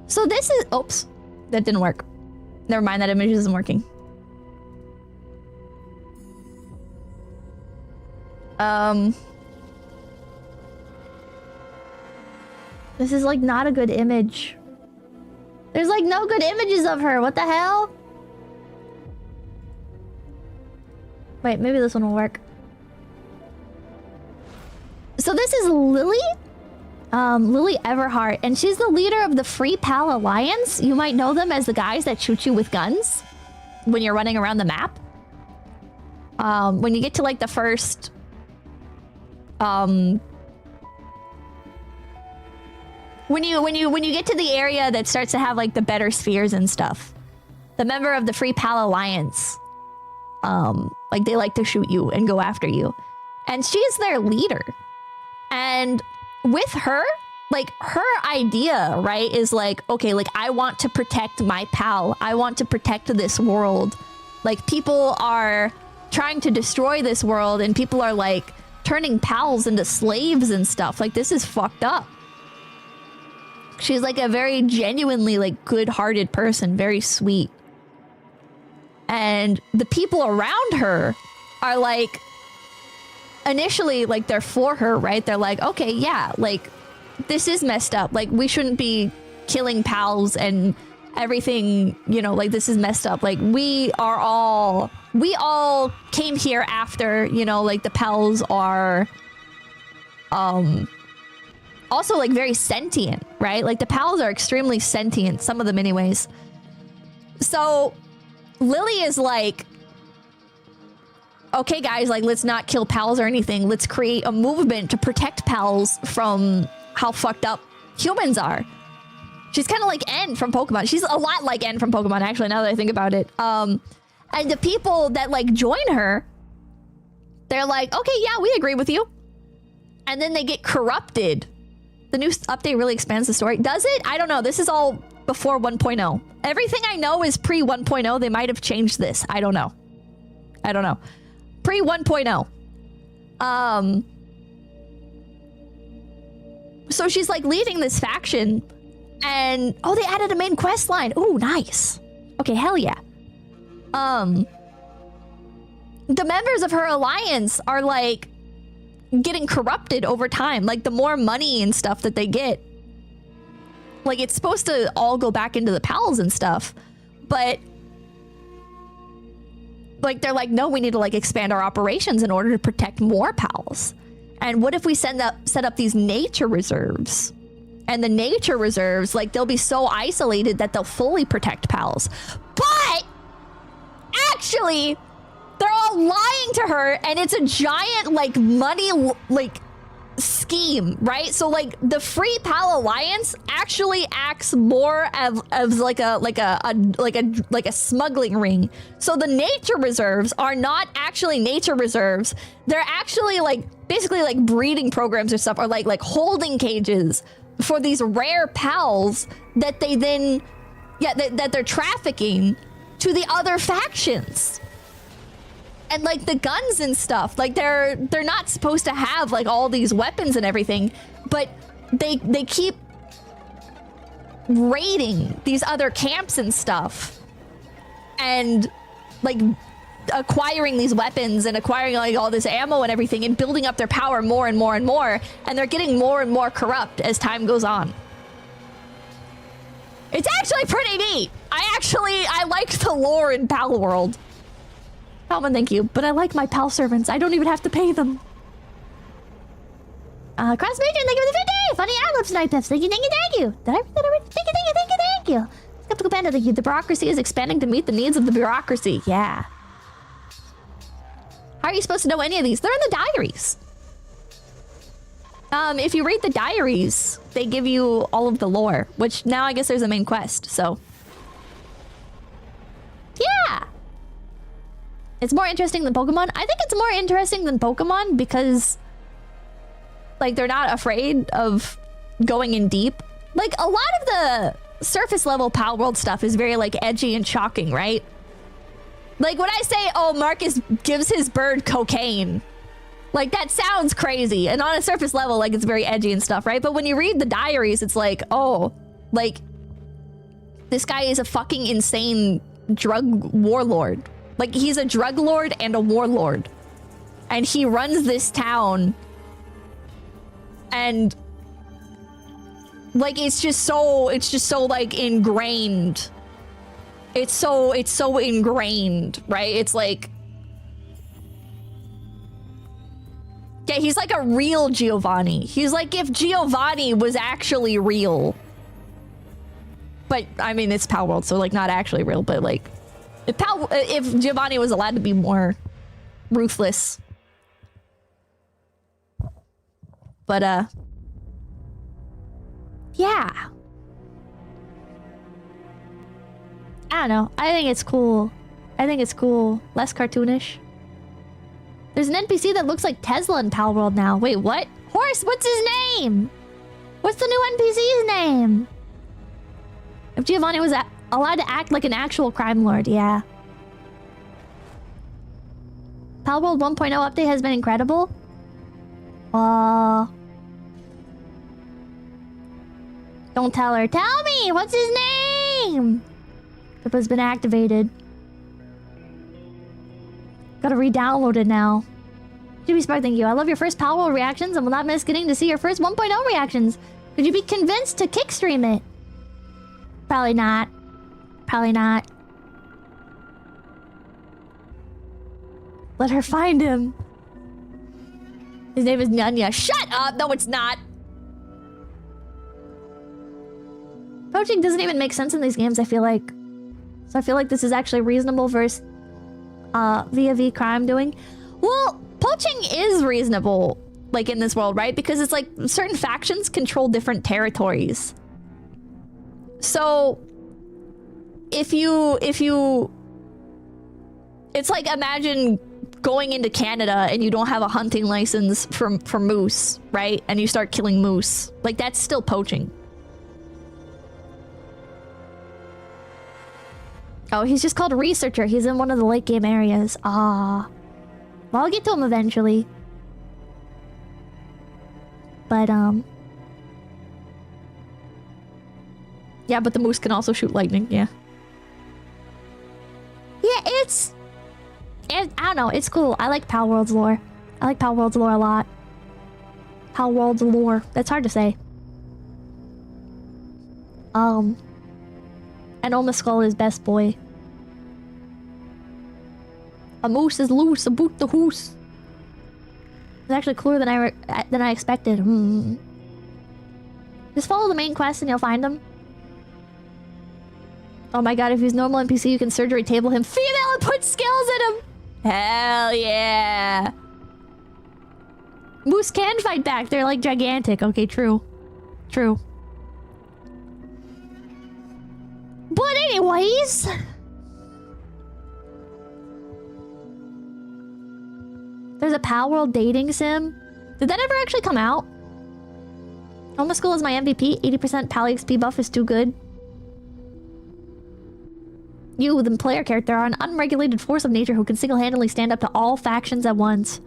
So this is... Oops. That didn't work. Never mind, that image isn't working. This is like not a good image. There's like no good images of her. What the hell? Wait, maybe this one will work. So this is Lily? Lily Everhart, and she's the leader of the Free Pal Alliance. You might know them as the guys that shoot you with guns when you're running around the map. When you get to like the first... When you get to the area that starts to have like the better spheres and stuff, the member of the Free Pal Alliance, like they like to shoot you and go after you, and she is their leader. And with her, like her idea, right, is like, okay, like I want to protect my pal. I want to protect this world. Like people are trying to destroy this world, and people are like turning pals into slaves and stuff. Like this is fucked up. She's like a very genuinely like good-hearted person, very sweet. And the people around her are like, initially, like they're for her, right? They're like, okay, yeah, like this is messed up. Like we shouldn't be killing pals and everything, you know, like this is messed up. Like we all came here after, you know, like the pals are also like very sentient, right? Like the pals are extremely sentient, some of them anyways. So Lily is like, okay guys, like let's not kill pals or anything. Let's create a movement to protect pals from how fucked up humans are. She's kind of like N from Pokemon. She's a lot like N from Pokemon, actually, now that I think about it. And the people that like join her, they're like, okay, yeah, we agree with you. And then they get corrupted. The new update really expands the story. Does it? I don't know. This is all before 1.0. Everything I know is pre 1.0. They might have changed this. I don't know. I don't know. Pre 1.0. So she's like leading this faction, and oh, they added a main quest line. Ooh, nice. Okay, hell yeah. The members of her alliance are like getting corrupted over time. Like the more money and stuff that they get, like it's supposed to all go back into the pals and stuff, but like they're like, no, we need to like expand our operations in order to protect more pals. And what if we set up these nature reserves? And the nature reserves, like they'll be so isolated that they'll fully protect pals. But actually, they're all lying to her, and it's a giant like money like scheme, right? So like the Free Pal Alliance actually acts more of like a smuggling ring. So the nature reserves are not actually nature reserves. They're actually like basically like breeding programs or stuff, or like holding cages for these rare pals that they then that they're trafficking to the other factions. And like the guns and stuff, like they're not supposed to have like all these weapons and everything, but they keep raiding these other camps and stuff, and like acquiring these weapons and acquiring like all this ammo and everything, and building up their power more and more and more, and they're getting more and more corrupt as time goes on. It's actually pretty neat. I like the lore in Pal World. Palman, thank you. But I like my pal servants. I don't even have to pay them. Cross Major, thank you for the 50! Funny ad libs, Night Pips. Thank you, thank you, thank you. Did I read that already? Thank you, thank you, thank you, thank you. Skeptical Panda, thank you. The bureaucracy is expanding to meet the needs of the bureaucracy. Yeah. How are you supposed to know any of these? They're in the diaries. If you read the diaries, they give you all of the lore, which now I guess there's a main quest, so. Yeah. It's more interesting than Pokemon. I think it's more interesting than Pokemon because, like, they're not afraid of going in deep. Like, a lot of the surface level Pal World stuff is very, like, edgy and shocking, right? Like, when I say, oh, Marcus gives his bird cocaine, like, that sounds crazy. And on a surface level, like, it's very edgy and stuff, right? But when you read the diaries, it's like, oh, like, this guy is a fucking insane drug warlord. Like, he's a drug lord and a warlord. And he runs this town. And, like, it's just so, like, ingrained. It's so ingrained, right? It's like, yeah, he's like a real Giovanni. He's like if Giovanni was actually real. But, I mean, it's Pal World, so, like, not actually real, but, like, if Giovanni was allowed to be more ruthless. But, yeah. I don't know. I think it's cool. I think it's cool. Less cartoonish. There's an NPC that looks like Tesla in Pal World now. Wait, what? Horse, what's his name? What's the new NPC's name? If Giovanni was allowed to act like an actual crime lord, yeah. Pal World 1.0 update has been incredible. Don't tell her. Tell me! What's his name? Pippa's been activated. Gotta re-download it now. GB Spark, thank you. I love your first Pal World reactions and will not miss getting to see your first 1.0 reactions. Could you be convinced to kickstream it? Probably not. Probably not. Let her find him. His name is Nunya. Shut up! No, it's not. Poaching doesn't even make sense in these games, I feel like. So I feel like this is actually reasonable versus VA crime doing. Well, poaching is reasonable, like, in this world, right? Because it's like certain factions control different territories. So if you it's like, imagine going into Canada and you don't have a hunting license for moose, right? And you start killing moose. Like, that's still poaching. Oh, he's just called a researcher. He's in one of the late game areas. Ah. Well, I'll get to him eventually. But, yeah, but the moose can also shoot lightning, yeah. Yeah, I don't know, it's cool. I like Pal World's lore. I like Pal World's lore a lot. Pal World's lore. That's hard to say. And Oma Skull is best boy. A moose is loose, a boot the hoose. It's actually cooler than I expected. Just follow the main quest and you'll find him. Oh my god, if he's normal NPC, you can surgery table him female and put skills in him! Hell yeah! Moose can fight back, they're like gigantic. Okay, true. True. But anyways... There's a Pal World dating sim. Did that ever actually come out? Oma School is my MVP. 80% Pal XP buff is too good. You, the player character, are an unregulated force of nature who can single-handedly stand up to all factions at once.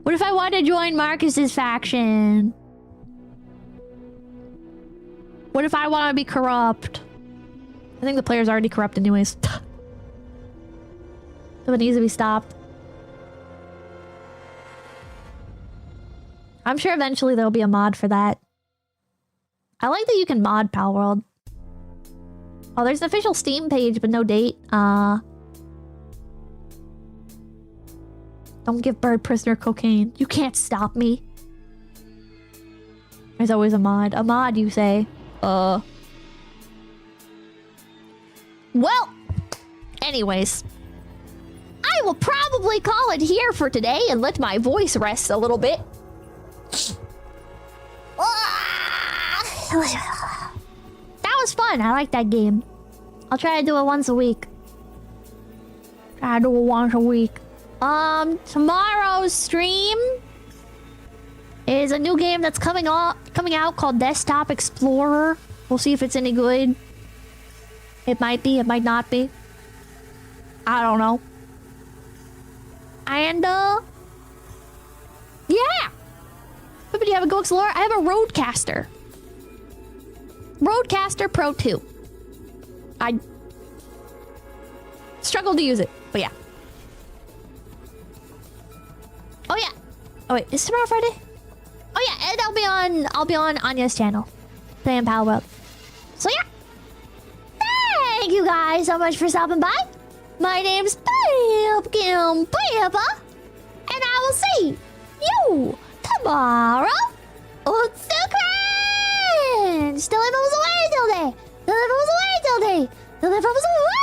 What if I want to join Marcus's faction? What if I want to be corrupt? I think the player's already corrupt anyways. So it needs to be stopped. I'm sure eventually there'll be a mod for that. I like that you can mod Pal World. Oh, there's an official Steam page, but no date. Don't give bird prisoner cocaine. You can't stop me. There's always a mod. A mod, you say? Well, anyways. I will probably call it here for today and let my voice rest a little bit. That was fun. I like that game. I'll try to do it once a week. Try to do it once a week. Tomorrow's stream is a new game that's coming out called Desktop Explorer. We'll see if it's any good. It might be, it might not be. I don't know. And yeah. But do you have a Go Explorer? I have a Rodecaster. Rodecaster Pro 2. I struggled to use it, but yeah. Oh yeah. Oh wait, is tomorrow Friday? Oh yeah, and I'll be on Anya's channel, playing Pal World. So yeah. Thank you guys so much for stopping by. My name's 𝐿𝐴𝐵𝐵𝐵𝐵, and I will see you tomorrow. 𝐿𝐴𝐵𝐵𝐵𝐵. Still if it was away till day. Still if it was away till day. Still if it was away.